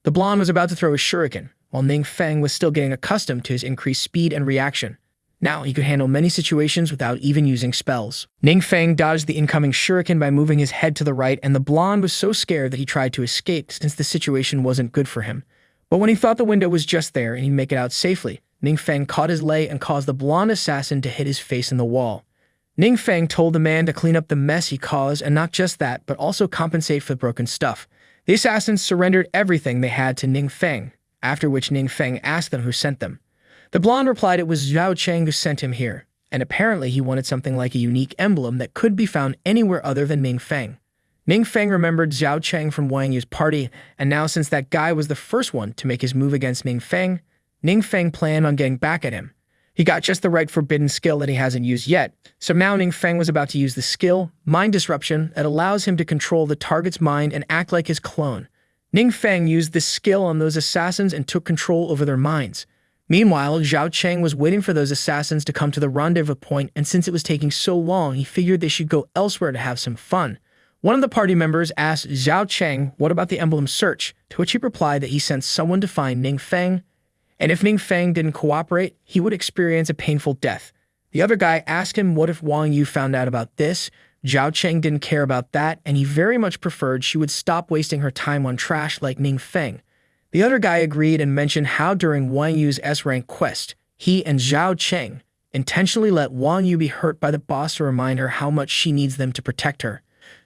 The blonde was about to throw a shuriken, while Ning Feng was still getting accustomed to his increased speed and reaction. Now he could handle many situations without even using spells. Ning Feng dodged the incoming shuriken by moving his head to the right, and the blonde was so scared that he tried to escape since the situation wasn't good for him. But when he thought the window was just there and he'd make it out safely, Ning Feng caught his leg and caused the blonde assassin to hit his face in the wall. Ning Feng told the man to clean up the mess he caused, and not just that, but also compensate for the broken stuff. The assassins surrendered everything they had to Ning Feng, after which Ning Feng asked them who sent them. The blonde replied it was Zhao Cheng who sent him here, and apparently he wanted something like a unique emblem that could be found anywhere other than Ning Feng. Ning Feng remembered Zhao Cheng from Wang Yu's party, and now since that guy was the first one to make his move against Ning Feng planned on getting back at him. He got just the right forbidden skill that he hasn't used yet, so now Ning Feng was about to use the skill, Mind Disruption, that allows him to control the target's mind and act like his clone. Ning Feng used this skill on those assassins and took control over their minds. Meanwhile, Zhao Cheng was waiting for those assassins to come to the rendezvous point, and since it was taking so long, he figured they should go elsewhere to have some fun. One of the party members asked Zhao Cheng what about the emblem search, to which he replied that he sent someone to find Ning Feng, and if Ning Feng didn't cooperate, he would experience a painful death. The other guy asked him what if Wang Yu found out about this. Zhao Cheng didn't care about that, and he very much preferred she would stop wasting her time on trash like Ning Feng. The other guy agreed and mentioned how during Wang Yu's S-rank quest, he and Zhao Cheng intentionally let Wang Yu be hurt by the boss to remind her how much she needs them to protect her.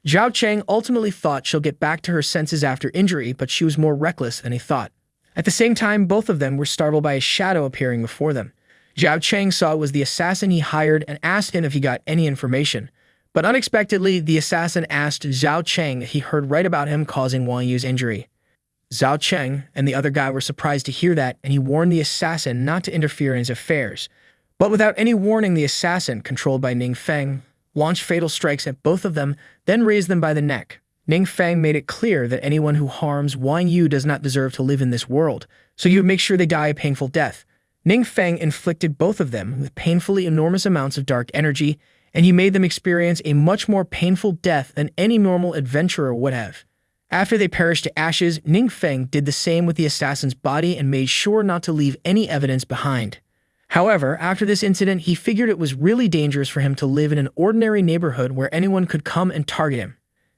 Zhao Cheng ultimately thought she'll get back to her senses after injury, but she was more reckless than he thought. At the same time, both of them were startled by a shadow appearing before them. Zhao Cheng saw it was the assassin he hired and asked him if he got any information. But unexpectedly, the assassin asked Zhao Cheng if he heard right about him causing Wang Yu's injury. Zhao Cheng and the other guy were surprised to hear that, and he warned the assassin not to interfere in his affairs. But without any warning, the assassin, controlled by Ning Feng, launched fatal strikes at both of them, then raised them by the neck. Ning Feng made it clear that anyone who harms Wang Yu does not deserve to live in this world, so you would make sure they die a painful death. Ning Feng inflicted both of them with painfully enormous amounts of dark energy, and he made them experience a much more painful death than any normal adventurer would have. After they perished to ashes, Ning Feng did the same with the assassin's body and made sure not to leave any evidence behind. However, after this incident, he figured it was really dangerous for him to live in an ordinary neighborhood where anyone could come and target him.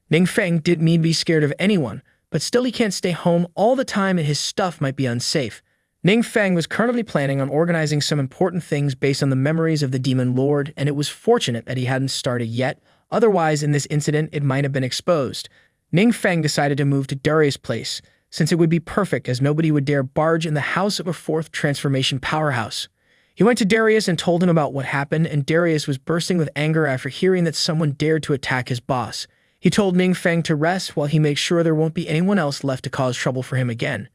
Ning Feng didn't mean to be scared of anyone, but still he can't stay home all the time and his stuff might be unsafe. Ning Feng was currently planning on organizing some important things based on the memories of the Demon Lord, and it was fortunate that he hadn't started yet, otherwise in this incident it might have been exposed. Ning Feng decided to move to Darius' place, since it would be perfect as nobody would dare barge in the house of a fourth transformation powerhouse. He went to Darius and told him about what happened, and Darius was bursting with anger after hearing that someone dared to attack his boss. He told Ning Feng to rest while he makes sure there won't be anyone else left to cause trouble for him again.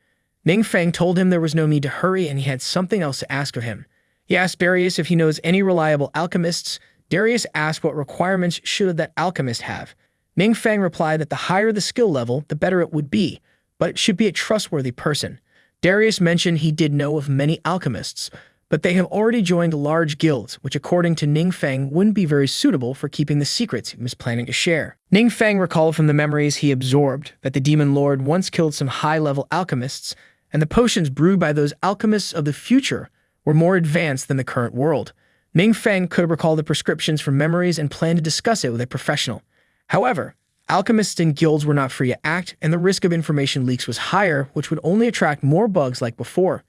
Ning Feng told him there was no need to hurry and he had something else to ask of him. He asked Darius if he knows any reliable alchemists. Darius asked what requirements should that alchemist have. Ning Feng replied that the higher the skill level, the better it would be, but it should be a trustworthy person. Darius mentioned he did know of many alchemists, but they have already joined large guilds, which according to Ning Feng wouldn't be very suitable for keeping the secrets he was planning to share. Ning Feng recalled from the memories he absorbed that the Demon Lord once killed some high-level alchemists, and the potions brewed by those alchemists of the future were more advanced than the current world. Ning Feng could recall the prescriptions from memories and planned to discuss it with a professional. However, alchemists and guilds were not free to act, and the risk of information leaks was higher, which would only attract more bugs like before.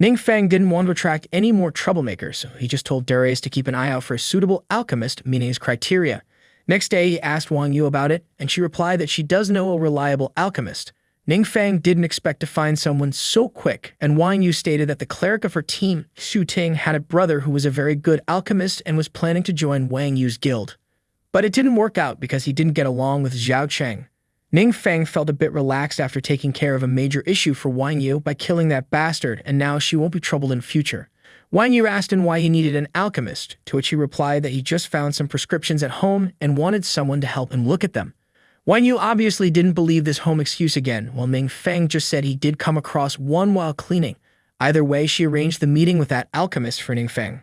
Ning Feng didn't want to attract any more troublemakers, so he just told Darius to keep an eye out for a suitable alchemist, meeting his criteria. Next day, he asked Wang Yu about it, and she replied that she does know a reliable alchemist. Ning Feng didn't expect to find someone so quick, and Wang Yu stated that the cleric of her team, Xu Ting, had a brother who was a very good alchemist and was planning to join Wang Yu's guild. But it didn't work out because he didn't get along with Zhao Cheng. Ning Feng felt a bit relaxed after taking care of a major issue for Wang Yu by killing that bastard, and now she won't be troubled in future. Wang Yu asked him why he needed an alchemist, to which he replied that he just found some prescriptions at home and wanted someone to help him look at them. Wang Yu obviously didn't believe this home excuse again, while Ning Feng just said he did come across one while cleaning. Either way, she arranged the meeting with that alchemist for Ning Feng.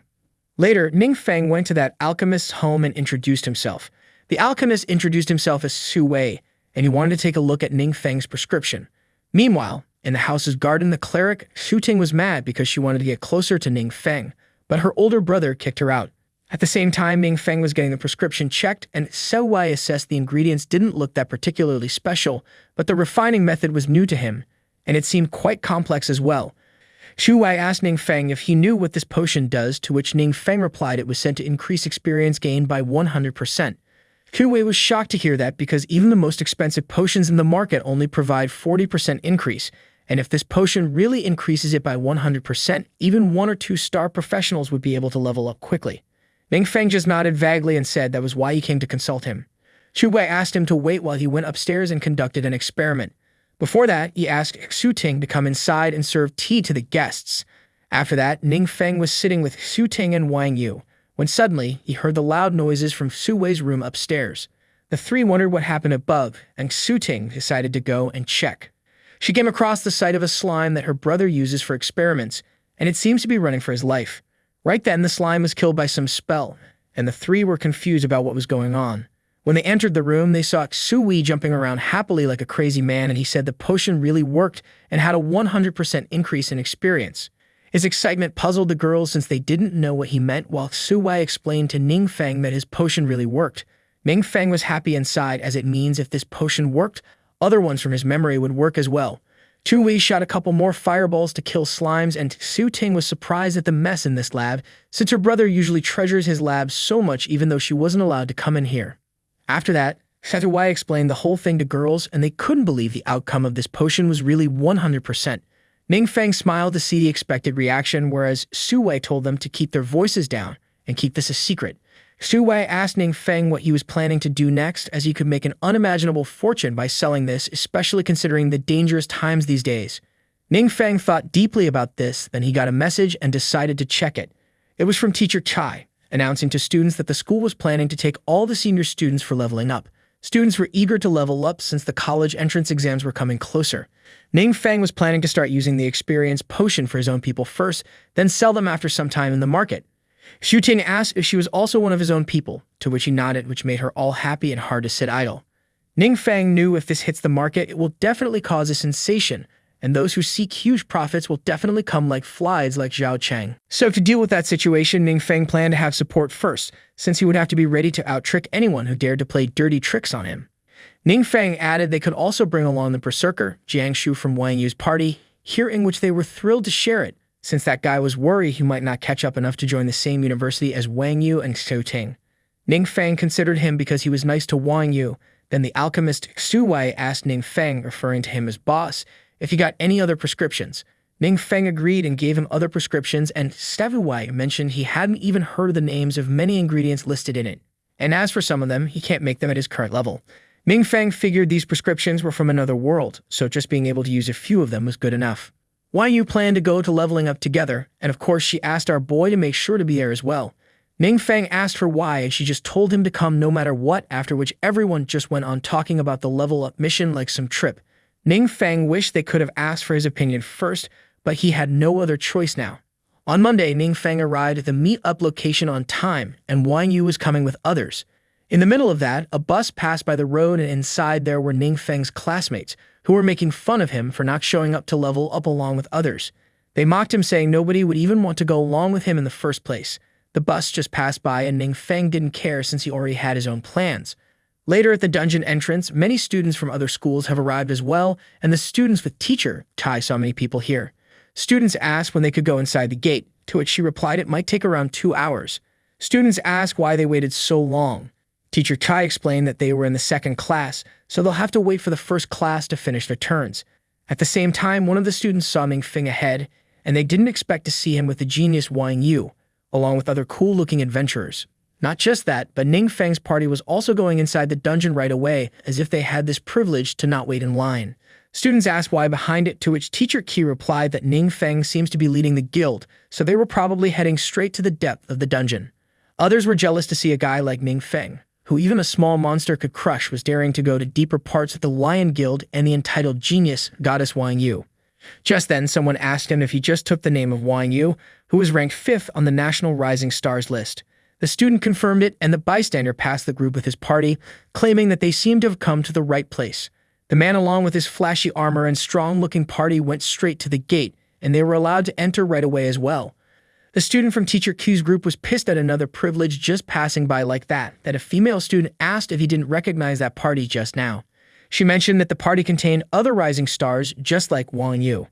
Later, Ning Feng went to that alchemist's home and introduced himself. The alchemist introduced himself as Su Wei, and he wanted to take a look at Ning Feng's prescription. Meanwhile, in the house's garden, the cleric, Xu Ting, was mad because she wanted to get closer to Ning Feng, but her older brother kicked her out. At the same time, Ning Feng was getting the prescription checked, and Su Wei assessed the ingredients didn't look that particularly special, but the refining method was new to him, and it seemed quite complex as well. Xu Wei asked Ning Feng if he knew what this potion does, to which Ning Feng replied it was said to increase experience gained by 100%. Xu Wei was shocked to hear that because even the most expensive potions in the market only provide 40% increase, and if this potion really increases it by 100%, even 1 or 2 star professionals would be able to level up quickly. Ning Feng just nodded vaguely and said that was why he came to consult him. Xu Wei asked him to wait while he went upstairs and conducted an experiment. Before that, he asked Xu Ting to come inside and serve tea to the guests. After that, Ning Feng was sitting with Xu Ting and Wang Yu, when suddenly he heard the loud noises from Su Wei's room upstairs. The three wondered what happened above, and Xu Ting decided to go and check. She came across the sight of a slime that her brother uses for experiments, and it seems to be running for his life. Right then, the slime was killed by some spell, and the three were confused about what was going on. When they entered the room, they saw Xu Wei jumping around happily like a crazy man, and he said the potion really worked and had a 100% increase in experience. His excitement puzzled the girls since they didn't know what he meant, while Xu Wei explained to Ning Feng that his potion really worked. Ning Feng was happy inside, as it means if this potion worked, other ones from his memory would work as well. Tu Wei shot a couple more fireballs to kill slimes, and Su Ting was surprised at the mess in this lab, since her brother usually treasures his lab so much even though she wasn't allowed to come in here. After that, Tu Wei explained the whole thing to girls, and they couldn't believe the outcome of this potion was really 100%. Ning Feng smiled to see the expected reaction, whereas Su Wei told them to keep their voices down and keep this a secret. Su Wei asked Ning Feng what he was planning to do next, as he could make an unimaginable fortune by selling this, especially considering the dangerous times these days. Ning Feng thought deeply about this, then he got a message and decided to check it. It was from Teacher Chai, announcing to students that the school was planning to take all the senior students for leveling up. Students were eager to level up since the college entrance exams were coming closer. Ning Feng was planning to start using the experience potion for his own people first, then sell them after some time in the market. Xu Ting asked if she was also one of his own people, to which he nodded, which made her all happy and hard to sit idle. Ning Feng knew if this hits the market, it will definitely cause a sensation, and those who seek huge profits will definitely come like flies like Zhao Cheng. So to deal with that situation, Ning Feng planned to have support first, since he would have to be ready to out-trick anyone who dared to play dirty tricks on him. Ning Feng added they could also bring along the berserker, Jiang Shu from Wang Yu's party, hearing which they were thrilled to share it, since that guy was worried he might not catch up enough to join the same university as Wang Yu and Xu Ting. Ning Feng considered him because he was nice to Wang Yu. Then the alchemist Xu Wei asked Ning Feng, referring to him as boss, if he got any other prescriptions. Ning Feng agreed and gave him other prescriptions, and Xu Wei mentioned he hadn't even heard the names of many ingredients listed in it. And as for some of them, he can't make them at his current level. Ning Feng figured these prescriptions were from another world, so just being able to use a few of them was good enough. Wang Yu planned to go to leveling up together, and of course she asked our boy to make sure to be there as well. Ning Feng asked her why, and she just told him to come no matter what, after which everyone just went on talking about the level up mission like some trip. Ning Feng wished they could have asked for his opinion first, but he had no other choice now. On Monday, Ning Feng arrived at the meet-up location on time, and Wang Yu was coming with others. In the middle of that, a bus passed by the road, and inside there were Ning Feng's classmates, who were making fun of him for not showing up to level up along with others. They mocked him, saying nobody would even want to go along with him in the first place. The bus just passed by, and Ning Feng didn't care since he already had his own plans. Later at the dungeon entrance, many students from other schools have arrived as well, and the students with Teacher Chai saw many people here. Students asked when they could go inside the gate, to which she replied it might take around 2 hours. Students asked why they waited so long. Teacher Chai explained that they were in the second class, so they'll have to wait for the first class to finish their turns. At the same time, one of the students saw Ning Feng ahead, and they didn't expect to see him with the genius Wang Yu, along with other cool-looking adventurers. Not just that, but Ning Feng's party was also going inside the dungeon right away, as if they had this privilege to not wait in line. Students asked why behind it, to which Teacher Qi replied that Ning Feng seems to be leading the guild, so they were probably heading straight to the depth of the dungeon. Others were jealous to see a guy like Ning Feng, who even a small monster could crush, was daring to go to deeper parts of the Lion Guild and the entitled genius, Goddess Wang Yu. Just then, someone asked him if he just took the name of Wang Yu, who was ranked 5th on the National Rising Stars list. The student confirmed it, and the bystander passed the group with his party, claiming that they seemed to have come to the right place. The man, along with his flashy armor and strong-looking party, went straight to the gate, and they were allowed to enter right away as well. The student from Teacher Q's group was pissed at another privilege just passing by like that a female student asked if he didn't recognize that party just now. She mentioned that the party contained other rising stars just like Wang Yu.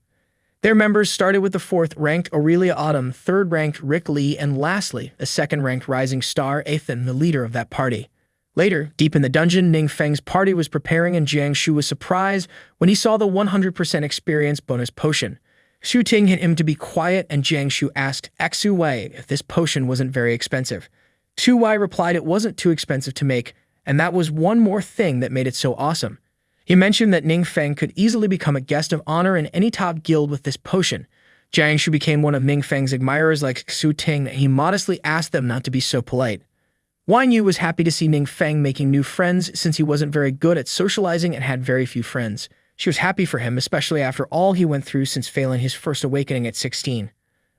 Their members started with the 4th-ranked Aurelia Autumn, 3rd-ranked Rick Lee, and lastly, a 2nd-ranked rising star, Ethan, the leader of that party. Later, deep in the dungeon, Ning Feng's party was preparing, and Jiang Shu was surprised when he saw the 100% experience bonus potion. Xu Ting hit him to be quiet, and Jiang Shu asked Xu Wei if this potion wasn't very expensive. Xu Wei replied it wasn't too expensive to make, and that was one more thing that made it so awesome. He mentioned that Ning Feng could easily become a guest of honor in any top guild with this potion. Jiang Shu became one of Ning Feng's admirers like Xu Ting, and he modestly asked them not to be so polite. Wang Yu was happy to see Ning Feng making new friends since he wasn't very good at socializing and had very few friends. She was happy for him, especially after all he went through since failing his first awakening at 16.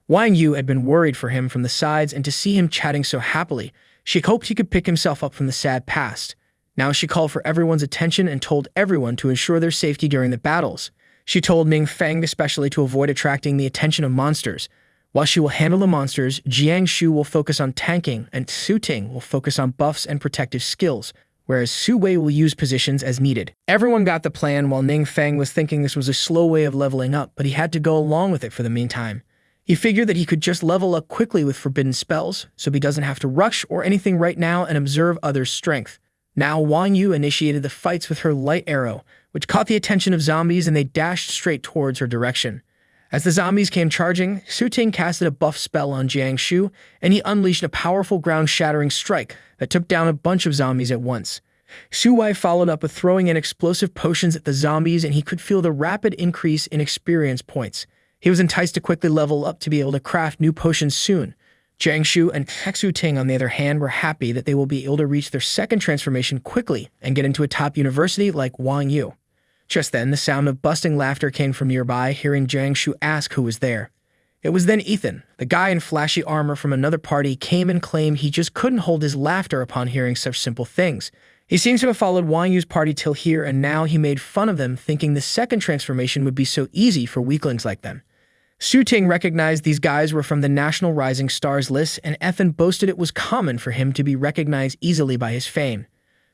Wang Yu had been worried for him from the sides, and to see him chatting so happily, she hoped he could pick himself up from the sad past. Now she called for everyone's attention and told everyone to ensure their safety during the battles. She told Ning Feng especially to avoid attracting the attention of monsters. While she will handle the monsters, Jiang Shu will focus on tanking, and Xu Ting will focus on buffs and protective skills, whereas Su Wei will use positions as needed. Everyone got the plan while Ning Feng was thinking this was a slow way of leveling up, but he had to go along with it for the meantime. He figured that he could just level up quickly with forbidden spells, so he doesn't have to rush or anything right now and observe others' strength. Now Wang Yu initiated the fights with her light arrow, which caught the attention of zombies and they dashed straight towards her direction. As the zombies came charging, Su Ting casted a buff spell on Jiang Shu, and he unleashed a powerful ground-shattering strike that took down a bunch of zombies at once. Su Wei followed up with throwing in explosive potions at the zombies, and he could feel the rapid increase in experience points. He was enticed to quickly level up to be able to craft new potions soon. Jiang Shu and Su Ting, on the other hand, were happy that they will be able to reach their second transformation quickly and get into a top university like Wang Yu. Just then, the sound of busting laughter came from nearby, hearing Jiang Shu ask who was there. It was then Ethan, the guy in flashy armor from another party, came and claimed he just couldn't hold his laughter upon hearing such simple things. He seems to have followed Wang Yu's party till here, and now he made fun of them, thinking the second transformation would be so easy for weaklings like them. Su Ting recognized these guys were from the National Rising Stars list, and Ethan boasted it was common for him to be recognized easily by his fame.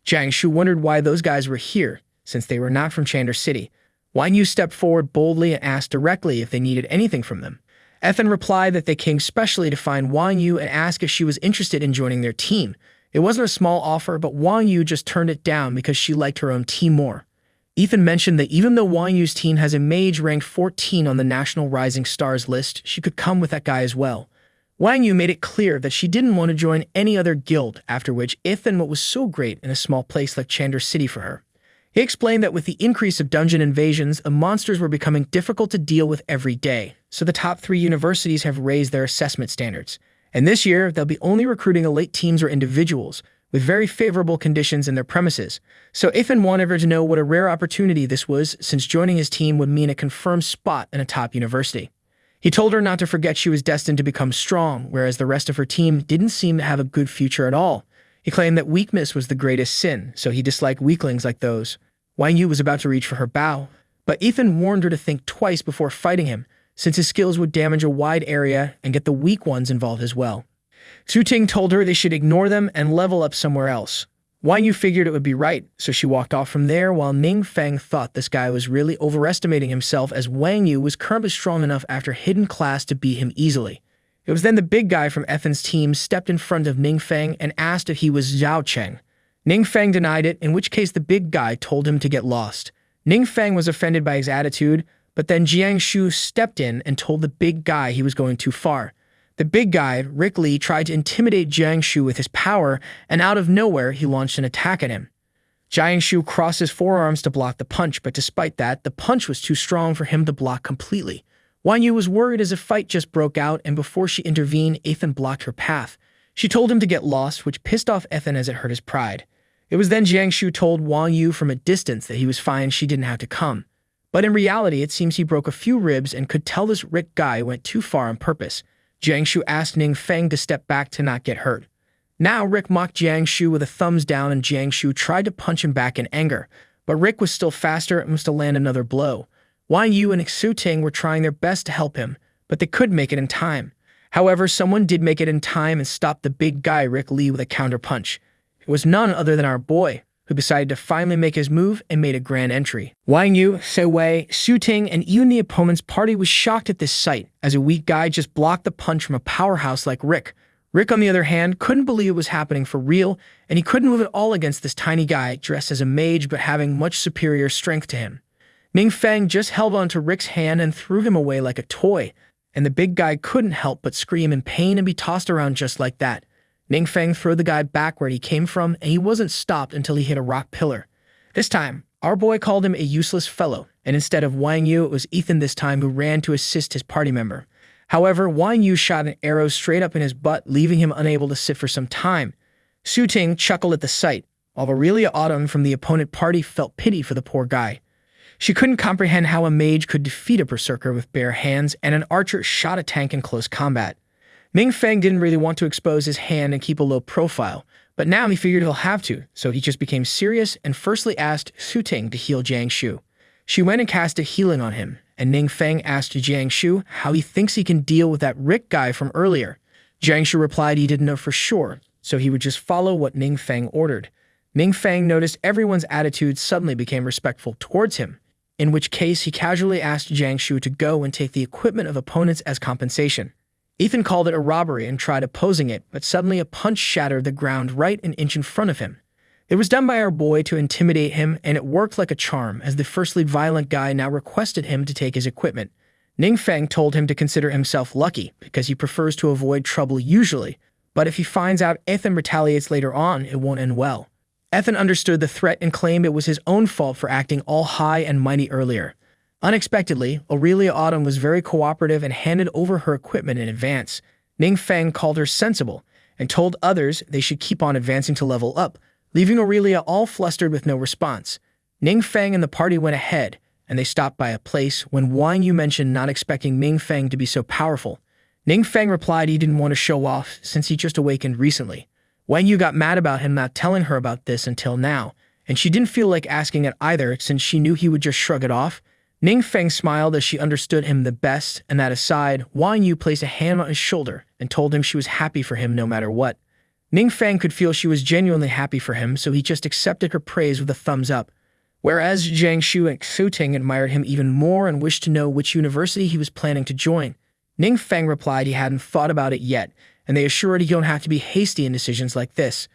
Jiang Shu wondered why those guys were here, since they were not from Chandler City. Wang Yu stepped forward boldly and asked directly if they needed anything from them. Ethan replied that they came specially to find Wang Yu and asked if she was interested in joining their team. It wasn't a small offer, but Wang Yu just turned it down because she liked her own team more. Ethan mentioned that even though Wang Yu's team has a mage ranked 14 on the National Rising Stars list, she could come with that guy as well. Wang Yu made it clear that she didn't want to join any other guild, after which Ethan what was so great in a small place like Chandler City for her. He explained that with the increase of dungeon invasions, the monsters were becoming difficult to deal with every day, so the top 3 universities have raised their assessment standards. And this year, they'll be only recruiting elite teams or individuals, with very favorable conditions in their premises. So Ethan wanted her to know what a rare opportunity this was, since joining his team would mean a confirmed spot in a top university. He told her not to forget she was destined to become strong, whereas the rest of her team didn't seem to have a good future at all. He claimed that weakness was the greatest sin, so he disliked weaklings like those. Wang Yu was about to reach for her bow, but Ethan warned her to think twice before fighting him, since his skills would damage a wide area and get the weak ones involved as well. Su Ting told her they should ignore them and level up somewhere else. Wang Yu figured it would be right, so she walked off from there, while Ning Feng thought this guy was really overestimating himself, as Wang Yu was currently strong enough after hidden class to beat him easily. It was then the big guy from Ethan's team stepped in front of Ning Feng and asked if he was Zhao Cheng. Ning Feng denied it, in which case the big guy told him to get lost. Ning Feng was offended by his attitude, but then Jiang Shu stepped in and told the big guy he was going too far. The big guy, Rick Lee, tried to intimidate Jiang Shu with his power, and out of nowhere, he launched an attack at him. Jiang Shu crossed his forearms to block the punch, but despite that, the punch was too strong for him to block completely. Wang Yu was worried as a fight just broke out, and before she intervened, Ethan blocked her path. She told him to get lost, which pissed off Ethan as it hurt his pride. It was then Jiang Shu told Wang Yu from a distance that he was fine, she didn't have to come. But in reality, it seems he broke a few ribs and could tell this Rick guy went too far on purpose. Jiang Shu asked Ning Feng to step back to not get hurt. Now Rick mocked Jiang Shu with a thumbs down, and Jiang Shu tried to punch him back in anger, but Rick was still faster and was to land another blow. Wang Yu and Su Ting were trying their best to help him, but they couldn't make it in time. However, someone did make it in time and stopped the big guy Rick Lee with a counterpunch. It was none other than our boy, who decided to finally make his move and made a grand entry. Wang Yu, Su Wei, Su Ting, and even the opponent's party was shocked at this sight, as a weak guy just blocked the punch from a powerhouse like Rick. Rick, on the other hand, couldn't believe it was happening for real, and he couldn't move at all against this tiny guy dressed as a mage but having much superior strength to him. Ning Feng just held onto Rick's hand and threw him away like a toy, and the big guy couldn't help but scream in pain and be tossed around just like that. Ning Feng threw the guy back where he came from, and he wasn't stopped until he hit a rock pillar. This time, our boy called him a useless fellow, and instead of Wang Yu, it was Ethan this time who ran to assist his party member. However, Wang Yu shot an arrow straight up in his butt, leaving him unable to sit for some time. Su Ting chuckled at the sight, while Aurelia Autumn from the opponent party felt pity for the poor guy. She couldn't comprehend how a mage could defeat a berserker with bare hands, and an archer shot a tank in close combat. Ning Feng didn't really want to expose his hand and keep a low profile, but now he figured he'll have to, so he just became serious and firstly asked Su Ting to heal Jiang Shu. She went and cast a healing on him, and Ning Feng asked Jiang Shu how he thinks he can deal with that Rick guy from earlier. Jiang Shu replied he didn't know for sure, so he would just follow what Ning Feng ordered. Ning Feng noticed everyone's attitude suddenly became respectful towards him, in which case he casually asked Jiang Shu to go and take the equipment of opponents as compensation. Ethan called it a robbery and tried opposing it, but suddenly a punch shattered the ground right an inch in front of him. It was done by our boy to intimidate him, and it worked like a charm, as the firstly violent guy now requested him to take his equipment. Ning Feng told him to consider himself lucky, because he prefers to avoid trouble usually, but if he finds out Ethan retaliates later on, it won't end well. Ethan understood the threat and claimed it was his own fault for acting all high and mighty earlier. Unexpectedly, Aurelia Autumn was very cooperative and handed over her equipment in advance. Ning Feng called her sensible and told others they should keep on advancing to level up, leaving Aurelia all flustered with no response. Ning Feng and the party went ahead, and they stopped by a place when Wang Yu mentioned not expecting Ning Feng to be so powerful. Ning Feng replied he didn't want to show off since he just awakened recently. Wang Yu got mad about him not telling her about this until now, and she didn't feel like asking it either since she knew he would just shrug it off. Ning Feng smiled as she understood him the best, and that aside, Wang Yu placed a hand on his shoulder and told him she was happy for him no matter what. Ning Feng could feel she was genuinely happy for him, so he just accepted her praise with a thumbs up. Whereas Jiang Shu and Xu Ting admired him even more and wished to know which university he was planning to join. Ning Feng replied he hadn't thought about it yet, and they assured he don't have to be hasty in decisions like this.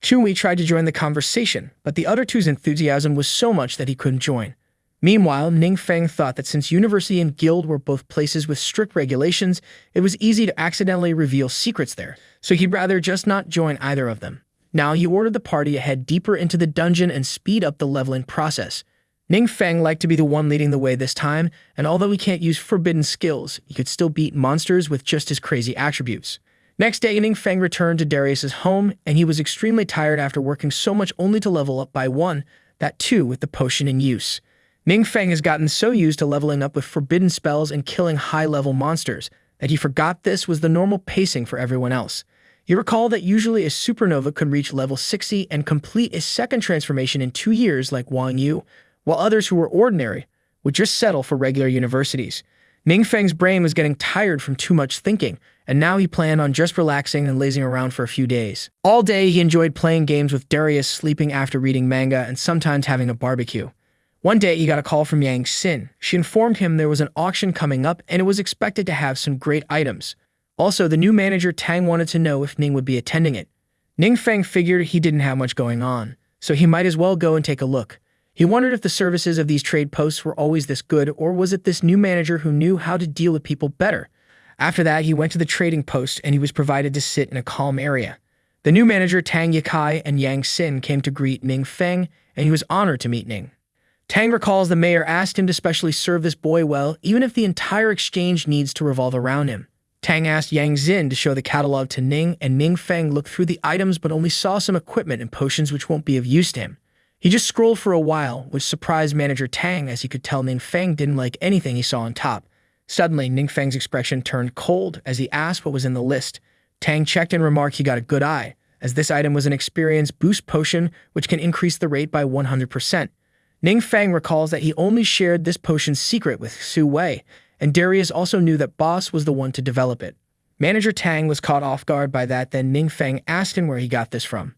Xu Wei tried to join the conversation, but the other two's enthusiasm was so much that he couldn't join. Meanwhile, Ning Feng thought that since university and guild were both places with strict regulations, it was easy to accidentally reveal secrets there, so he'd rather just not join either of them. Now he ordered the party to head deeper into the dungeon and speed up the leveling process. Ning Feng liked to be the one leading the way this time, and although he can't use forbidden skills, he could still beat monsters with just his crazy attributes. Next day, Ning Feng returned to Darius's home, and he was extremely tired after working so much only to level up by one, that too with the potion in use. Ning Feng has gotten so used to leveling up with forbidden spells and killing high-level monsters that he forgot this was the normal pacing for everyone else. He recalled that usually a supernova could reach level 60 and complete a second transformation in 2 years like Wang Yu, while others who were ordinary would just settle for regular universities. Ning Feng's brain was getting tired from too much thinking, and now he planned on just relaxing and lazing around for a few days. All day he enjoyed playing games with Darius, sleeping after reading manga, and sometimes having a barbecue. One day he got a call from Yang Xin. She informed him there was an auction coming up and it was expected to have some great items. Also, the new manager Tang wanted to know if Ning would be attending it. Ning Feng figured he didn't have much going on, so he might as well go and take a look. He wondered if the services of these trade posts were always this good, or was it this new manager who knew how to deal with people better? After that, he went to the trading post and he was provided to sit in a calm area. The new manager Tang Yikai and Yang Xin came to greet Ning Feng, and he was honored to meet Ning. Tang recalls the mayor asked him to specially serve this boy well, even if the entire exchange needs to revolve around him. Tang asked Yang Xin to show the catalog to Ning, and Ning Feng looked through the items but only saw some equipment and potions which won't be of use to him. He just scrolled for a while, which surprised manager Tang as he could tell Ning Feng didn't like anything he saw on top. Suddenly, Ning Feng's expression turned cold as he asked what was in the list. Tang checked and remarked he got a good eye, as this item was an experience boost potion which can increase the rate by 100%. Ning Feng recalls that he only shared this potion's secret with Xu Wei, and Darius also knew that Boss was the one to develop it. Manager Tang was caught off guard by that, then Ning Feng asked him where he got this from.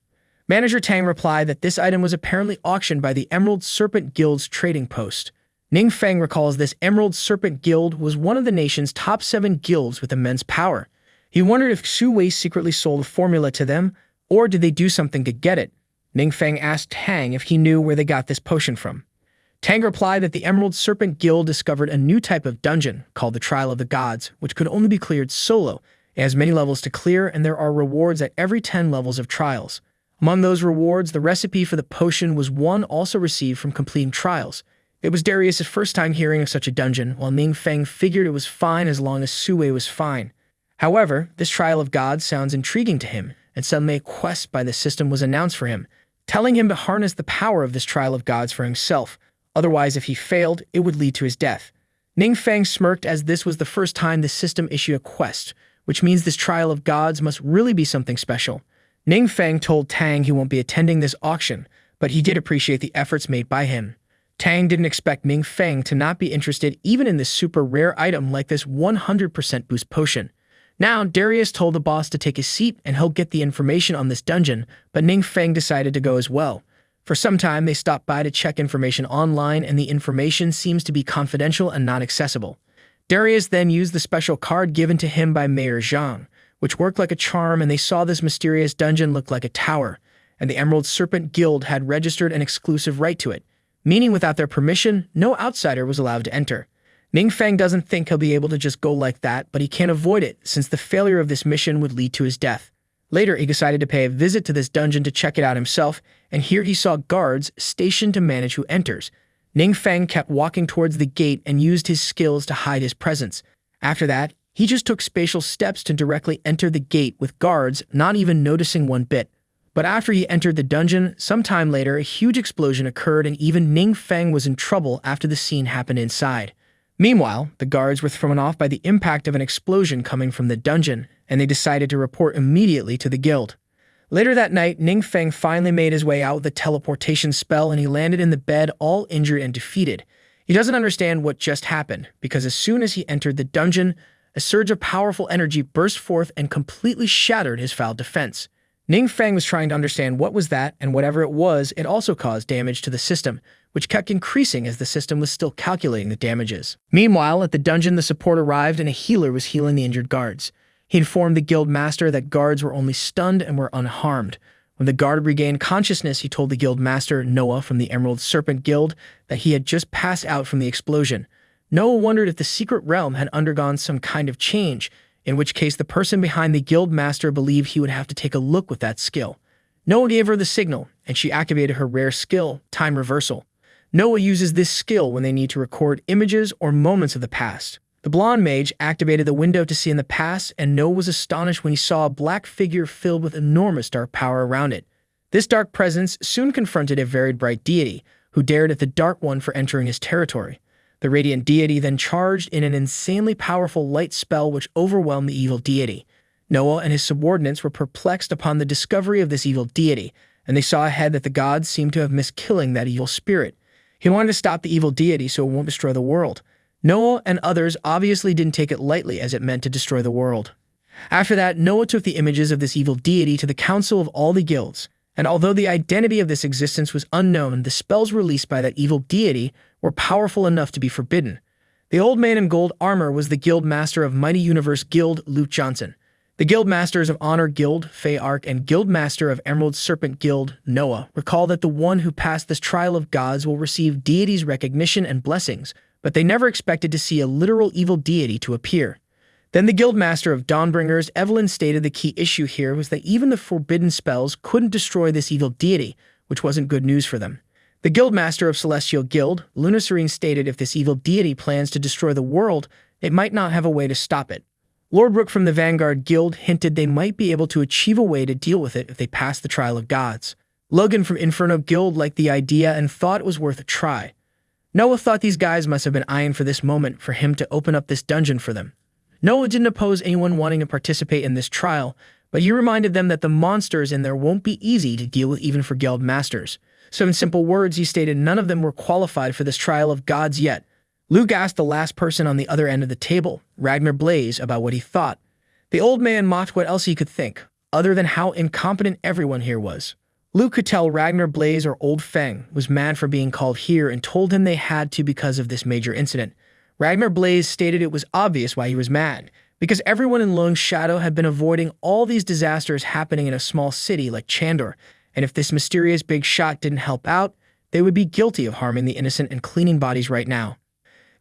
Manager Tang replied that this item was apparently auctioned by the Emerald Serpent Guild's trading post. Ning Feng recalls this Emerald Serpent Guild was one of the nation's top 7 guilds with immense power. He wondered if Xu Wei secretly sold a formula to them, or did they do something to get it? Ning Feng asked Tang if he knew where they got this potion from. Tang replied that the Emerald Serpent Guild discovered a new type of dungeon called the Trial of the Gods, which could only be cleared solo. It has many levels to clear, and there are rewards at every 10 levels of trials. Among those rewards, the recipe for the potion was one also received from completing trials. It was Darius' first time hearing of such a dungeon, while Ning Feng figured it was fine as long as Xu Wei was fine. However, this Trial of Gods sounds intriguing to him, and suddenly a quest by the system was announced for him, telling him to harness the power of this Trial of Gods for himself. Otherwise, if he failed, it would lead to his death. Ning Feng smirked as this was the first time the system issued a quest, which means this Trial of Gods must really be something special. Ning Feng told Tang he won't be attending this auction, but he did appreciate the efforts made by him. Tang didn't expect Ning Feng to not be interested even in this super rare item like this 100% boost potion. Now, Darius told the boss to take his seat and he'll get the information on this dungeon, but Ning Feng decided to go as well. For some time, they stopped by to check information online, and the information seems to be confidential and not accessible. Darius then used the special card given to him by Mayor Zhang, which worked like a charm, and they saw this mysterious dungeon look like a tower, and the Emerald Serpent Guild had registered an exclusive right to it, meaning without their permission, no outsider was allowed to enter. Ning Feng doesn't think he'll be able to just go like that, but he can't avoid it, since the failure of this mission would lead to his death. Later, he decided to pay a visit to this dungeon to check it out himself, and here he saw guards stationed to manage who enters. Ning Feng kept walking towards the gate and used his skills to hide his presence. After that, he just took spatial steps to directly enter the gate with guards not even noticing one bit. But after he entered the dungeon, sometime later, a huge explosion occurred and even Ning Feng was in trouble after the scene happened inside. Meanwhile, the guards were thrown off by the impact of an explosion coming from the dungeon, and they decided to report immediately to the guild. Later that night, Ning Feng finally made his way out with the teleportation spell and he landed in the bed all injured and defeated. He doesn't understand what just happened, because as soon as he entered the dungeon, a surge of powerful energy burst forth and completely shattered his foul defense. Ning Feng was trying to understand what was that, and whatever it was, it also caused damage to the system, which kept increasing as the system was still calculating the damages. Meanwhile, at the dungeon, the support arrived and a healer was healing the injured guards. He informed the guild master that guards were only stunned and were unharmed. When the guard regained consciousness, he told the guild master, Noah from the Emerald Serpent Guild, that he had just passed out from the explosion. Noah wondered if the secret realm had undergone some kind of change, in which case the person behind the guild master believed he would have to take a look with that skill. Noah gave her the signal, and she activated her rare skill, Time Reversal. Noah uses this skill when they need to record images or moments of the past. The blonde mage activated the window to see in the past, and Noah was astonished when he saw a black figure filled with enormous dark power around it. This dark presence soon confronted a very bright deity, who dared at the Dark One for entering his territory. The radiant deity then charged in an insanely powerful light spell which overwhelmed the evil deity. Noah and his subordinates were perplexed upon the discovery of this evil deity, and they saw ahead that the gods seemed to have missed killing that evil spirit. He wanted to stop the evil deity so it won't destroy the world. Noah and others obviously didn't take it lightly, as it meant to destroy the world. After that, Noah took the images of this evil deity to the council of all the guilds, and although the identity of this existence was unknown, the spells released by that evil deity were powerful enough to be forbidden. The old man in gold armor was the guild master of Mighty Universe Guild, Luke Johnson. The guild masters of Honor Guild, Faye Ark, and guild master of Emerald Serpent Guild, Noah, recall that the one who passed this trial of gods will receive deity's recognition and blessings, but they never expected to see a literal evil deity to appear. Then the guild master of Dawnbringers, Evelyn, stated the key issue here was that even the forbidden spells couldn't destroy this evil deity, which wasn't good news for them. The guildmaster of Celestial Guild, Luna Serene, stated if this evil deity plans to destroy the world, it might not have a way to stop it. Lord Rook from the Vanguard Guild hinted they might be able to achieve a way to deal with it if they passed the trial of gods. Logan from Inferno Guild liked the idea and thought it was worth a try. Noah thought these guys must have been eyeing for this moment for him to open up this dungeon for them. Noah didn't oppose anyone wanting to participate in this trial, but he reminded them that the monsters in there won't be easy to deal with even for guild masters. So in simple words, he stated none of them were qualified for this trial of gods yet. Luke asked the last person on the other end of the table, Ragnar Blaze, about what he thought. The old man mocked what else he could think, other than how incompetent everyone here was. Luke could tell Ragnar Blaze, or Old Feng, was mad for being called here and told him they had to because of this major incident. Ragnar Blaze stated it was obvious why he was mad, because everyone in Long Shadow had been avoiding all these disasters happening in a small city like Chandor, and if this mysterious big shot didn't help out, they would be guilty of harming the innocent and cleaning bodies right now.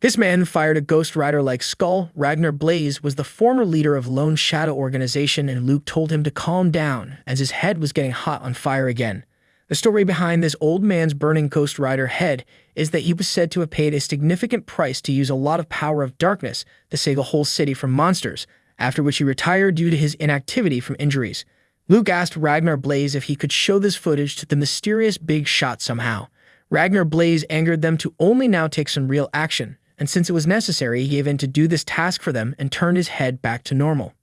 This man fired a Ghost Rider-like skull. Ragnar Blaze was the former leader of Lone Shadow Organization, and Luke told him to calm down as his head was getting hot on fire again. The story behind this old man's burning Ghost Rider head is that he was said to have paid a significant price to use a lot of power of darkness to save a whole city from monsters, after which he retired due to his inactivity from injuries. Luke asked Ragnar Blaze if he could show this footage to the mysterious big shot somehow. Ragnar Blaze angered them to only now take some real action, and since it was necessary, he gave in to do this task for them and turned his head back to normal.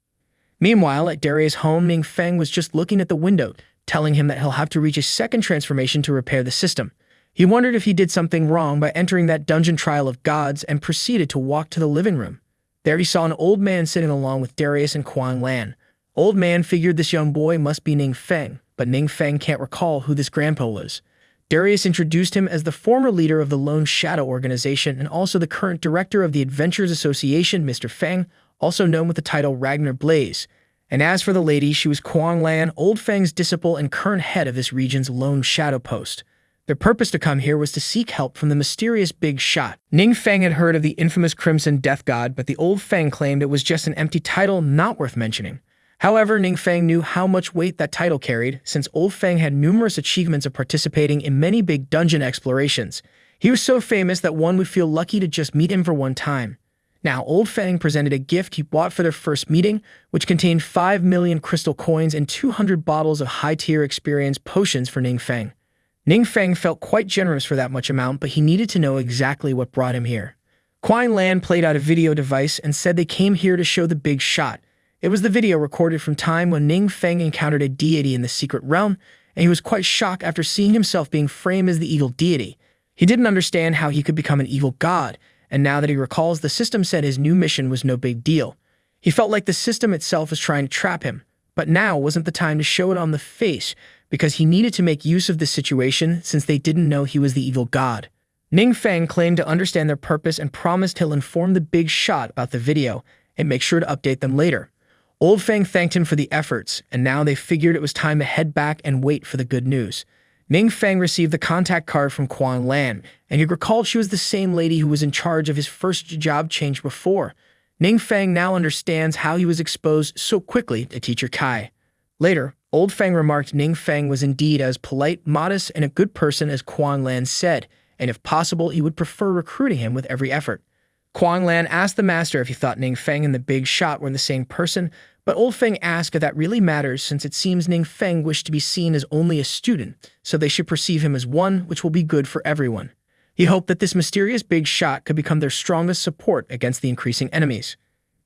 Meanwhile, at Darius' home, Ning Feng was just looking at the window, telling him that he'll have to reach a second transformation to repair the system. He wondered if he did something wrong by entering that dungeon trial of gods and proceeded to walk to the living room. There he saw an old man sitting along with Darius and Kuang Lan. Old man figured this young boy must be Ning Feng, but Ning Feng can't recall who this grandpa was. Darius introduced him as the former leader of the Lone Shadow organization and also the current director of the Adventures Association, Mr. Feng, also known with the title Ragnar Blaze. And as for the lady, she was Kuang Lan, Old Feng's disciple and current head of this region's Lone Shadow post. Their purpose to come here was to seek help from the mysterious Big Shot. Ning Feng had heard of the infamous Crimson Death God, but the Old Feng claimed it was just an empty title not worth mentioning. However, Ning Feng knew how much weight that title carried, since Old Feng had numerous achievements of participating in many big dungeon explorations. He was so famous that one would feel lucky to just meet him for one time. Now, Old Feng presented a gift he bought for their first meeting, which contained 5 million crystal coins and 200 bottles of high-tier experience potions for Ning Feng. Ning Feng felt quite generous for that much amount, but he needed to know exactly what brought him here. Kuang Lan played out a video device and said they came here to show the Big Shot. It was the video recorded from time when Ning Feng encountered a deity in the secret realm, and he was quite shocked after seeing himself being framed as the evil deity. He didn't understand how he could become an evil god, and now that he recalls, the system said his new mission was no big deal. He felt like the system itself was trying to trap him, but now wasn't the time to show it on the face, because he needed to make use of this situation since they didn't know he was the evil god. Ning Feng claimed to understand their purpose and promised he'll inform the Big Shot about the video and make sure to update them later. Old Feng thanked him for the efforts, and now they figured it was time to head back and wait for the good news. Ning Feng received the contact card from Kuang Lan, and he recalled she was the same lady who was in charge of his first job change before. Ning Feng now understands how he was exposed so quickly to Teacher Kai. Later, Old Feng remarked Ning Feng was indeed as polite, modest, and a good person as Kuang Lan said, and if possible, he would prefer recruiting him with every effort. Kuang Lan asked the master if he thought Ning Feng and the Big Shot were the same person, but Old Feng asked if that really matters since it seems Ning Feng wished to be seen as only a student, so they should perceive him as one, which will be good for everyone. He hoped that this mysterious Big Shot could become their strongest support against the increasing enemies.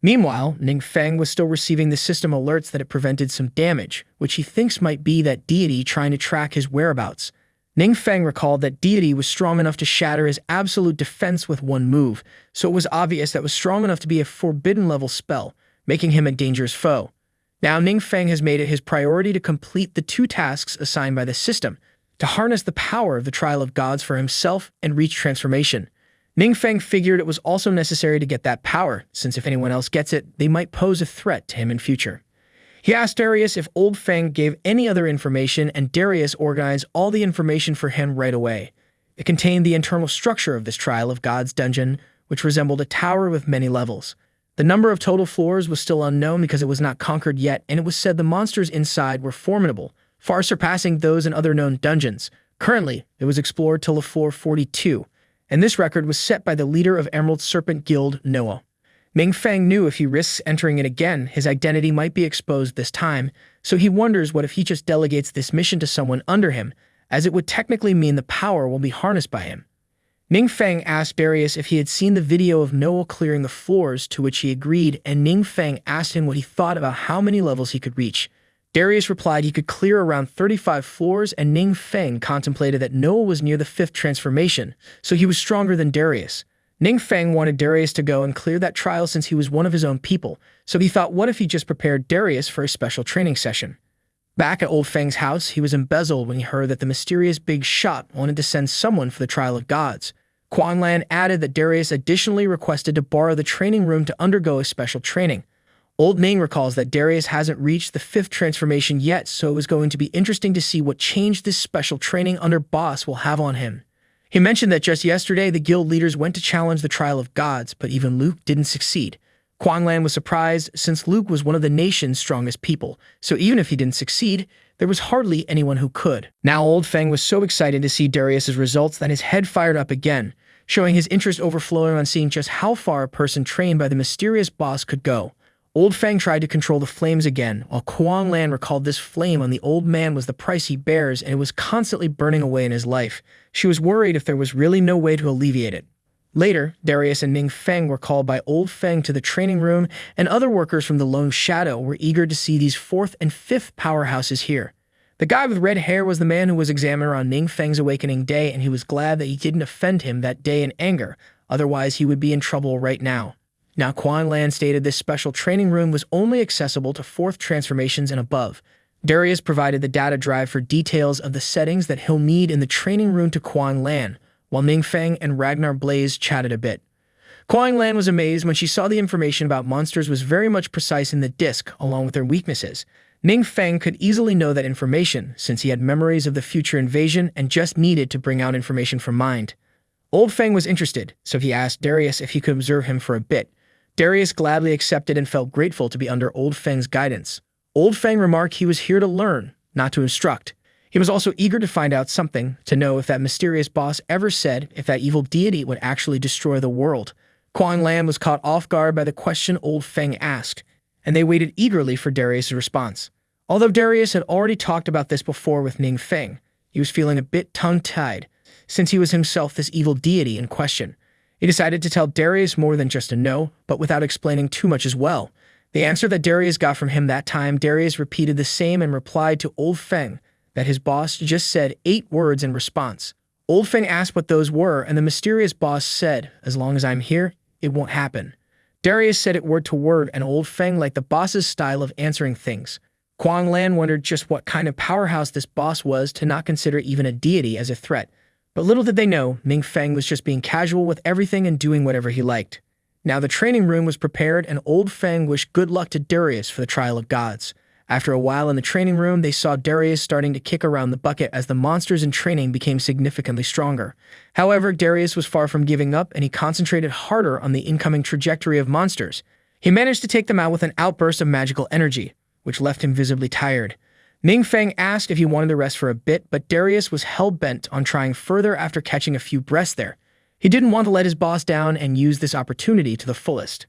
Meanwhile, Ning Feng was still receiving the system alerts that it prevented some damage, which he thinks might be that deity trying to track his whereabouts. Ning Feng recalled that deity was strong enough to shatter his absolute defense with one move, so it was obvious that was strong enough to be a forbidden-level spell, making him a dangerous foe. Now Ning Feng has made it his priority to complete the 2 tasks assigned by the system, to harness the power of the Trial of Gods for himself and reach transformation. Ning Feng figured it was also necessary to get that power, since if anyone else gets it, they might pose a threat to him in future. He asked Darius if Old Feng gave any other information, and Darius organized all the information for him right away. It contained the internal structure of this Trial of Gods dungeon, which resembled a tower with many levels. The number of total floors was still unknown because it was not conquered yet, and it was said the monsters inside were formidable, far surpassing those in other known dungeons. Currently, it was explored till floor 42, and this record was set by the leader of Emerald Serpent Guild, Noah. Ning Feng knew if he risks entering it again, his identity might be exposed this time, so he wonders what if he just delegates this mission to someone under him, as it would technically mean the power will be harnessed by him. Ning Feng asked Darius if he had seen the video of Noah clearing the floors, to which he agreed, and Ning Feng asked him what he thought about how many levels he could reach. Darius replied he could clear around 35 floors, and Ning Feng contemplated that Noah was near the 5th transformation, so he was stronger than Darius. Ning Feng wanted Darius to go and clear that trial since he was one of his own people, so he thought what if he just prepared Darius for a special training session. Back at Old Feng's house, he was embezzled when he heard that the mysterious Big Shot wanted to send someone for the Trial of Gods. Kuang Lan added that Darius additionally requested to borrow the training room to undergo a special training. Old Ning recalls that Darius hasn't reached the 5th transformation yet, so it was going to be interesting to see what change this special training under boss will have on him. He mentioned that just yesterday the guild leaders went to challenge the Trial of Gods, but even Luke didn't succeed. Kuang Lan was surprised since Luke was one of the nation's strongest people, so even if he didn't succeed, there was hardly anyone who could. Now Old Feng was so excited to see Darius's results that his head fired up again, showing his interest overflowing on seeing just how far a person trained by the mysterious boss could go. Old Feng tried to control the flames again, while Kuang Lan recalled this flame on the old man was the price he bears and it was constantly burning away in his life. She was worried if there was really no way to alleviate it. Later, Darius and Ning Feng were called by Old Feng to the training room, and other workers from the Lone Shadow were eager to see these 4th and 5th powerhouses here. The guy with red hair was the man who was examiner on Ning Feng's awakening day, and he was glad that he didn't offend him that day in anger, otherwise he would be in trouble right now. Now, Quan Lan stated this special training room was only accessible to 4th transformations and above. Darius provided the data drive for details of the settings that he'll need in the training room to Quan Lan, while Ningfeng and Ragnar Blaze chatted a bit. Quan Lan was amazed when she saw the information about monsters was very much precise in the disc, along with their weaknesses. Ningfeng could easily know that information, since he had memories of the future invasion and just needed to bring out information from mind. Old Feng was interested, so he asked Darius if he could observe him for a bit. Darius gladly accepted and felt grateful to be under Old Feng's guidance. Old Feng remarked he was here to learn, not to instruct. He was also eager to find out something, to know if that mysterious boss ever said if that evil deity would actually destroy the world. Quan Lan was caught off guard by the question Old Feng asked, and they waited eagerly for Darius' response. Although Darius had already talked about this before with Ningfeng, he was feeling a bit tongue-tied, since he was himself this evil deity in question. He decided to tell Darius more than just a no, but without explaining too much as well. The answer that Darius got from him that time, Darius repeated the same and replied to Old Feng that his boss just said 8 words in response. Old Feng asked what those were, and the mysterious boss said, "As long as I'm here, it won't happen." Darius said it word to word, and Old Feng liked the boss's style of answering things. Quan Lan wondered just what kind of powerhouse this boss was to not consider even a deity as a threat. But little did they know, Ningfeng was just being casual with everything and doing whatever he liked. Now the training room was prepared, and Old Feng wished good luck to Darius for the trial of gods. After a while in the training room, they saw Darius starting to kick around the bucket as the monsters in training became significantly stronger. However, Darius was far from giving up, and he concentrated harder on the incoming trajectory of monsters. He managed to take them out with an outburst of magical energy, which left him visibly tired. Ningfeng asked if he wanted to rest for a bit, but Darius was hell-bent on trying further after catching a few breaths there. He didn't want to let his boss down and use this opportunity to the fullest.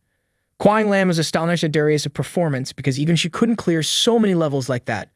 Quan Lan was astonished at Darius' performance because even she couldn't clear so many levels like that.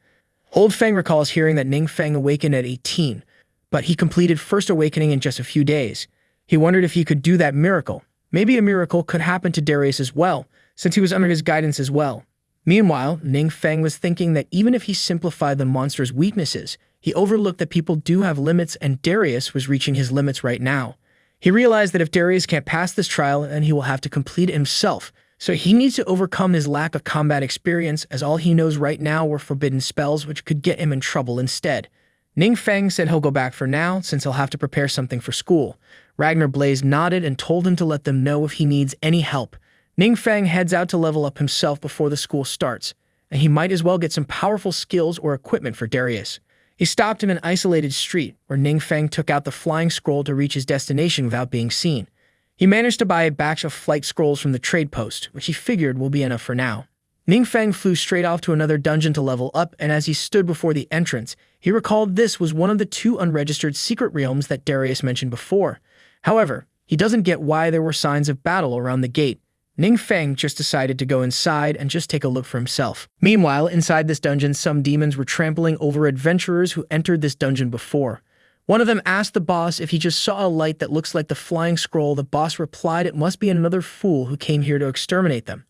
Old Feng recalls hearing that Ningfeng awakened at 18, but he completed First Awakening in just a few days. He wondered if he could do that miracle. Maybe a miracle could happen to Darius as well, since he was under his guidance as well. Meanwhile, Ningfeng was thinking that even if he simplified the monster's weaknesses, he overlooked that people do have limits, and Darius was reaching his limits right now. He realized that if Darius can't pass this trial, then he will have to complete it himself, so he needs to overcome his lack of combat experience, as all he knows right now were forbidden spells which could get him in trouble instead. Ningfeng said he'll go back for now, since he'll have to prepare something for school. Ragnar Blaze nodded and told him to let them know if he needs any help. Ningfeng heads out to level up himself before the school starts, and he might as well get some powerful skills or equipment for Darius. He stopped in an isolated street, where Ningfeng took out the flying scroll to reach his destination without being seen. He managed to buy a batch of flight scrolls from the trade post, which he figured will be enough for now. Ningfeng flew straight off to another dungeon to level up, and as he stood before the entrance, he recalled this was one of the 2 unregistered secret realms that Darius mentioned before. However, he doesn't get why there were signs of battle around the gate. Ningfeng just decided to go inside and just take a look for himself. Meanwhile, inside this dungeon, some demons were trampling over adventurers who entered this dungeon before. One of them asked the boss if he just saw a light that looks like the flying scroll. The boss replied it must be another fool who came here to exterminate them.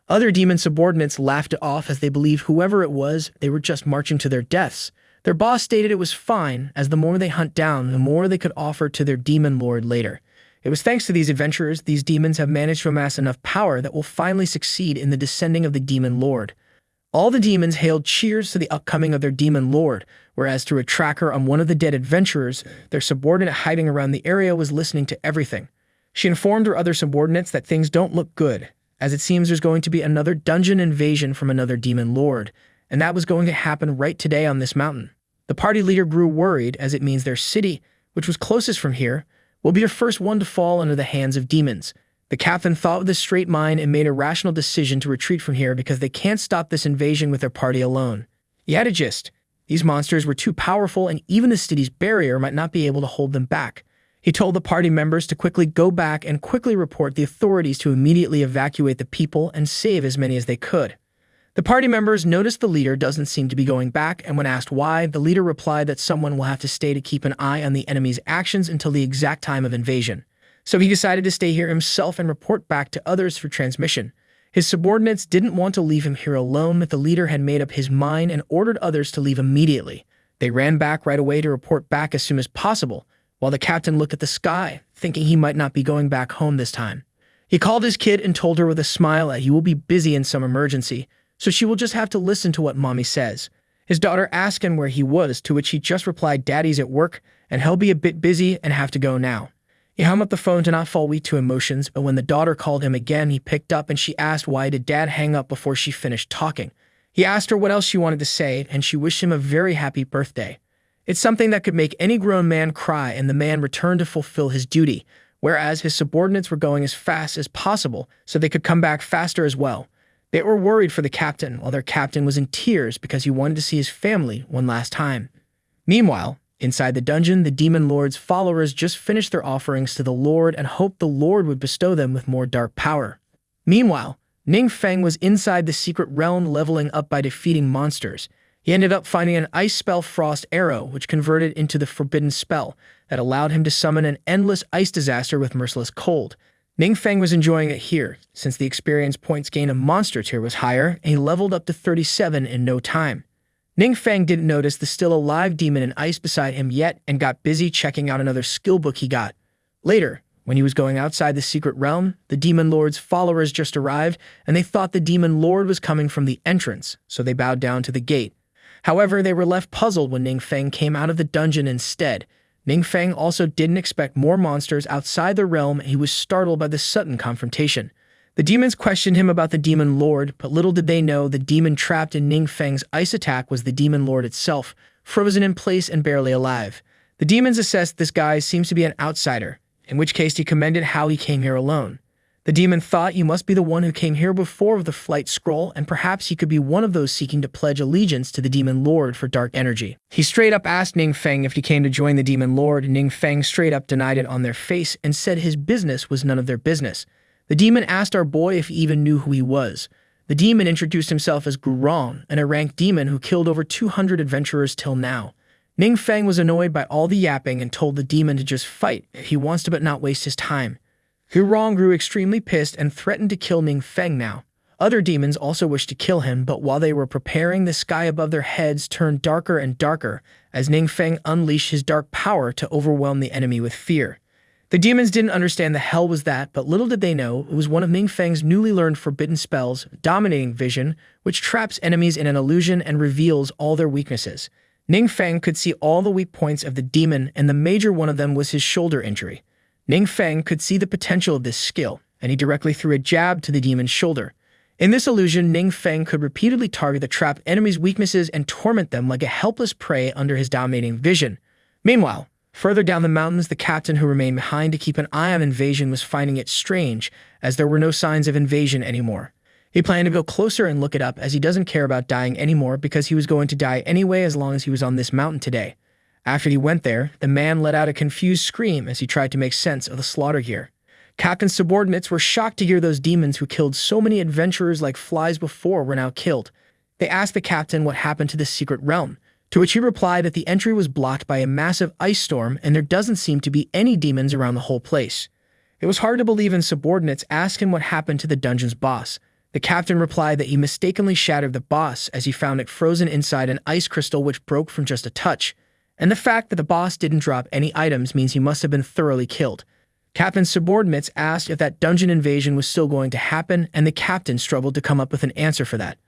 Other demon subordinates laughed it off as they believed whoever it was, they were just marching to their deaths. Their boss stated it was fine, as the more they hunt down, the more they could offer to their demon lord later. It was thanks to these adventurers, these demons have managed to amass enough power that will finally succeed in the descending of the demon lord. All the demons hailed cheers to the upcoming of their demon lord, whereas through a tracker on one of the dead adventurers, their subordinate hiding around the area was listening to everything. She informed her other subordinates that things don't look good, as it seems there's going to be another dungeon invasion from another demon lord, and that was going to happen right today on this mountain. The party leader grew worried, as it means their city, which was closest from here, will be the first one to fall under the hands of demons. The captain thought with a straight mind and made a rational decision to retreat from here because they can't stop this invasion with their party alone. He had a gist. These monsters were too powerful, and even the city's barrier might not be able to hold them back. He told the party members to quickly go back and quickly report the authorities to immediately evacuate the people and save as many as they could. The party members noticed the leader doesn't seem to be going back, and when asked why, the leader replied that someone will have to stay to keep an eye on the enemy's actions until the exact time of invasion. So he decided to stay here himself and report back to others for transmission. His subordinates didn't want to leave him here alone, but the leader had made up his mind and ordered others to leave immediately. They ran back right away to report back as soon as possible, while the captain looked at the sky, thinking he might not be going back home this time. He called his kid and told her with a smile that he will be busy in some emergency, so she will just have to listen to what mommy says. His daughter asked him where he was, to which he just replied, "Daddy's at work, and he'll be a bit busy and have to go now." He hung up the phone to not fall weak to emotions, but when the daughter called him again, he picked up and she asked why did dad hang up before she finished talking. He asked her what else she wanted to say, and she wished him a very happy birthday. It's something that could make any grown man cry, and the man returned to fulfill his duty, whereas his subordinates were going as fast as possible so they could come back faster as well. They were worried for the captain, while their captain was in tears because he wanted to see his family one last time. Meanwhile, inside the dungeon, the demon lord's followers just finished their offerings to the lord and hoped the lord would bestow them with more dark power. Meanwhile, Ning Feng was inside the secret realm leveling up by defeating monsters. He ended up finding an ice spell Frost Arrow, which converted into the forbidden spell that allowed him to summon an endless ice disaster with merciless cold. Ning Feng was enjoying it here, since the experience points gained in monster tier was higher, and he leveled up to 37 in no time. Ning Feng didn't notice the still alive demon in ice beside him yet and got busy checking out another skill book he got. Later, when he was going outside the secret realm, the demon lord's followers just arrived, and they thought the demon lord was coming from the entrance, so they bowed down to the gate. However, they were left puzzled when Ning Feng came out of the dungeon instead. Ning Feng also didn't expect more monsters outside the realm, and he was startled by the sudden confrontation. The demons questioned him about the demon lord, but little did they know the demon trapped in Ning Feng's ice attack was the demon lord itself, frozen in place and barely alive. The demons assessed this guy seems to be an outsider, in which case he commended how he came here alone. The demon thought you must be the one who came here before with the flight scroll, and perhaps he could be one of those seeking to pledge allegiance to the demon lord for dark energy. He straight up asked Ning Feng if he came to join the demon lord, and Ning Feng straight up denied it on their face and said his business was none of their business. The demon asked our boy if he even knew who he was. The demon introduced himself as Gurong, an ranked demon who killed over 200 adventurers till now. Ning Feng was annoyed by all the yapping and told the demon to just fight if he wants to but not waste his time. Gurong grew extremely pissed and threatened to kill Ning Feng now. Other demons also wished to kill him, but while they were preparing, the sky above their heads turned darker and darker as Ning Feng unleashed his dark power to overwhelm the enemy with fear. The demons didn't understand the hell was that, but little did they know it was one of Ning Feng's newly learned forbidden spells, Dominating Vision, which traps enemies in an illusion and reveals all their weaknesses. Ning Feng could see all the weak points of the demon, and the major one of them was his shoulder injury. Ning Feng could see the potential of this skill, and he directly threw a jab to the demon's shoulder. In this illusion, Ning Feng could repeatedly target the trapped enemy's weaknesses and torment them like a helpless prey under his dominating vision. Meanwhile, further down the mountains, the captain who remained behind to keep an eye on invasion was finding it strange, as there were no signs of invasion anymore. He planned to go closer and look it up, as he doesn't care about dying anymore because he was going to die anyway as long as he was on this mountain today. After he went there, the man let out a confused scream as he tried to make sense of the slaughter here. Captain's subordinates were shocked to hear those demons who killed so many adventurers like flies before were now killed. They asked the captain what happened to this secret realm, to which he replied that the entry was blocked by a massive ice storm and there doesn't seem to be any demons around the whole place. It was hard to believe, and subordinates asked him what happened to the dungeon's boss. The captain replied that he mistakenly shattered the boss as he found it frozen inside an ice crystal which broke from just a touch, and the fact that the boss didn't drop any items means he must have been thoroughly killed. Captain's subordinates asked if that dungeon invasion was still going to happen, and the captain struggled to come up with an answer for that.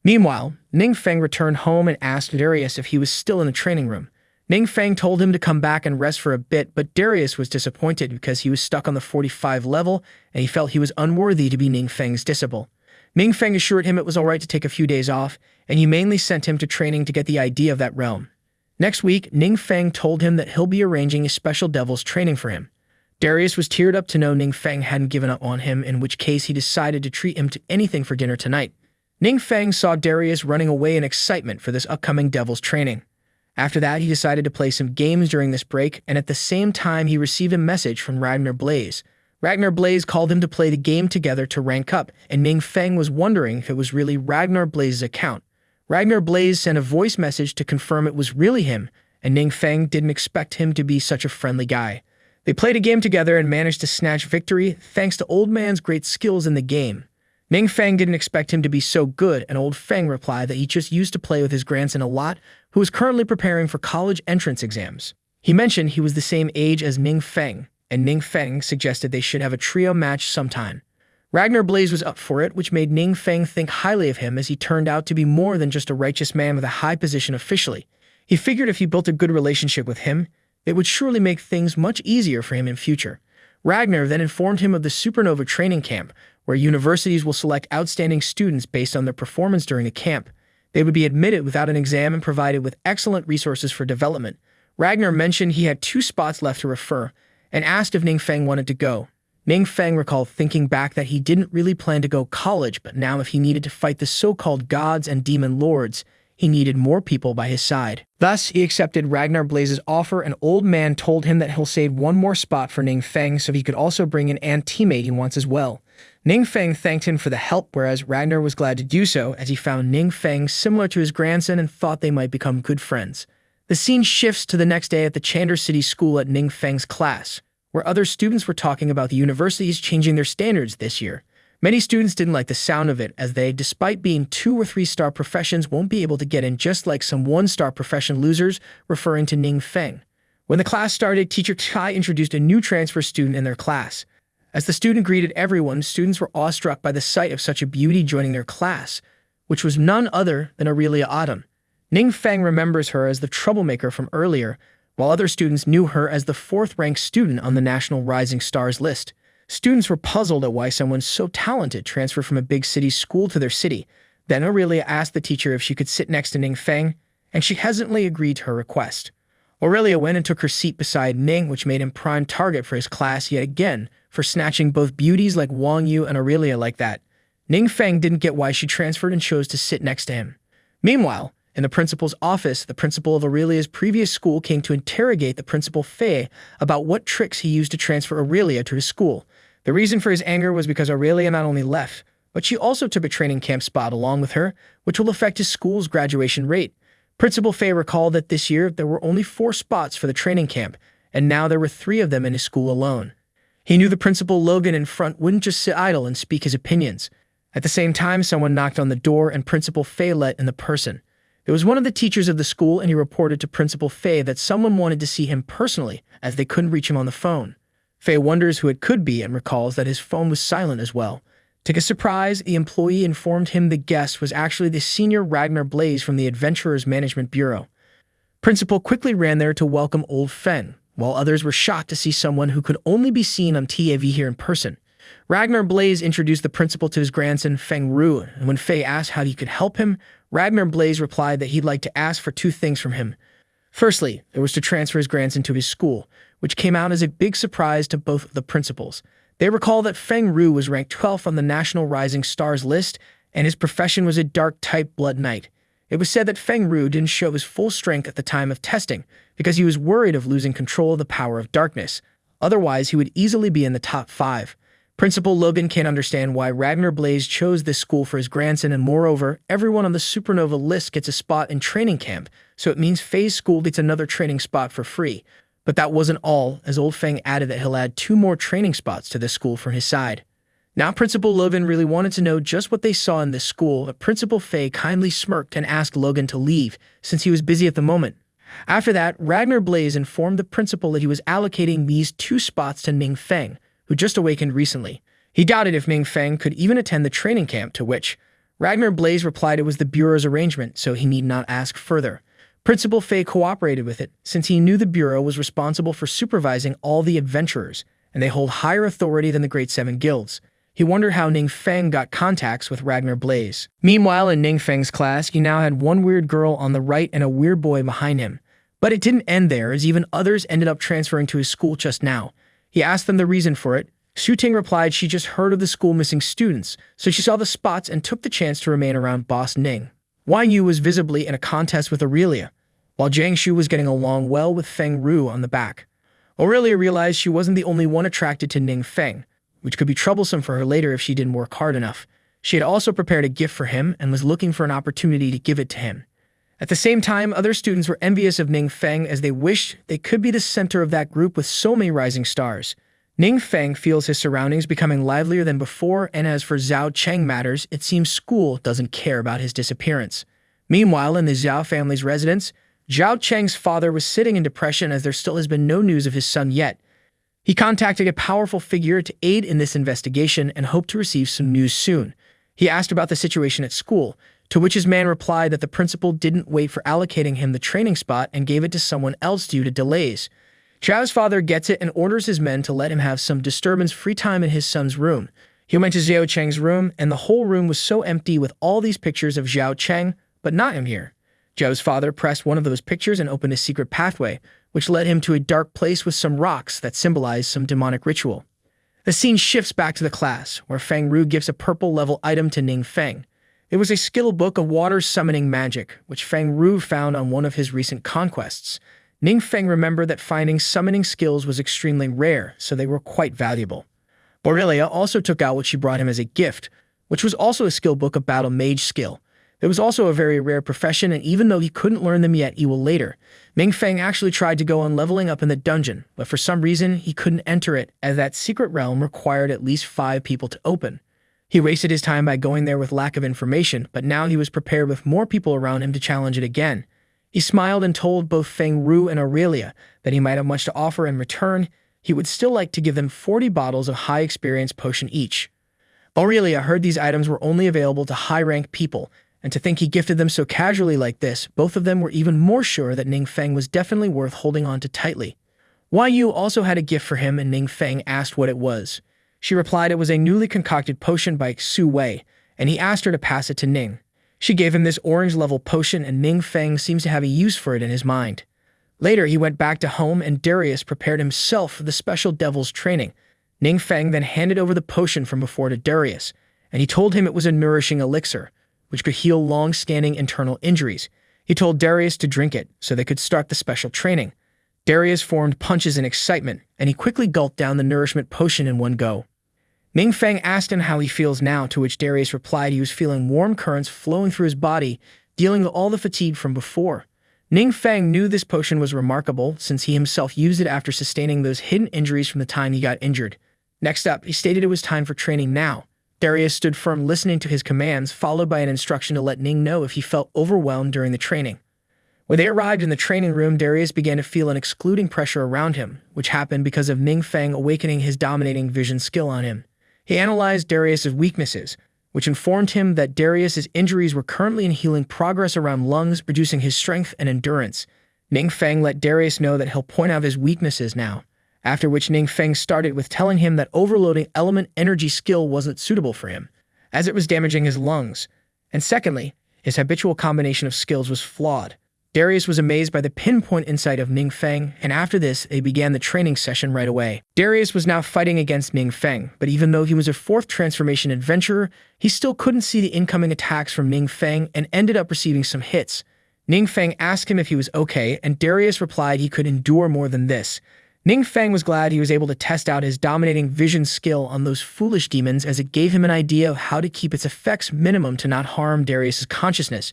Meanwhile, Ning Feng returned home and asked Darius if he was still in the training room. Ning Feng told him to come back and rest for a bit, but Darius was disappointed because he was stuck on the 45 level and he felt he was unworthy to be Ning Feng's disciple. Ning Feng assured him it was alright to take a few days off, and humanely sent him to training to get the idea of that realm. Next week, Ning Feng told him that he'll be arranging a special devil's training for him. Darius was teared up to know Ning Feng hadn't given up on him, in which case he decided to treat him to anything for dinner tonight. Ning Feng saw Darius running away in excitement for this upcoming devil's training. After that, he decided to play some games during this break, and at the same time he received a message from Ragnar Blaze. Ragnar Blaze called him to play the game together to rank up, and Ning Feng was wondering if it was really Ragnar Blaze's account. Ragnar Blaze sent a voice message to confirm it was really him, and Ning Feng didn't expect him to be such a friendly guy. They played a game together and managed to snatch victory thanks to Old Man's great skills in the game. Ning Feng didn't expect him to be so good, and Old Feng replied that he just used to play with his grandson a lot, who was currently preparing for college entrance exams. He mentioned he was the same age as Ning Feng, and Ning Feng suggested they should have a trio match sometime. Ragnar Blaze was up for it, which made Ning Feng think highly of him as he turned out to be more than just a righteous man with a high position officially. He figured if he built a good relationship with him, it would surely make things much easier for him in future. Ragnar then informed him of the Supernova training camp, where universities will select outstanding students based on their performance during the camp. They would be admitted without an exam and provided with excellent resources for development. Ragnar mentioned he had 2 spots left to refer, and asked if Ning Feng wanted to go. Ning Feng recalled thinking back that he didn't really plan to go college, but now if he needed to fight the so-called gods and demon lords, he needed more people by his side. Thus, he accepted Ragnar Blaze's offer. An old man told him that he'll save 1 more spot for Ning Feng so he could also bring an teammate he wants as well. Ning Feng thanked him for the help, whereas Ragnar was glad to do so as he found Ning Feng similar to his grandson and thought they might become good friends. The scene shifts to the next day at the Chandler City School at Ning Feng's class, where other students were talking about the universities changing their standards this year. Many students didn't like the sound of it, as they, despite being 2- or 3-star professions, won't be able to get in, just like some 1-star profession losers, referring to Ning Feng. When the class started, teacher Kai introduced a new transfer student in their class. As the student greeted everyone, students were awestruck by the sight of such a beauty joining their class, which was none other than Aurelia Autumn. Ning Feng remembers her as the troublemaker from earlier, while other students knew her as the 4th-ranked student on the National Rising Stars list. Students were puzzled at why someone so talented transferred from a big city school to their city. Then Aurelia asked the teacher if she could sit next to Ning Feng, and she hesitantly agreed to her request. Aurelia went and took her seat beside Ning, which made him prime target for his class yet again, for snatching both beauties like Wang Yu and Aurelia like that. Ning Feng didn't get why she transferred and chose to sit next to him. Meanwhile, in the principal's office, the principal of Aurelia's previous school came to interrogate the principal Fei about what tricks he used to transfer Aurelia to his school. The reason for his anger was because Aurelia not only left, but she also took a training camp spot along with her, which will affect his school's graduation rate. Principal Fei recalled that this year there were only 4 spots for the training camp, and now there were 3 of them in his school alone. He knew the principal Logan in front wouldn't just sit idle and speak his opinions. At the same time, someone knocked on the door and Principal Fei let in the person. It was one of the teachers of the school, and he reported to Principal Fei that someone wanted to see him personally, as they couldn't reach him on the phone. Fei wonders who it could be and recalls that his phone was silent as well. To his surprise, the employee informed him the guest was actually the senior Ragnar Blaze from the Adventurers Management Bureau. Principal quickly ran there to welcome old Feng, while others were shocked to see someone who could only be seen on TV here in person. Ragnar Blaze introduced the principal to his grandson Feng Ru, and when Fei asked how he could help him, Ragnar Blaze replied that he'd like to ask for 2 things from him. Firstly, it was to transfer his grandson to his school, which came out as a big surprise to both of the principals. They recall that Feng Ru was ranked 12th on the National Rising Stars list, and his profession was a dark-type blood knight. It was said that Feng Ru didn't show his full strength at the time of testing, because he was worried of losing control of the power of darkness. Otherwise, he would easily be in the top 5. Principal Logan can't understand why Ragnar Blaze chose this school for his grandson, and moreover, everyone on the Supernova list gets a spot in training camp, so it means Fei's school gets another training spot for free. But that wasn't all, as old Feng added that he'll add 2 more training spots to this school from his side. Now Principal Logan really wanted to know just what they saw in this school, but Principal Fei kindly smirked and asked Logan to leave, since he was busy at the moment. After that, Ragnar Blaze informed the principal that he was allocating these 2 spots to Ning Feng, who just awakened recently. He doubted if Ning Feng could even attend the training camp, to which Ragnar Blaze replied it was the Bureau's arrangement, so he need not ask further. Principal Fei cooperated with it, since he knew the Bureau was responsible for supervising all the adventurers, and they hold higher authority than the Great 7 guilds. He wondered how Ning Feng got contacts with Ragnar Blaze. Meanwhile, in Ning Feng's class, he now had one weird girl on the right and a weird boy behind him. But it didn't end there, as even others ended up transferring to his school just now. He asked them the reason for it. Xu Ting replied she just heard of the school missing students, so she saw the spots and took the chance to remain around Boss Ning. Wang Yu was visibly in a contest with Aurelia, while Jiang Shu was getting along well with Feng Ru on the back. Aurelia realized she wasn't the only one attracted to Ning Feng, which could be troublesome for her later if she didn't work hard enough. She had also prepared a gift for him and was looking for an opportunity to give it to him. At the same time, other students were envious of Ning Feng, as they wished they could be the center of that group with so many rising stars. Ning Feng feels his surroundings becoming livelier than before, and as for Zhao Cheng matters, it seems school doesn't care about his disappearance. Meanwhile, in the Zhao family's residence, Zhao Cheng's father was sitting in depression, as there still has been no news of his son yet. He contacted a powerful figure to aid in this investigation and hoped to receive some news soon. He asked about the situation at school, to which his man replied that the principal didn't wait for allocating him the training spot and gave it to someone else due to delays. Zhao's father gets it and orders his men to let him have some disturbance-free time in his son's room. He went to Xiao Cheng's room, and the whole room was so empty with all these pictures of Xiao Cheng, but not him here. Zhao's father pressed one of those pictures and opened a secret pathway, which led him to a dark place with some rocks that symbolized some demonic ritual. The scene shifts back to the class, where Feng Ru gives a purple-level item to Ning Feng. It was a skill book of water summoning magic, which Feng Ru found on one of his recent conquests. Ning Feng remembered that finding summoning skills was extremely rare, so they were quite valuable. Aurelia also took out what she brought him as a gift, which was also a skill book of battle mage skill. It was also a very rare profession, and even though he couldn't learn them yet, he will later. Ming Feng actually tried to go on leveling up in the dungeon, but for some reason, he couldn't enter it, as that secret realm required at least 5 people to open. He wasted his time by going there with lack of information, but now he was prepared with more people around him to challenge it again. He smiled and told both Feng Ru and Aurelia that he might have much to offer in return. He would still like to give them 40 bottles of high-experience potion each. Aurelia heard these items were only available to high-ranked people, and to think he gifted them so casually like this, both of them were even more sure that Ning Feng was definitely worth holding on to tightly. Yu also had a gift for him, and Ning Feng asked what it was. She replied it was a newly concocted potion by Su Wei, and he asked her to pass it to Ning. She gave him this orange-level potion, and Ning Feng seems to have a use for it in his mind. Later, he went back to home, and Darius prepared himself for the special devil's training. Ning Feng then handed over the potion from before to Darius, and he told him it was a nourishing elixir, which could heal long-standing internal injuries. He told Darius to drink it so they could start the special training. Darius formed punches in excitement, and he quickly gulped down the nourishment potion in one go. Ning Feng asked him how he feels now, to which Darius replied he was feeling warm currents flowing through his body, dealing with all the fatigue from before. Ning Feng knew this potion was remarkable since he himself used it after sustaining those hidden injuries from the time he got injured. Next up, he stated it was time for training now. Darius stood firm listening to his commands, followed by an instruction to let Ning know if he felt overwhelmed during the training. When they arrived in the training room, Darius began to feel an excluding pressure around him, which happened because of Ning Feng awakening his dominating vision skill on him. He analyzed Darius's weaknesses, which informed him that Darius's injuries were currently in healing progress around lungs, reducing his strength and endurance. Ning Feng let Darius know that he'll point out his weaknesses now, after which Ning Feng started with telling him that overloading element energy skill wasn't suitable for him, as it was damaging his lungs. And secondly, his habitual combination of skills was flawed. Darius was amazed by the pinpoint insight of Ning Feng, and after this, they began the training session right away. Darius was now fighting against Ning Feng, but even though he was a 4th transformation adventurer, he still couldn't see the incoming attacks from Ning Feng and ended up receiving some hits. Ning Feng asked him if he was okay, and Darius replied he could endure more than this. Ning Feng was glad he was able to test out his dominating vision skill on those foolish demons, as it gave him an idea of how to keep its effects minimum to not harm Darius's consciousness.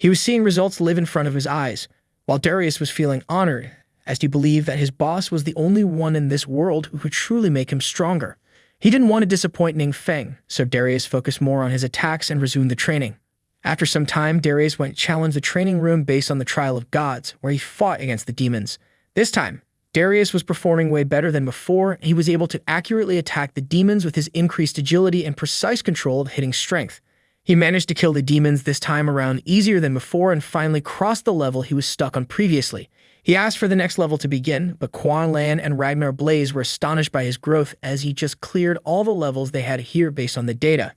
He was seeing results live in front of his eyes, while Darius was feeling honored, as he believed that his boss was the only one in this world who could truly make him stronger. He didn't want to disappoint Ning Feng, so Darius focused more on his attacks and resumed the training. After some time, Darius went challenge the training room based on the Trial of Gods, where he fought against the demons. This time, Darius was performing way better than before, and he was able to accurately attack the demons with his increased agility and precise control of hitting strength. He managed to kill the demons this time around easier than before and finally crossed the level he was stuck on previously. He asked for the next level to begin, but Quan Lan and Ragnar Blaze were astonished by his growth, as he just cleared all the levels they had here based on the data.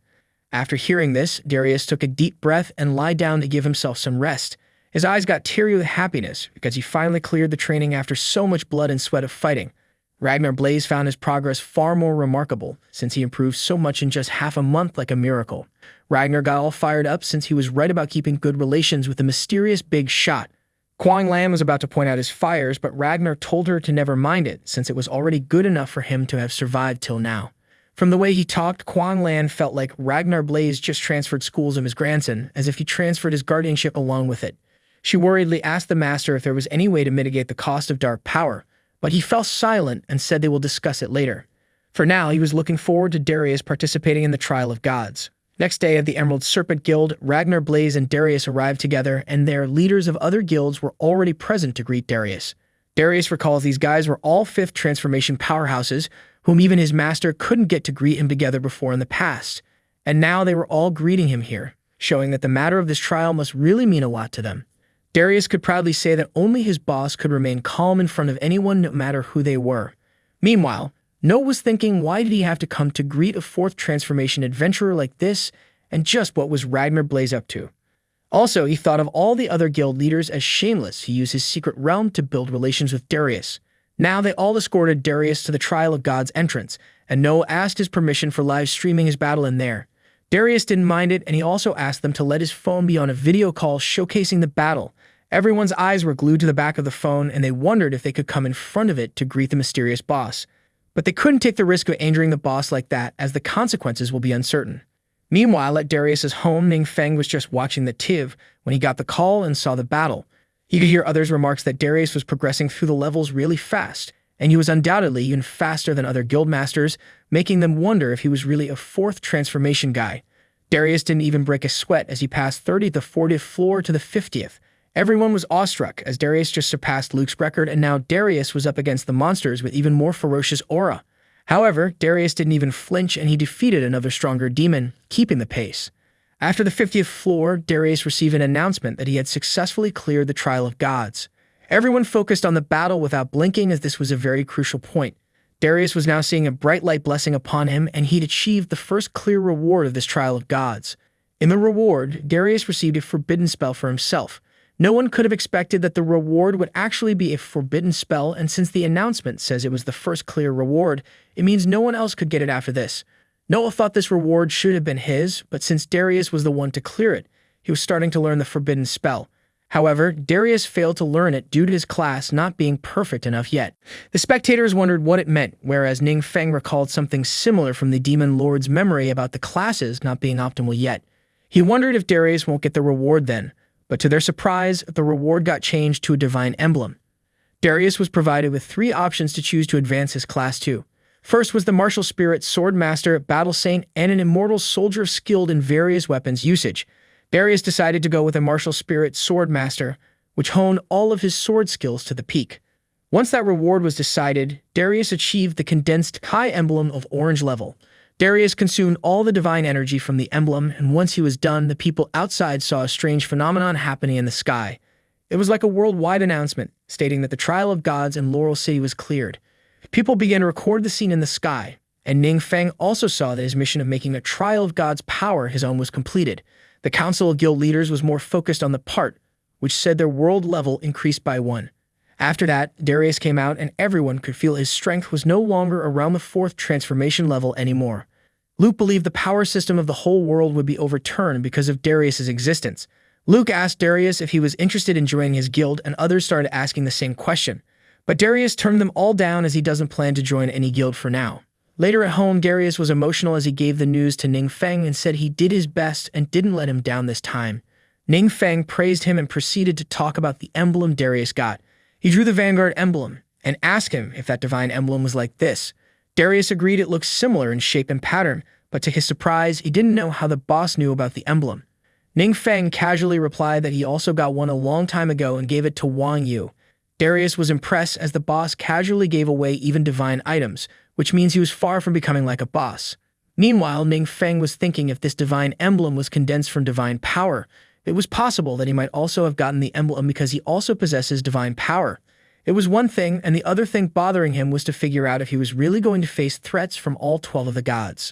After hearing this, Darius took a deep breath and lied down to give himself some rest. His eyes got teary with happiness because he finally cleared the training after so much blood and sweat of fighting. Ragnar Blaze found his progress far more remarkable, since he improved so much in just half a month like a miracle. Ragnar got all fired up since he was right about keeping good relations with the mysterious big shot. Quang Lan was about to point out his fires, but Ragnar told her to never mind it, since it was already good enough for him to have survived till now. From the way he talked, Quang Lan felt like Ragnar Blaze just transferred schools of his grandson, as if he transferred his guardianship along with it. She worriedly asked the master if there was any way to mitigate the cost of dark power, but he fell silent and said they will discuss it later. For now, he was looking forward to Darius participating in the Trial of Gods. Next day at the Emerald Serpent Guild, Ragnar Blaze and Darius arrived together, and their leaders of other guilds were already present to greet Darius. Darius recalls these guys were all fifth transformation powerhouses, whom even his master couldn't get to greet him together before in the past. And now they were all greeting him here, showing that the matter of this trial must really mean a lot to them. Darius could proudly say that only his boss could remain calm in front of anyone no matter who they were. Meanwhile, Noah was thinking, why did he have to come to greet a fourth transformation adventurer like this, and just what was Ragnar Blaze up to? Also, he thought of all the other guild leaders as shameless who used his secret realm to build relations with Darius. Now they all escorted Darius to the Trial of God's entrance, and Noah asked his permission for live streaming his battle in there. Darius didn't mind it, and he also asked them to let his phone be on a video call showcasing the battle. Everyone's eyes were glued to the back of the phone, and they wondered if they could come in front of it to greet the mysterious boss. But they couldn't take the risk of injuring the boss like that, as the consequences will be uncertain. Meanwhile, at Darius's home, Ning Feng was just watching the TV when he got the call and saw the battle. He could hear others' remarks that Darius was progressing through the levels really fast, and he was undoubtedly even faster than other guild masters, making them wonder if he was really a fourth transformation guy. Darius didn't even break a sweat as he passed 30th to 40th floor to the 50th. Everyone was awestruck as Darius just surpassed Luke's record, and now Darius was up against the monsters with even more ferocious aura. However, Darius didn't even flinch, and he defeated another stronger demon, keeping the pace. After the 50th floor, Darius received an announcement that he had successfully cleared the Trial of Gods. Everyone focused on the battle without blinking, as this was a very crucial point. Darius was now seeing a bright light blessing upon him, and he'd achieved the first clear reward of this Trial of Gods. In the reward, Darius received a forbidden spell for himself. No one could have expected that the reward would actually be a forbidden spell, and since the announcement says it was the first clear reward, it means no one else could get it after this. Noah thought this reward should have been his, but since Darius was the one to clear it, he was starting to learn the forbidden spell. However, Darius failed to learn it due to his class not being perfect enough yet. The spectators wondered what it meant, whereas Ning Feng recalled something similar from the Demon Lord's memory about the classes not being optimal yet. He wondered if Darius won't get the reward then, but to their surprise, the reward got changed to a divine emblem. Darius was provided with 3 options to choose to advance his class to. First was the martial spirit, sword master, battle saint, and an immortal soldier skilled in various weapons usage. Darius decided to go with a martial spirit, sword master, which honed all of his sword skills to the peak. Once that reward was decided, Darius achieved the condensed Kai emblem of orange level. Darius consumed all the divine energy from the emblem, and once he was done, the people outside saw a strange phenomenon happening in the sky. It was like a worldwide announcement, stating that the Trial of Gods in Laurel City was cleared. People began to record the scene in the sky, and Ning Feng also saw that his mission of making a Trial of Gods power his own was completed. The Council of Guild Leaders was more focused on the part, which said their world level increased by 1. After that, Darius came out, and everyone could feel his strength was no longer around the 4th transformation level anymore. Luke believed the power system of the whole world would be overturned because of Darius's existence. Luke asked Darius if he was interested in joining his guild, and others started asking the same question. But Darius turned them all down as he doesn't plan to join any guild for now. Later at home, Darius was emotional as he gave the news to Ning Feng and said he did his best and didn't let him down this time. Ning Feng praised him and proceeded to talk about the emblem Darius got. He drew the Vanguard emblem and asked him if that divine emblem was like this. Darius agreed it looked similar in shape and pattern, but to his surprise, he didn't know how the boss knew about the emblem. Ning Feng casually replied that he also got one a long time ago and gave it to Wang Yu. Darius was impressed as the boss casually gave away even divine items, which means he was far from becoming like a boss. Meanwhile, Ning Feng was thinking if this divine emblem was condensed from divine power, it was possible that he might also have gotten the emblem because he also possesses divine power. It was one thing, and the other thing bothering him was to figure out if he was really going to face threats from all 12 of the gods.